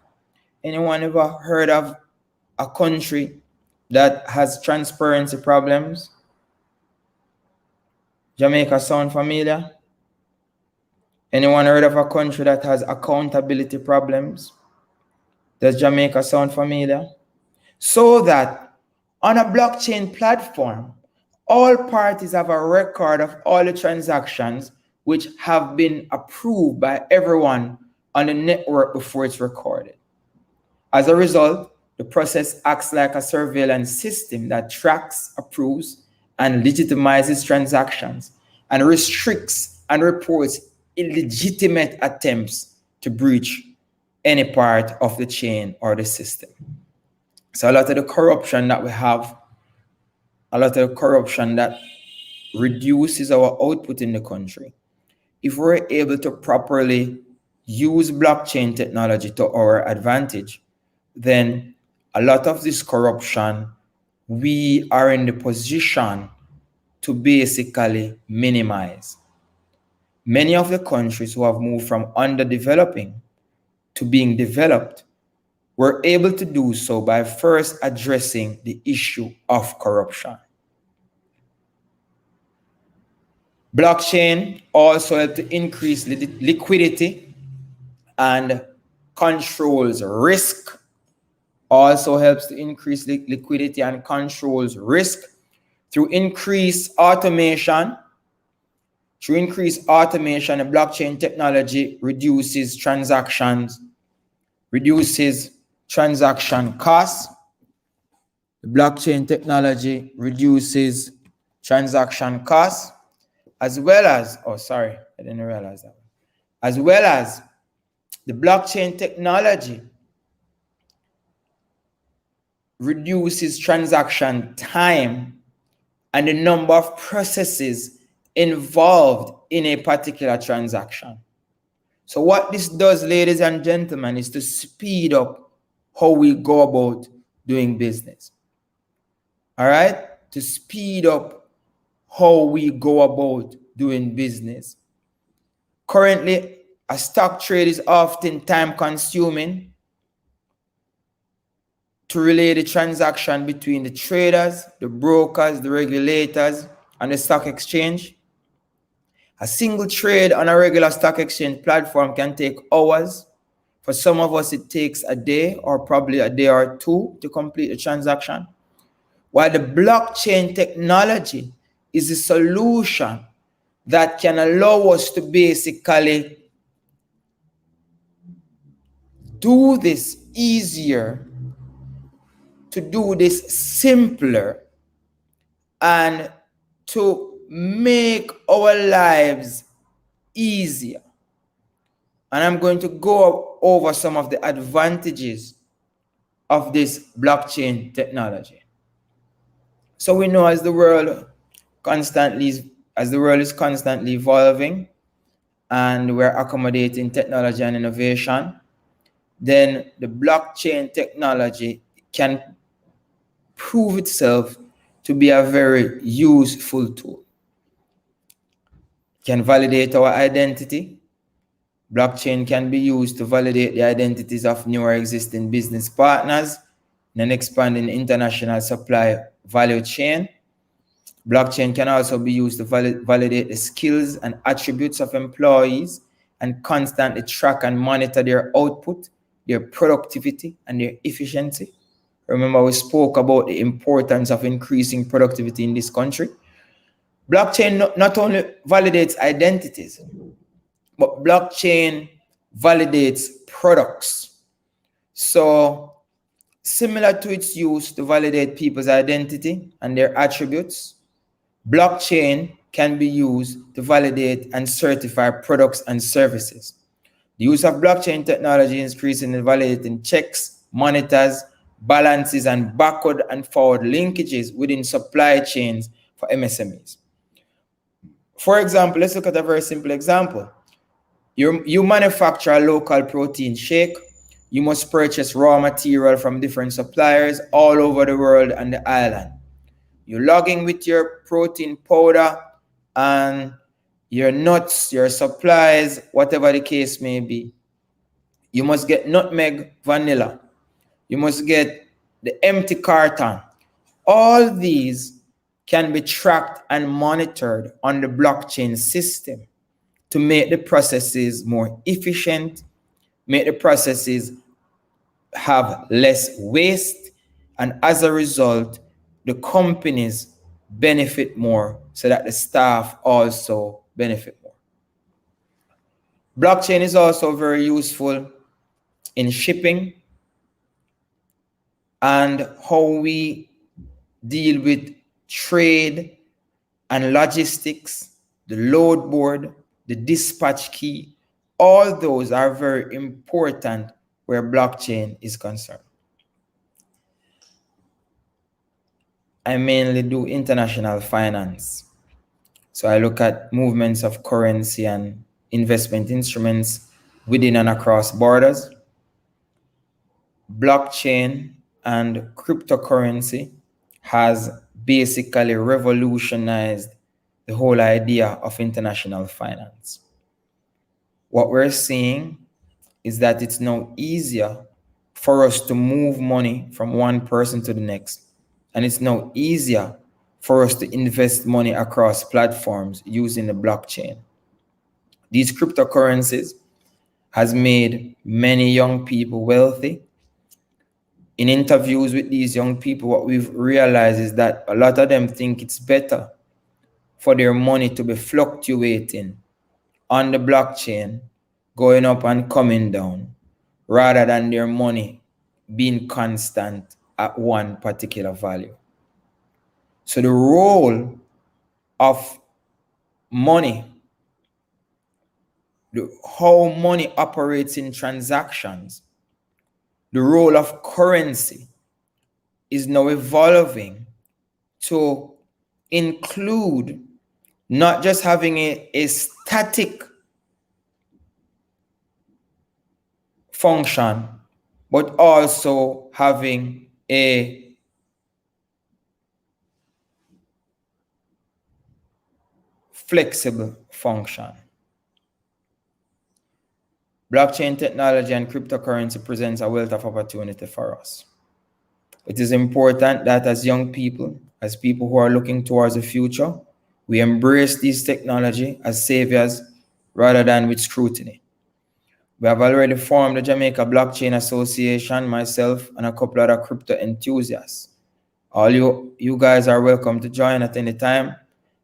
Anyone ever heard of a country that has transparency problems? Jamaica sound familiar? Anyone heard of a country that has accountability problems? Does Jamaica sound familiar? So that on a blockchain platform, all parties have a record of all the transactions which have been approved by everyone on the network before it's recorded. As a result, the process acts like a surveillance system that tracks, approves, and legitimizes transactions and restricts and reports illegitimate attempts to breach any part of the chain or the system. So a lot of the corruption that we have, a lot of the corruption that reduces our output in the country, if we're able to properly use blockchain technology to our advantage, then a lot of this corruption, we are in the position to basically minimize. Many of the countries who have moved from underdeveloping to being developed were able to do so by first addressing the issue of corruption. Blockchain also helps to increase liquidity and controls risk. Also helps to increase liquidity and controls risk through increased automation. Through increased automation, the blockchain technology reduces transaction costs. The blockchain technology reduces transaction costs, as well as, as well as the blockchain technology reduces transaction time and the number of processes involved in a particular transaction. So what this does, ladies and gentlemen, is to speed up how we go about doing business. All right? To speed up how we go about doing business. Currently, a stock trade is often time consuming to relay the transaction between the traders, the brokers, the regulators, and the stock exchange. A single trade on a regular stock exchange platform can take hours. For some of us, it takes a day or probably a day or two to complete a transaction. While the blockchain technology is a solution that can allow us to basically do this easier, to do this simpler, and to make our lives easier. And I'm going to go over some of the advantages of this blockchain technology. So we know as the world is constantly evolving and we're accommodating technology and innovation, then the blockchain technology can prove itself to be a very useful tool. It can validate our identity. Blockchain can be used to validate the identities of new or existing business partners in an expanding international supply value chain. Blockchain can also be used to validate the skills and attributes of employees and constantly track and monitor their output, their productivity, and their efficiency. Remember, we spoke about the importance of increasing productivity in this country. Blockchain not only validates identities, but blockchain validates products. So, similar to its use to validate people's identity and their attributes, blockchain can be used to validate and certify products and services. The use of blockchain technology is increasingly validating checks, monitors, balances, and backward and forward linkages within supply chains for MSMEs. For example, let's look at a very simple example. You manufacture a local protein shake. You must purchase raw material from different suppliers all over the world and the island. You log in with your protein powder and your nuts, your supplies, whatever the case may be. You must get nutmeg, vanilla. You must get the empty carton. All these can be tracked and monitored on the blockchain system to make the processes more efficient, make the processes have less waste, and as a result, the companies benefit more so that the staff also benefit more. Blockchain is also very useful in shipping and how we deal with trade and logistics, the load board, the dispatch key. All those are very important where blockchain is concerned. I mainly do international finance. So I look at movements of currency and investment instruments within and across borders. Blockchain and cryptocurrency has basically revolutionized the whole idea of international finance. What we're seeing is that it's now easier for us to move money from one person to the next. And it's now easier for us to invest money across platforms using the blockchain. These cryptocurrencies has made many young people wealthy. In interviews with these young people, what we've realized is that a lot of them think it's better for their money to be fluctuating on the blockchain, going up and coming down, rather than their money being constant at one particular value. So the role of money, how money operates in transactions, the role of currency is now evolving to include not just having a static function, but also having a flexible function. Blockchain technology and cryptocurrency presents a wealth of opportunity for us. It is important that as young people, as people who are looking towards the future, we embrace these technology as saviors rather than with scrutiny. We have already formed the Jamaica Blockchain Association, myself and a couple other crypto enthusiasts. All you guys are welcome to join at any time.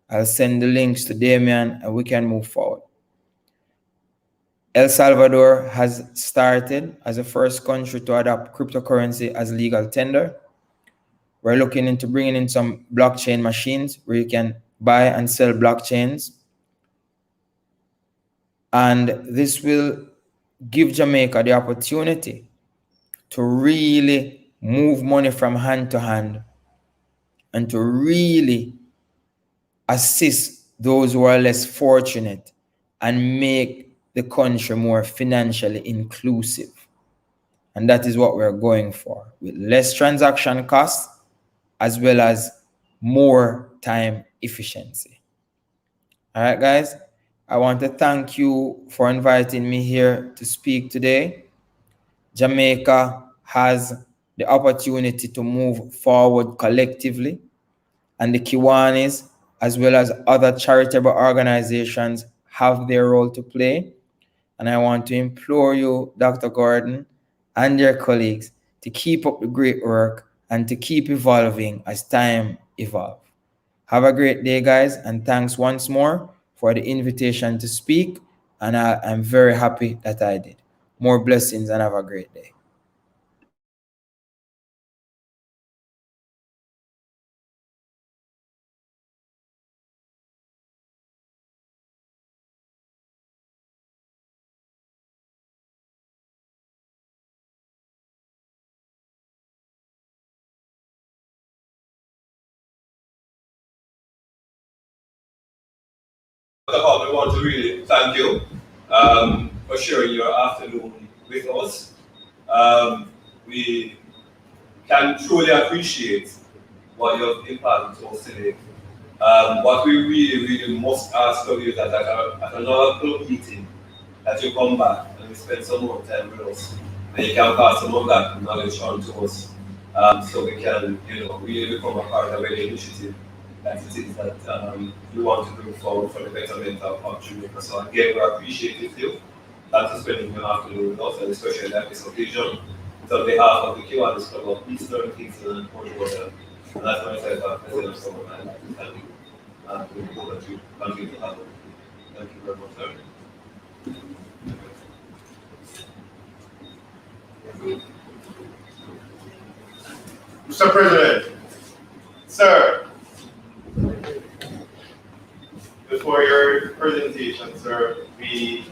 I'll send the links to Damian and we can move forward. El Salvador has started as the first country to adopt cryptocurrency as legal tender. We're looking into bringing in some blockchain machines where you can buy and sell blockchains. And this will give Jamaica the opportunity to really move money from hand to hand and to really assist those who are less fortunate and make the country more financially inclusive. And that is what we're going for, with less transaction costs as well as more time efficiency. All right, guys, I want to thank you for inviting me here to speak today. Jamaica has the opportunity to move forward collectively, and the Kiwanis, as well as other charitable organizations, have their role to play. And I want to implore you, Dr. Gordon, and your colleagues to keep up the great work and to keep evolving as time evolves. Have a great day, guys, and thanks once more for the invitation to speak. And I'm very happy that I did. More blessings and have a great day. We want to really thank you for sharing your afternoon with us. We can truly appreciate what you have imparted to us today. What we really must ask of you is that at another club meeting, that you come back and you spend some more time with us, and you can pass some of that knowledge on to us, so we can, really become a part of any initiative that it is that you want to bring forward for the betterment of Jamaica. So again, we appreciate you. Thanks for spending your afternoon with us, and especially at this occasion. So on behalf of the Kiwanis Club of Eastern, Kingston, and Portugal, and that's myself, President of Summer, I'd like to thank you. And we hope that you continue to have it. Thank you very much, sir. Mr. President, sir, before your presentation, sir, we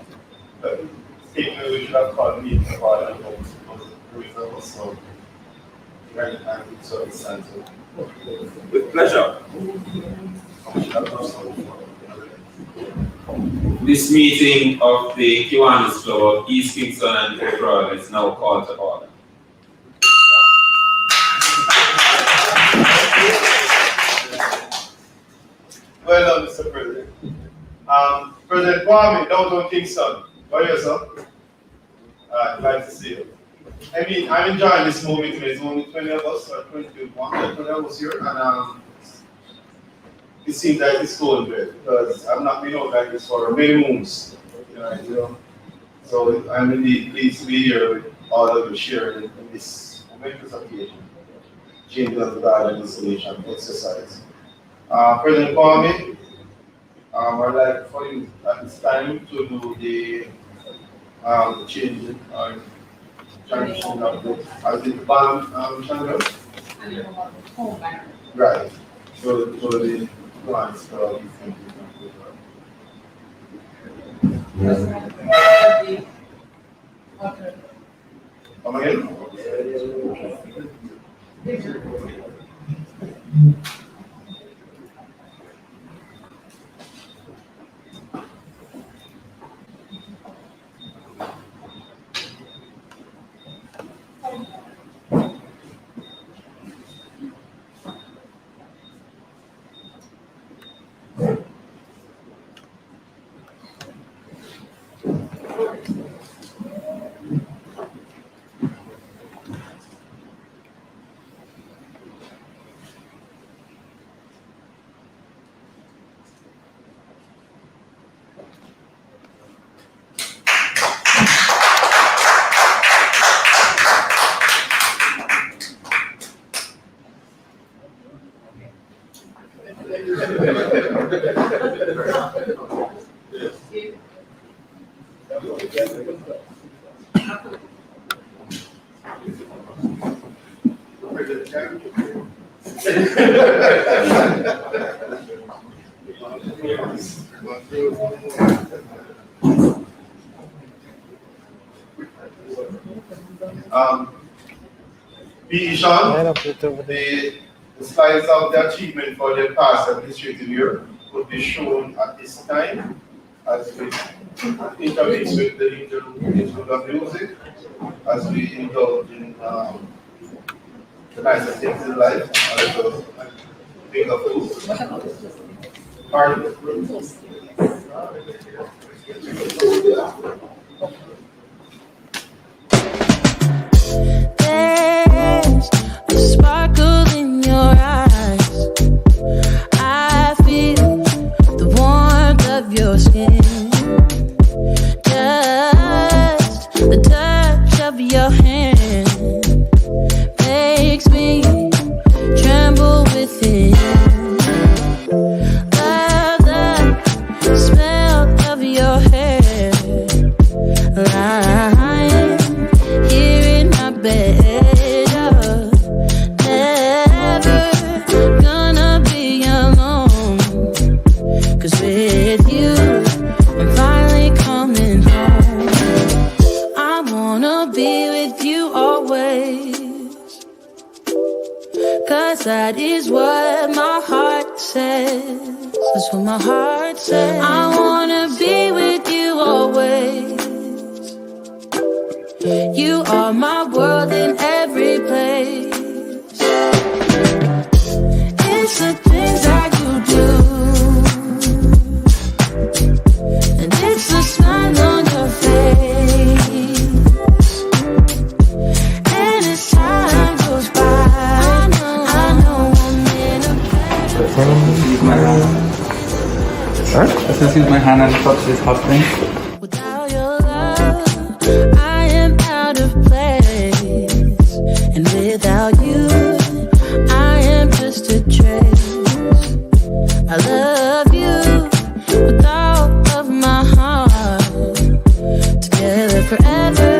statement we should have called me to call and hope so with pleasure. This meeting of the Kiwanis Club of East Kingston and Inaugural is now called to order. Well done, Mr. President. President Kwame, downtown Kingston. How are you, sir? Glad to see you. I mean, I'm enjoying this moment. There's only 20 of us, or 20 of us here, and it seems like it's going good because I've not been out like this for many moons. So I'm indeed pleased to be here with all of you sharing in this momentous occasion, changing of the guard and installation exercise. President Kwame, I'd like for you at this time to do the change transition of the band channel. Right. So the plans for come again? Sean, the slides of the achievement for the past administrative year will be shown at this time as we intermix with the interlude of music, as we indulge in the nicer things in life, as the bigger food. Pardon? There's a sparkle in your eyes. I feel the warmth of your skin. Just the touch of your hand makes me tremble within. Love the smell of your hair lying here in my bed. Never gonna be alone, 'cause with you I'm finally coming home. I wanna be with you always, 'cause that is what my heart says. That's what my heart says. I wanna be with you always. You are my world in every place. It's the things that you do, and it's the smile on your face. And as time goes by, I know I'm in a better Use my hand. Let's just use my hand and touch this hot thing. Without your love, I am out of place, and without you, I am just a trace. I love you with all of my heart, together forever,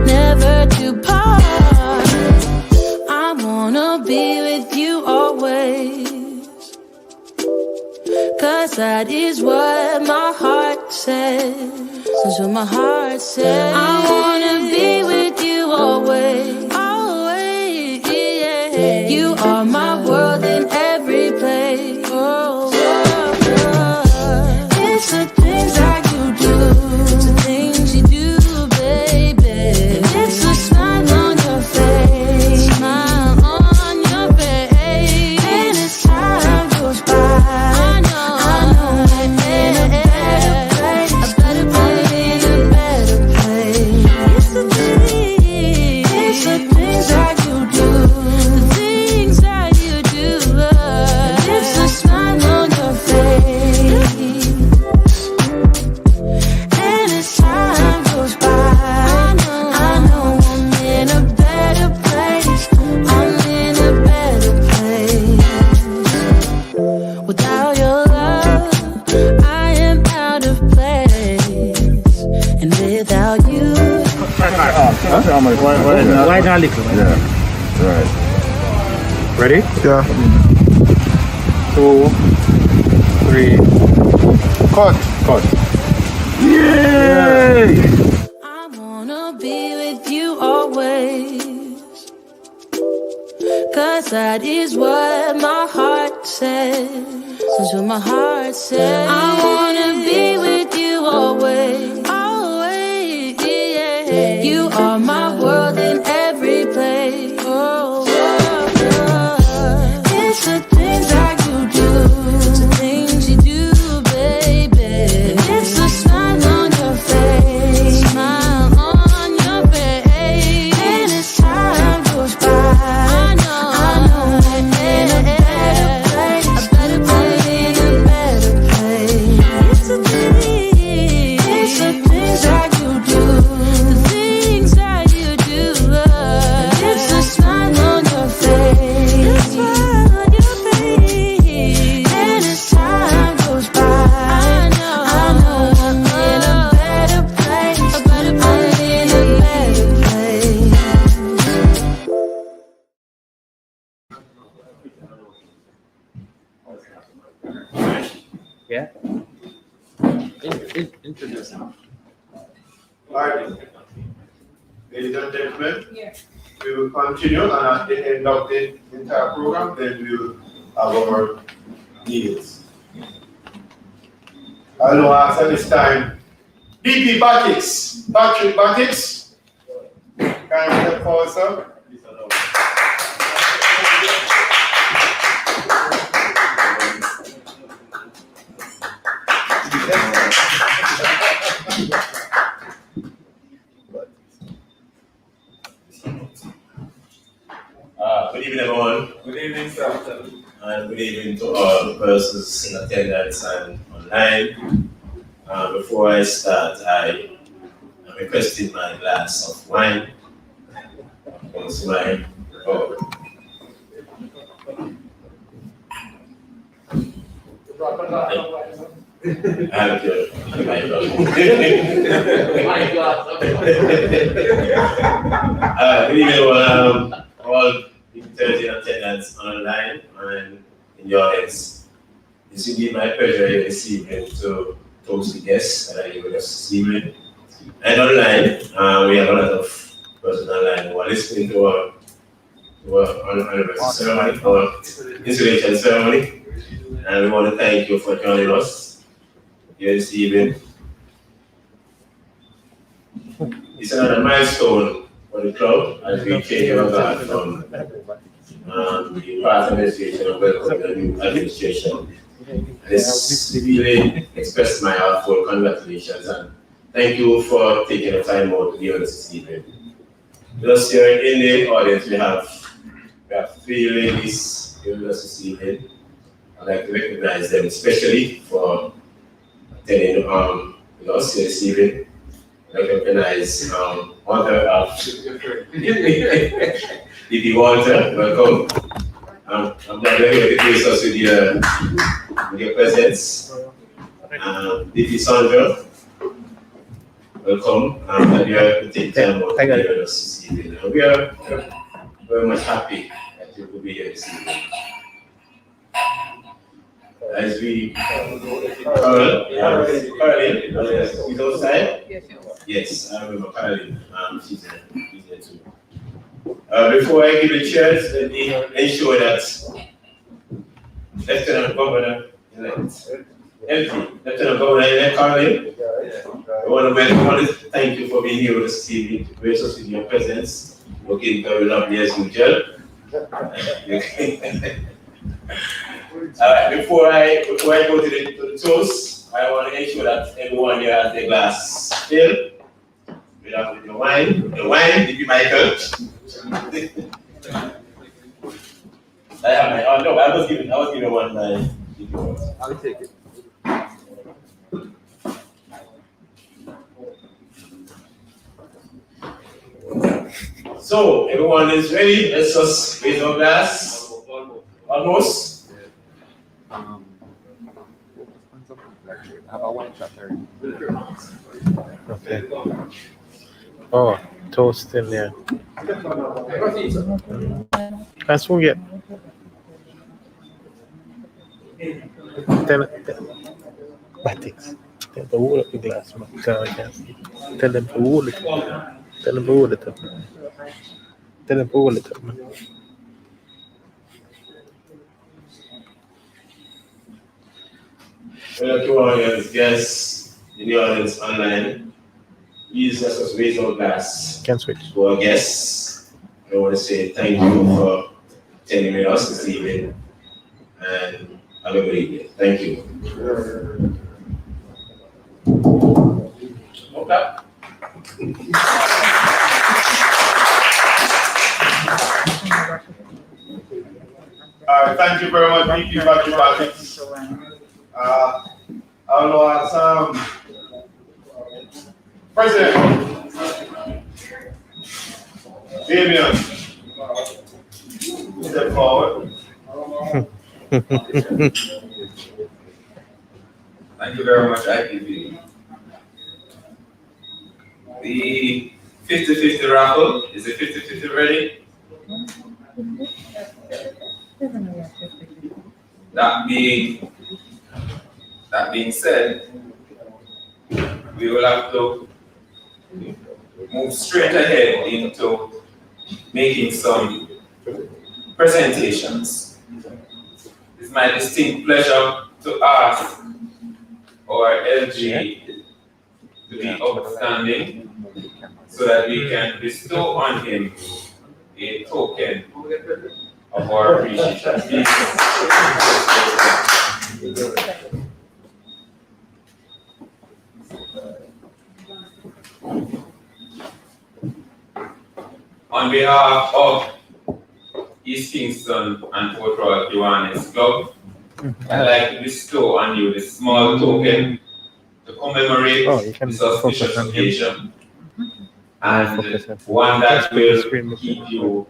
never to part. I wanna be with you always, 'cause that is what my heart says. That's what my heart says. I wanna be with you always, always, yeah. You are my world in every place. Oh, oh, oh. It's the things that you do, it's the things you do, baby. It's the smile on your face, smile on your face. And as time goes by, I know I'm in a better place, a better place, a better place. It's the things that you do, the things that you do. It's the smile on your face. And as time goes by, I know I'm in a better place. I'm in a better place. Without your love, I am out of place, and without you. Why not liquor? Yeah, right. Ready? Yeah. 2, 3. Cut. Yay! I wanna be with you always, 'cause that is what my heart says. That's what my heart says. I wanna be with you always, always, yeah. You are my world in every place. Oh, oh, oh. It's the things that you do, it's the things you do, baby. It's the smile on your face, smile on your face. And as time goes by, I know I'm in a better place, a better place, a better place. Yeah. Introduce him. All right. Ladies and gentlemen, we will continue, and at the end of the entire program, then we will have our meals. I know after this time, BP Batix, Patrick Batix, can you step forward, sir? Good evening, everyone. Good evening, sir. And good evening to all persons in attendance and online. Before I start, I am requesting my glass of wine. It's my I have your my good evening, everyone. All visitors in attendance online and in the audience. It's indeed my pleasure here this evening to host the guests that are here with us this evening. And online, we have a lot of persons online who are listening to our anniversary ceremony, our installation ceremony. And we want to thank you for joining us here this evening. It's another milestone for the club as we change our guard from the past administration and welcome the new administration. This really expressed my heartfelt congratulations and thank you for taking the time out to be with us this evening. Just here in the audience, we have 3 ladies here with us this evening. I'd like to recognize them especially for attending with us here this evening. I'd like to recognize Walter of D.D. Walter, welcome. I'm glad you're here to grace us with your presence. D.D. Sandra, welcome. I'm glad you're here to take time out to be with us this evening. And we are very much happy that you could be here this evening. As we Caroline, is outside? Yes, I remember Caroline. She's here too. Before I give the chairs, let me ensure that Lieutenant Governor Lieutenant Governor elect Caroline, I want to thank you for being here with us this evening, to grace us with your presence. Looking very lovely as usual. Before I go to the toast, I want to make sure that everyone here has their glass filled. We have the wine, DP Michael. I have my, oh no, I was given one by DP. I'll take it. So, everyone is ready. Let's just raise our glass. Almost. I have a wine shot there. Okay. Oh, toast in there. Let's forget. Batix. Tell them to hold up the glass, man. Tell them to hold it. Tell them to hold it up. Tell them to hold it up, man. Well, to our guests in the audience online, please let us raise our glass Can switch. to our guests. I want to say thank you for attending with us this evening and have a good evening. Thank you. Okay. All right, thank you very much. Thank you, Patrick Batix. I will ask President Damian, step forward. Thank you very much, IPV. The 50-50 raffle, is the 50-50 ready? That being That being said, we will have to move straight ahead into making some presentations. It's my distinct pleasure to ask our LG to be outstanding so that we can bestow on him a token of our appreciation. On behalf of East Kingston and Port Royal Kiwanis Club, I'd like to bestow on you this small token to commemorate this auspicious occasion, and one that will keep you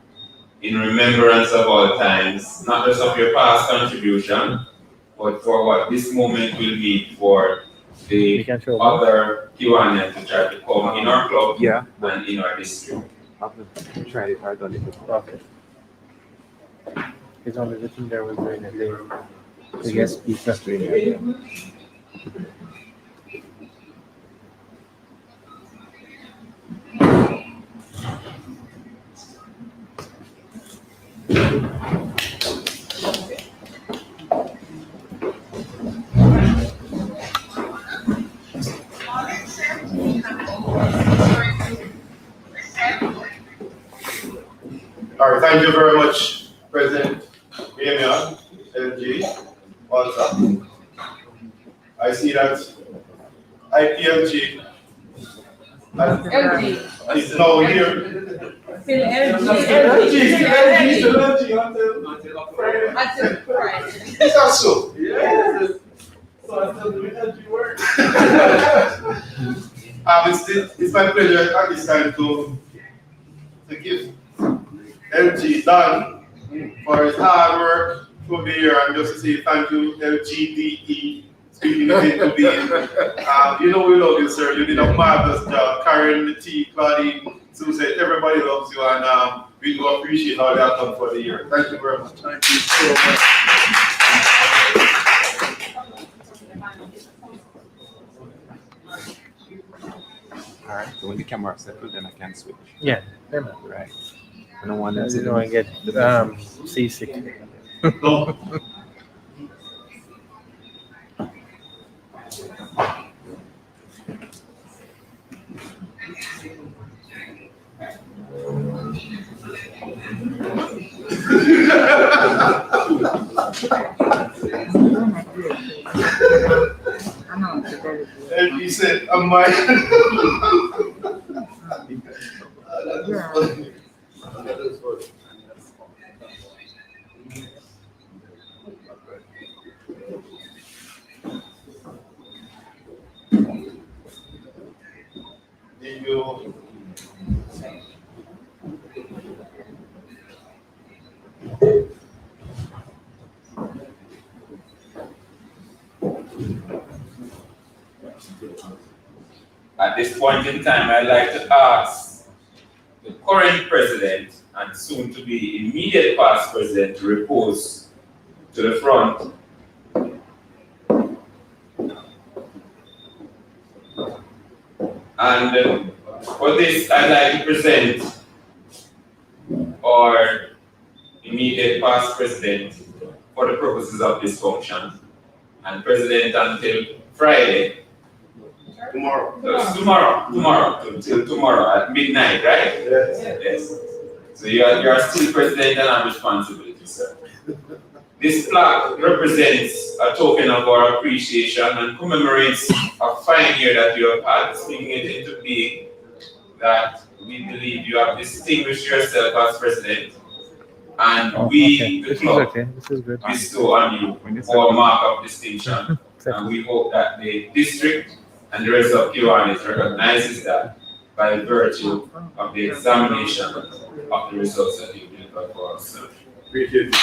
in remembrance of all times, not just of your past contribution, but for what this moment will mean for the other Kiwanians to try to come in our club and in our district. I've tried it, I've done it before. Okay. It's only the thing there was doing it. The guest speaker doing it. All right, thank you very much, President Damian, LG. Also, I see that IPLG is now here. Still Is that so? Yes. So I'm still doing LG work. It's my pleasure at this time to give LG Dan for his hard work to be here, and just to say thank you, LGDE, speaking it to be. You know we love you, sir. You did a marvelous job carrying the tea, Claudine, Susan. Everybody loves you, and we do appreciate all that done for the year. Thank you very much. Thank you so much. All right, so when the camera settles, then I can switch. Yeah, right. I don't want them to know I get seasick. And he said, I'm my. At this point in time, I'd like to ask the current president and soon to be immediate past president to repose to the front. And for this, I'd like to present our immediate past president for the purposes of this function, and president until Friday. Tomorrow. Till tomorrow at midnight, right? Yes. So you are still president and have responsibility, sir. This plaque represents a token of our appreciation and commemorates a fine year that you have had, bringing it into being that we believe you have distinguished yourself as president, and the club, bestow on you our mark of distinction. And we hope that the district and the rest of Kiwanis recognizes that by virtue of the examination of the results that you delivered for us. Appreciate it.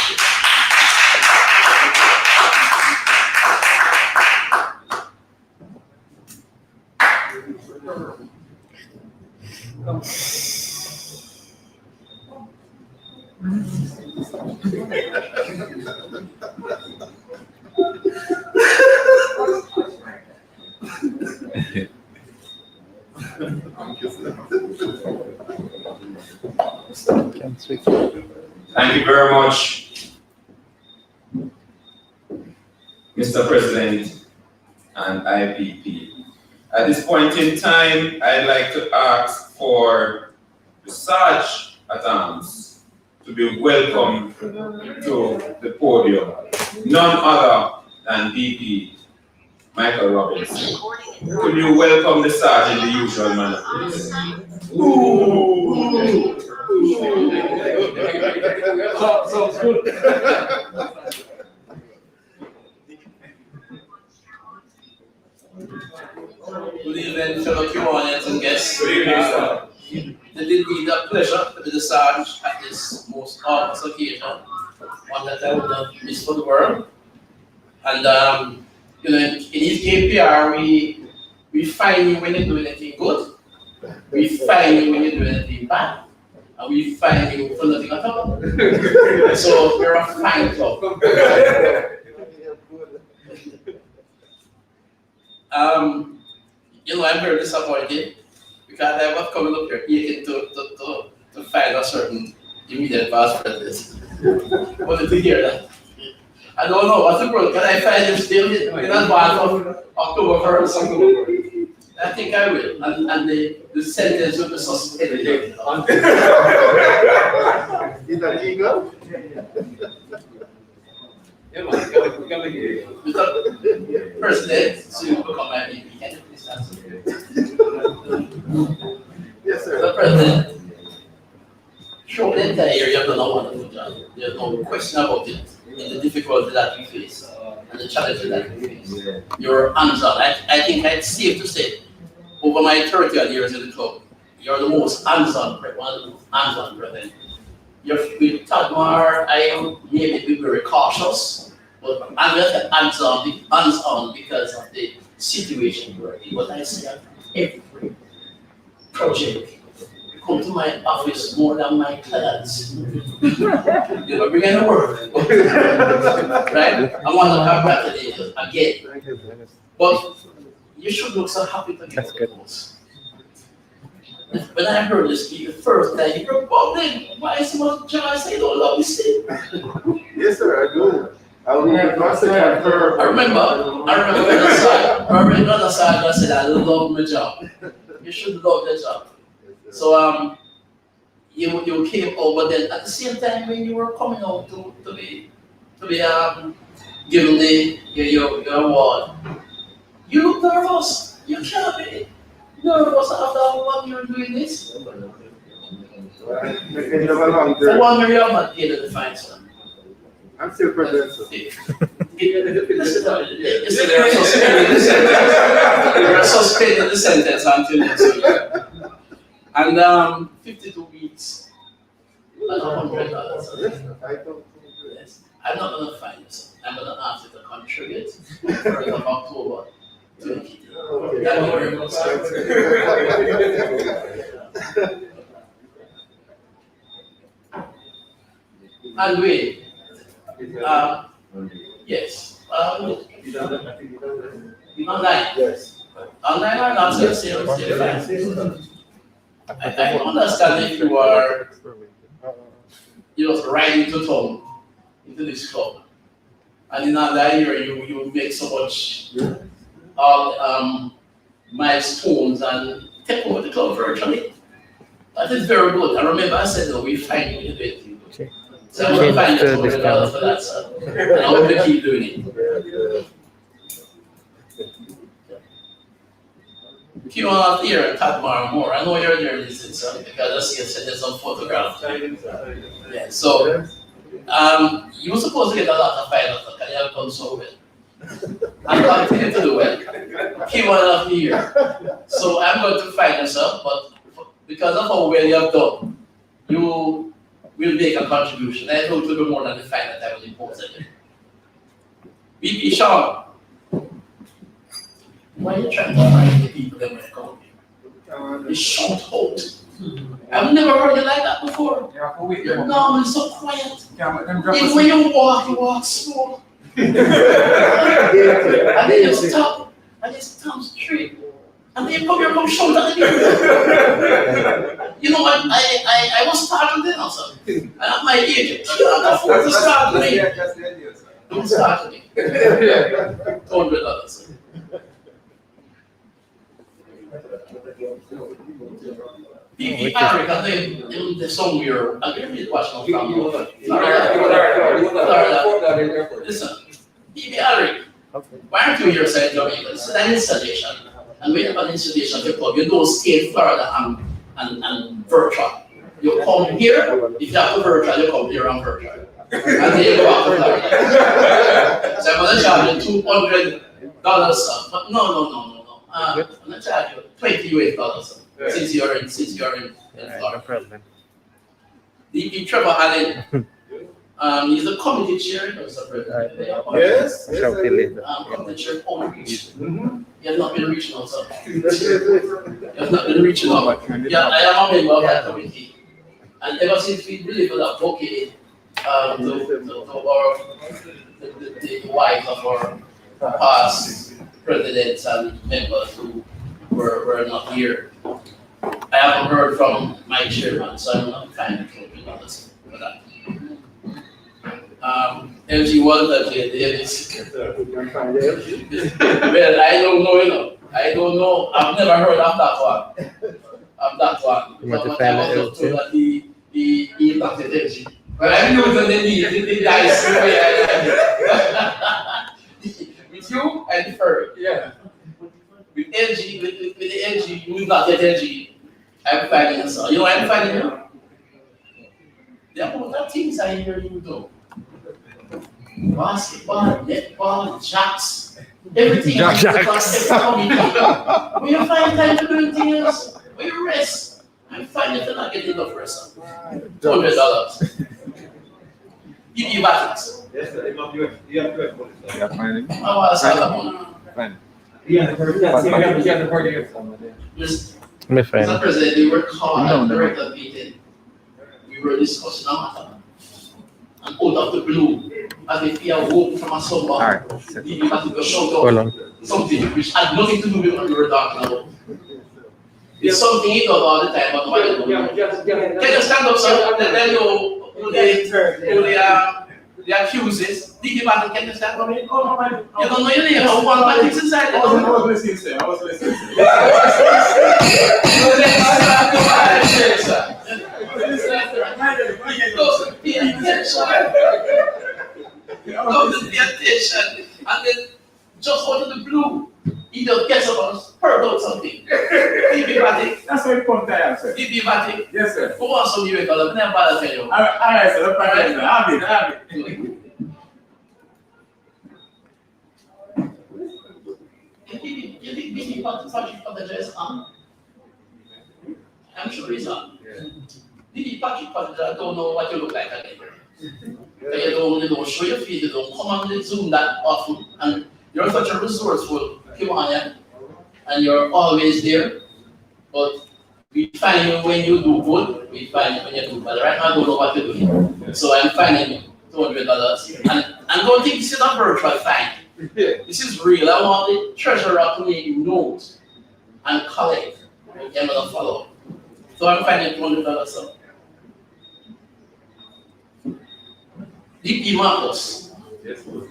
Thank you very much, Mr. President and IPP. At this point in time, I'd like to ask for the Sarge at Arms to be welcomed to the podium. None other than DP Michael Robbins. Could you welcome the Sarge in the usual manner, please? Sounds good. Good evening, fellow Kiwanis and guests. Good evening, it did indeed a pleasure to be the Sarge at this most august occasion, one that I would not miss for the world. And you know, in EKPR, we find you when you do anything good, we find you when you do anything bad, and we find you for nothing at all. So we're a fine club. You know, I'm very disappointed because I was coming up here aching to find a certain immediate past president. Wanted to hear that. I don't know what's the problem. Can I find him still in advance of October 1st? I think I will. And the sentence will be suspended. Is that legal? Yeah, Mr. President, soon become my VP. Can you please answer? Yes, sir. Mr. President, throughout the entire year, you have done a wonderful job. There's no question about it. In the difficulty that we face and the challenges that we face. You're hands-on. I think it's safe to say, over my 30 years in the club, you're the most hands-on, one of the most hands-on president. With Tadmar, I am maybe very cautious, but I'm just hands-on because of the situation we're in. But I see every project come to my office more than my clients. You know, bring in the work. Right? I want to have that today again. But you should look so happy to get us. When I heard this speak the first time, you were bubbling. Why so much joy? I say, you don't love me still. Yes, sir, I do. I remember when the side said, I love my job. You should love the job. So you came over then at the same time when you were coming out to be given your award. You look nervous. You can't be nervous after 1 year doing this. For 1 year you have not paid the fine, sir. I'm still president, sir. You're suspended the sentence until next week. And 52 weeks. And $100. Yes. I'm not going to fine you, sir. I'm going to ask you to contribute 1st of October to the key. Thank you very much, And wait. Yes. Online. Yes. Online or not? I understand if you are riding to town into this club, and in another year you make so much milestones and take over the club virtually. That is very good. I remember I said, no, we find you do it. So I will find $200 for that, sir. And I will keep doing it. If you want to hear and talk more, I know you're there listening, sir, because I see you sending some photographs. Yeah, so you were supposed to get a lot of finals, because you have done so well. And continue to do well. Keep on up here. So I'm going to find yourself, but because of how well you have done, you will make a contribution. I hope it will be more than the fine that I will impose on you. VP Sean, why are you trying to find the people that might come here? You shout out. I've never heard you like that before. You're normally so quiet. Even when you walk slow. And then you stop, and you stand straight. And then you come here, come shout at me. You know what? I was starting then also. And at my age, you can't afford to start with me. Don't start with me. $200. EKPR, in somewhere, I'm going to watch no Florida. Listen, EKPR, why aren't you here saying Jamaica? It's an installation. And we have an installation to club. You don't stay in Florida and virtual. You come here, if you have to virtual, you come here and virtual. And then you go out to Florida. So I'm going to charge you $200, sir. But no. I'm going to charge you $20 US, sir. Since you're in Florida. DP Trevor Allen, he's a committee chair, Mr. President. Yes. Committee chair outreach. You have not been reaching out, sir. You have not been reaching out. Yeah, I am a member of that committee. And ever since we delivered a bouquet to the wives of our past presidents and members who were not here, I haven't heard from my chairman, so I'm not kind of $200 for that. LG was Davis. Well, I don't know, I don't know. I've never heard of that one. But I was told that he impacted LG. But I knew that the dice. With you, I defer. Yeah. With LG, with the LG, you will not get LG. I'm finding you, sir. You know what I'm finding you? There are other things I hear you do. Basketball, netball, jacks, everything. Jacks. When you find time to do anything else, when you rest, I'm finding you're not getting enough rest, sir. $200. Give you battles. Yes, sir. You have to fine. Mr. President, we were called at the director meeting. We were discussing a matter. And out of the blue, as if we are walking from a somewhere, you have to go shout out something which had nothing to do with what we were talking about. It's something he does all the time, but nobody knows. Can you stand up, sir? Then you the accuses. Can you stand up? You don't know your name. One politics inside. I was listening, sir. I was listening. Pay attention. And then just out of the blue, he just gets up and heard out something. That's very important, sir. Yes, sir. Who wants to give it a call? Never bother tell you. All right, sir. Have it. You think Biggie Patrick for the dress on? I'm sure he's on. Biggie Patrick for the dress don't know what you look like again. You don't show your feet, you don't come on the Zoom that often, and you're such a resourceful Kiwanis, and you're always there. But we find you when you do good, we find you when you do bad. Right now, I don't know what you're doing. So I'm finding you $200. And don't think this is a virtual fine. This is real. I want the treasurer to make notes and collect. I'm going to follow. So I'm finding $200. So. DP Marcos.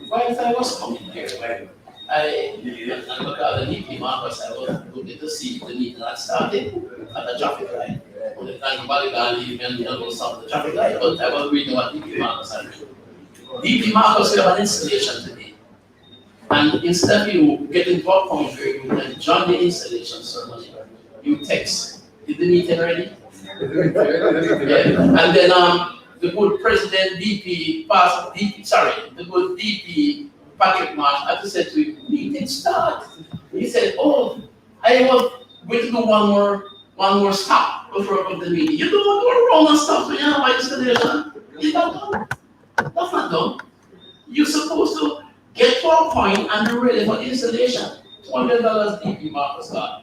While I was coming here, I looked at the DP Marcos. I was looking to see the meeting that started at the traffic light. Only time nobody can leave and don't stop the traffic light, but I was reading what DP Marcos had written. DP Marcos, we have an installation today. And instead of you getting to a point where you can join the installation ceremony, you text, is the meeting ready? Yeah. And then the good President the good DP Patrick Marsh had to say to him, meeting start. He said, oh, I was going to do one more stop before I come to the meeting. You don't want to run and stop when you have an installation. Is that done? That's not done. You're supposed to get to a point and be ready for installation. $200 DP Marcus got.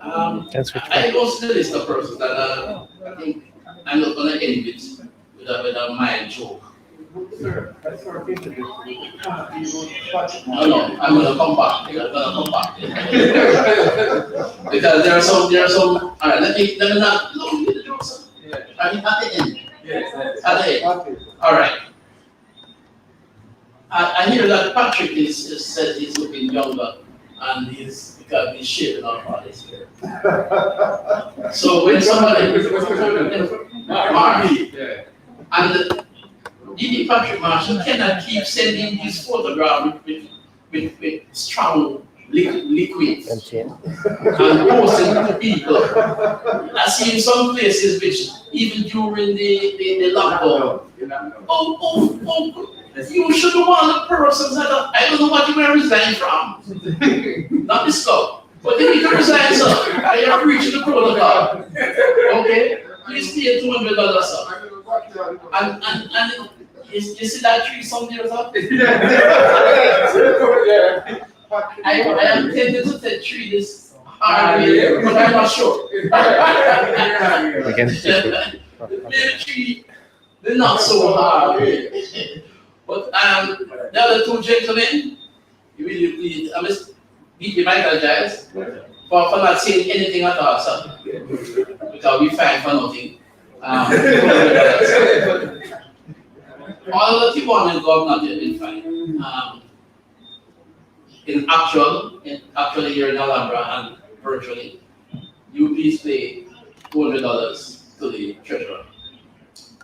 I go to the list of persons that I think I'm not going to end with a mild joke. Sir, that's our interview. No, I'm gonna come back. Because there are some. All right, let me not. No, you do some. I mean, at the end. Yes. At the end. All right. I hear that Patrick said he's looking younger, and he's shaving off all his hair. So when somebody Mark, and D.D. Patrick Marshall cannot keep sending his photograph with strong liquids and posting to people. I see in some places which even during the lockdown. You should have one of the persons that I don't know what you may resign from. Not this club. But you need to resign, sir. I have reached the protocol. Okay? Please pay $200, sir. And you see that tree somewhere, sir? I am tempted to take tree this hard way, but I'm not sure. The tree, they're not so hard way. But the other two gentlemen, you really please, I must beat the Michael Giles for not saying anything at all, sir. Because we find for nothing. All the Kiwanis government have been fine. Actually here in Alhambra and virtually, you please pay $200 to the treasurer.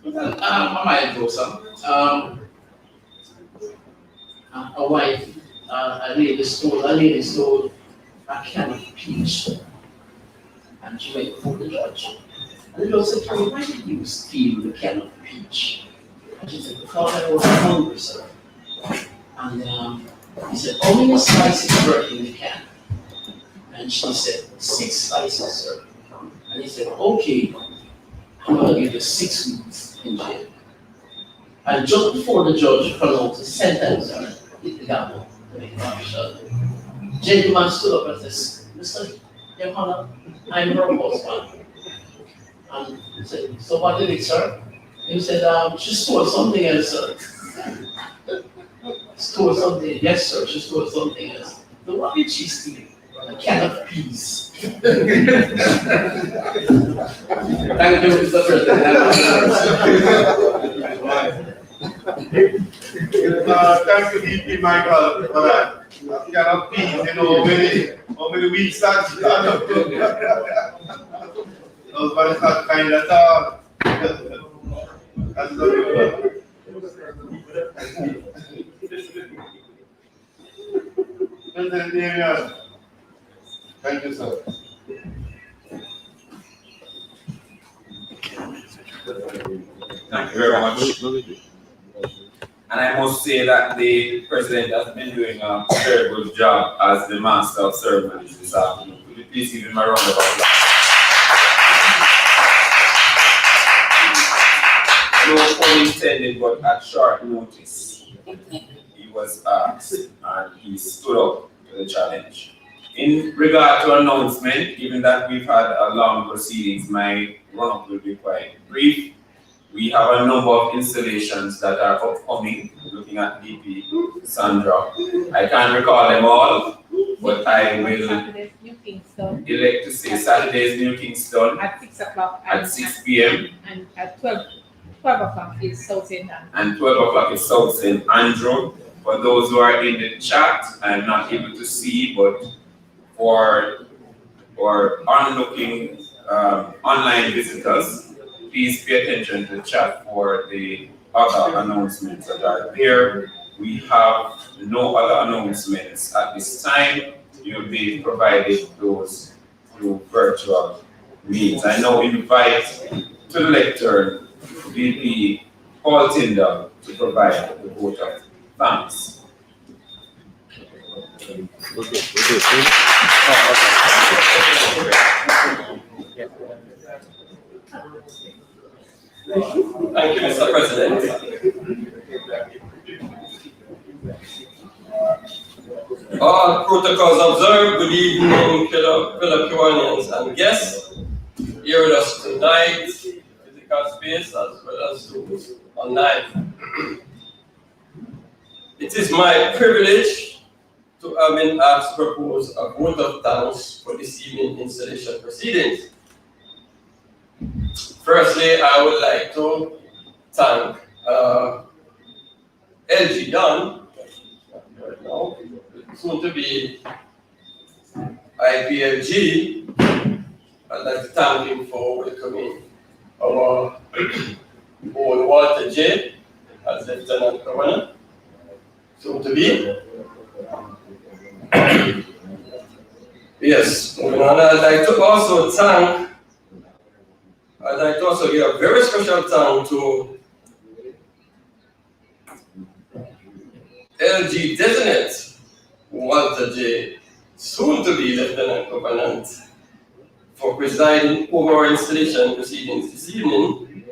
I might go some. A wife, a lady stole a can of peach, and she went before the judge. And the judge said, why did you steal the can of peach? And she said, because I was hungry, sir. And he said, how many slices were in the can? And she said, 6 slices, sir. And he said, okay, I'm going to give you 6 weeks in jail. And just before the judge pronounced the sentence on it, the gavel, the gentleman stood up and said, Mr. Your Honor, I'm her husband. And he said, so what did it, sir? And he said, she stole something else, sir. Stole something, yes, sir, she stole something else. So what did she steal? A can of peas. Thank you, Mr. President. Thank you, D.P. Michael, for that. Can of peas, you know, how many weeks that's done. Nobody's not kind at all. That's not good. President Damian. Thank you, sir. Thank you very much. And I must say that the president has been doing a very good job as the master of ceremonies this afternoon. Could you please give him a round of applause? No pun intended, but at short notice, he was asked and he stood up to the challenge. In regard to announcement, given that we've had a long proceedings, my run-up will be quite brief. We have a number of installations that are upcoming, looking at DP, Sandra. I can't recall them all, but I will elect to say Saturday's New Kingston at 6 o'clock at 6 p.m. and at 12 o'clock is South St. Andrew. And 12 o'clock is South St. Andrew. For those who are in the chat, I'm not able to see, but for onlooking online visitors, please pay attention to the chat for the other announcements that are there. We have no other announcements at this time. You'll be provided those through virtual means. I now invite to the lectern VP Paul Tyndall to provide the vote of thanks. Thank you, Mr. President. All protocols observed. Good evening, fellow Kiwanians and guests here with us tonight, physical space as well as those online. It is my privilege to have been asked to propose a vote of thanks for this evening installation proceedings. Firstly, I would like to thank LG Dunn, right now, soon to be IPLG. I'd like to thank him for welcoming our own Walter J. as Lieutenant Governor, soon to be. Yes, moving on, I'd like to also give a very special thank to LG designate Walter J, soon to be Lieutenant Governor, for presiding over our installation proceedings this evening,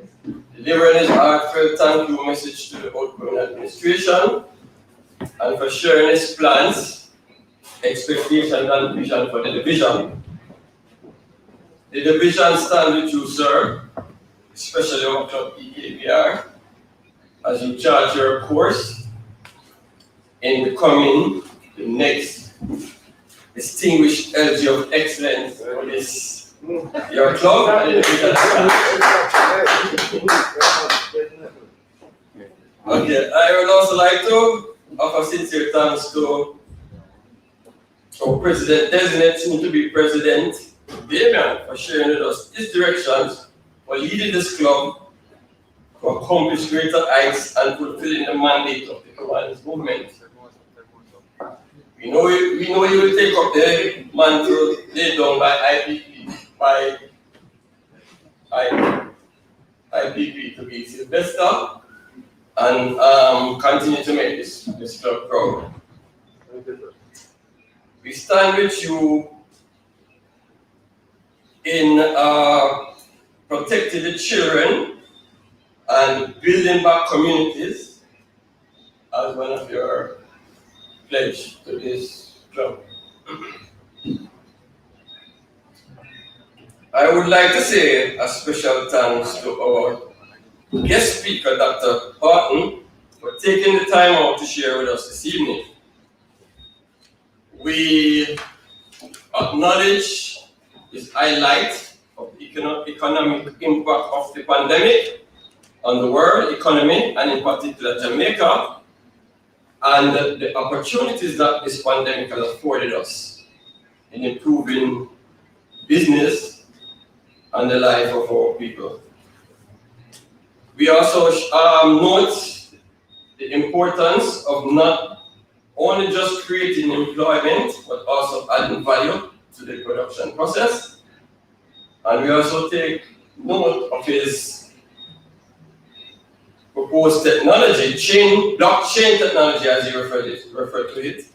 delivering his heartfelt thank you message to the outgoing administration, and for sharing his plans, expectations, and vision for the division. The division stands with you, sir, especially our club EKPR, as you charge your course in becoming the next distinguished LG of excellence for this your club. Okay, I would also like to offer sincere thanks to our president designate, soon to be President Damian, for sharing with us his directions for leading this club to accomplish greater heights and fulfilling the mandate of the Kiwanis movement. We know you will take up the mantle laid down by IPP to be Sylvester and continue to make this club proud. We stand with you in protecting the children and building back communities as one of your pledge to this club. I would like to say a special thanks to our guest speaker, Dr. Barton, for taking the time out to share with us this evening. We acknowledge his highlight of the economic impact of the pandemic on the world economy, and in particular Jamaica, and the opportunities that this pandemic has afforded us in improving business and the life of our people. We also note the importance of not only just creating employment, but also adding value to the production process. And we also take note of his proposed technology, blockchain technology, as he referred to it,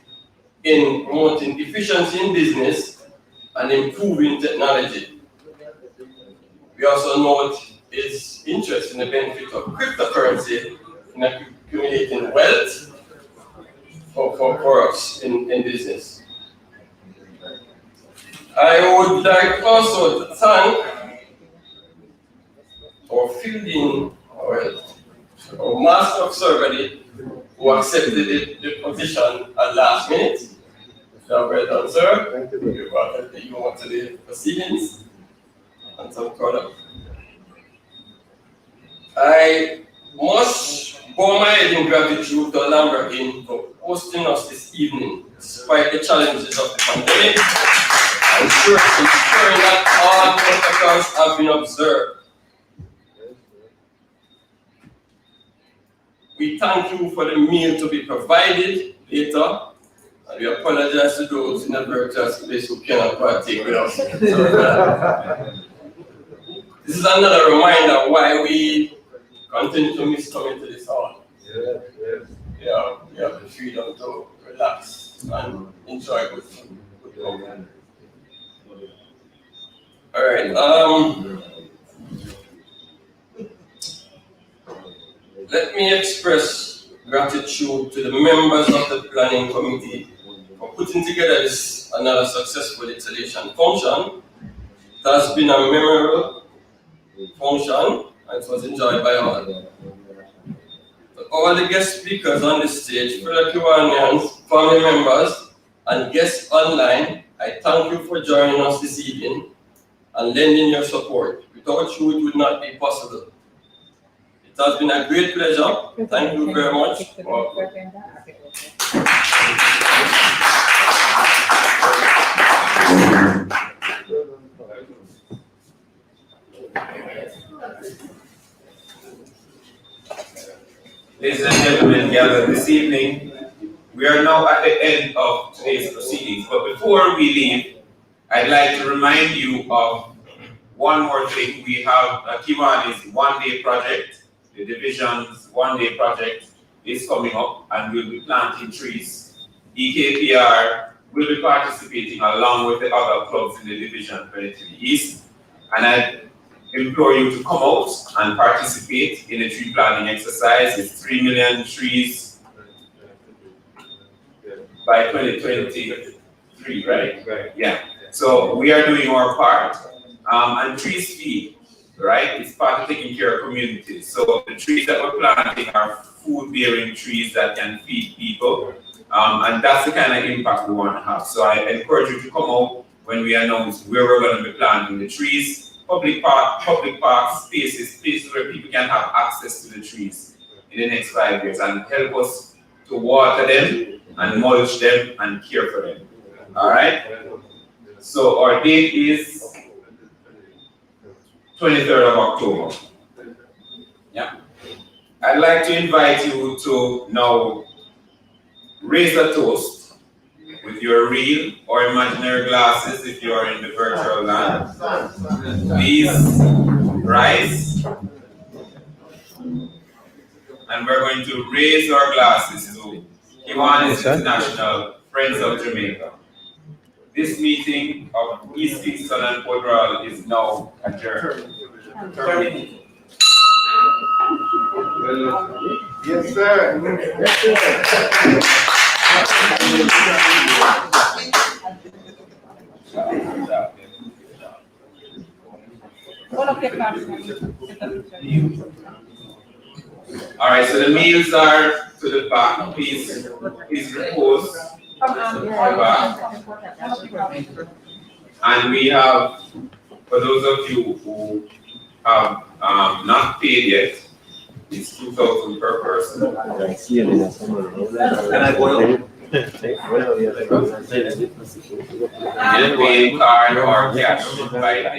in promoting efficiency in business and improving technology. We also note his interest in the benefit of cryptocurrency in accumulating wealth for us in business. I would like also to thank our fielding, our master of ceremony, who accepted the position at last minute. So well done, sir. Thank you. You want to the proceedings and some product. I must bow my head in gratitude to Lambertin for hosting us this evening, despite the challenges of the pandemic, and ensuring that all protocols have been observed. We thank you for the meal to be provided later, and we apologize to those in the virtual space who cannot partake with us. This is another reminder why we continue to miss coming to this hall. Yeah, we have the freedom to relax and enjoy good company. All right. Let me express gratitude to the members of the planning committee for putting together this another successful installation function. It has been a memorable function and it was enjoyed by all. So all the guest speakers on the stage, fellow Kiwanians, family members, and guests online, I thank you for joining us this evening and lending your support. Without you, it would not be possible. It has been a great pleasure. Thank you very much. Ladies and gentlemen gathered this evening, we are now at the end of today's proceedings. But before we leave, I'd like to remind you of one more thing. We have a Kiwanis one-day project. The division's one-day project is coming up, and we'll be planting trees. EKPR will be participating along with the other clubs in the Division 23 East. And I implore you to come out and participate in the tree planting exercise. It's 3 million trees by 2023, right? Right. Yeah. So we are doing our part. And trees feed, right? It's part of taking care of communities. So the trees that we're planting are food-bearing trees that can feed people. And that's the kind of impact we want to have. So I encourage you to come out when we announce where we're going to be planting the trees. Public parks, spaces where people can have access to the trees in the next 5 years, and help us to water them and mulch them and care for them. All right? So our date is 23rd of October. Yeah. I'd like to invite you to now raise a toast with your real or imaginary glasses if you are in the virtual land. Please rise. And we're going to raise our glasses to Kiwanis International Friends of Jamaica. This meeting of East Kingston and Port Royal is now adjourned. Yes, sir. Yes, sir. All right, so the meals are to the back. Please repose back. And we have, for those of you who have not paid yet, it's 2,000 per person. Can I go? Paying card or cash by the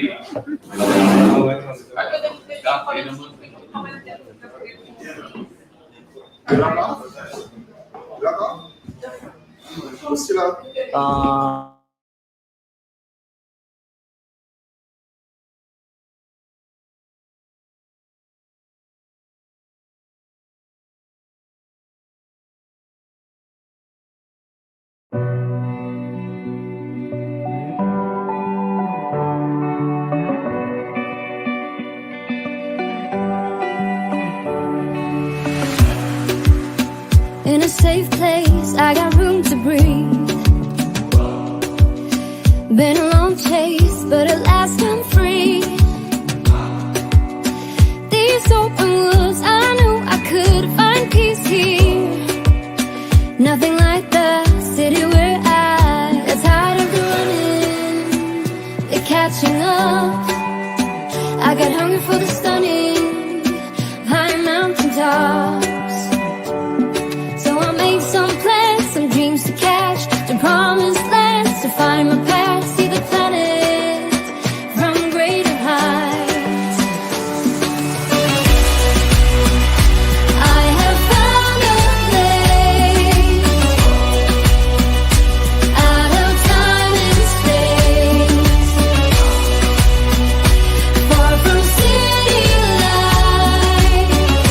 In a safe place, I got room to breathe. Been a long chase, but at last I'm free. These open woods, I knew I could find peace here. Nothing like the city where I got tired of the running, the catching up. I got hungry for the stunning high mountain tops. Some dreams to catch, to promised lands, to find my path, see the planet from greater heights. I have found a place out of time and space, far from city lights,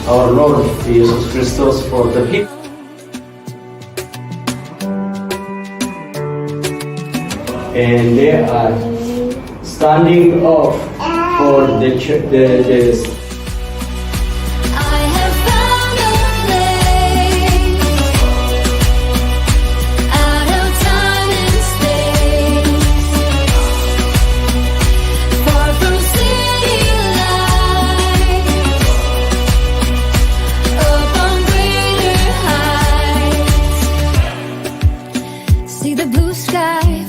our Lord Jesus Christus for the people. And they are standing up for the See the blue sky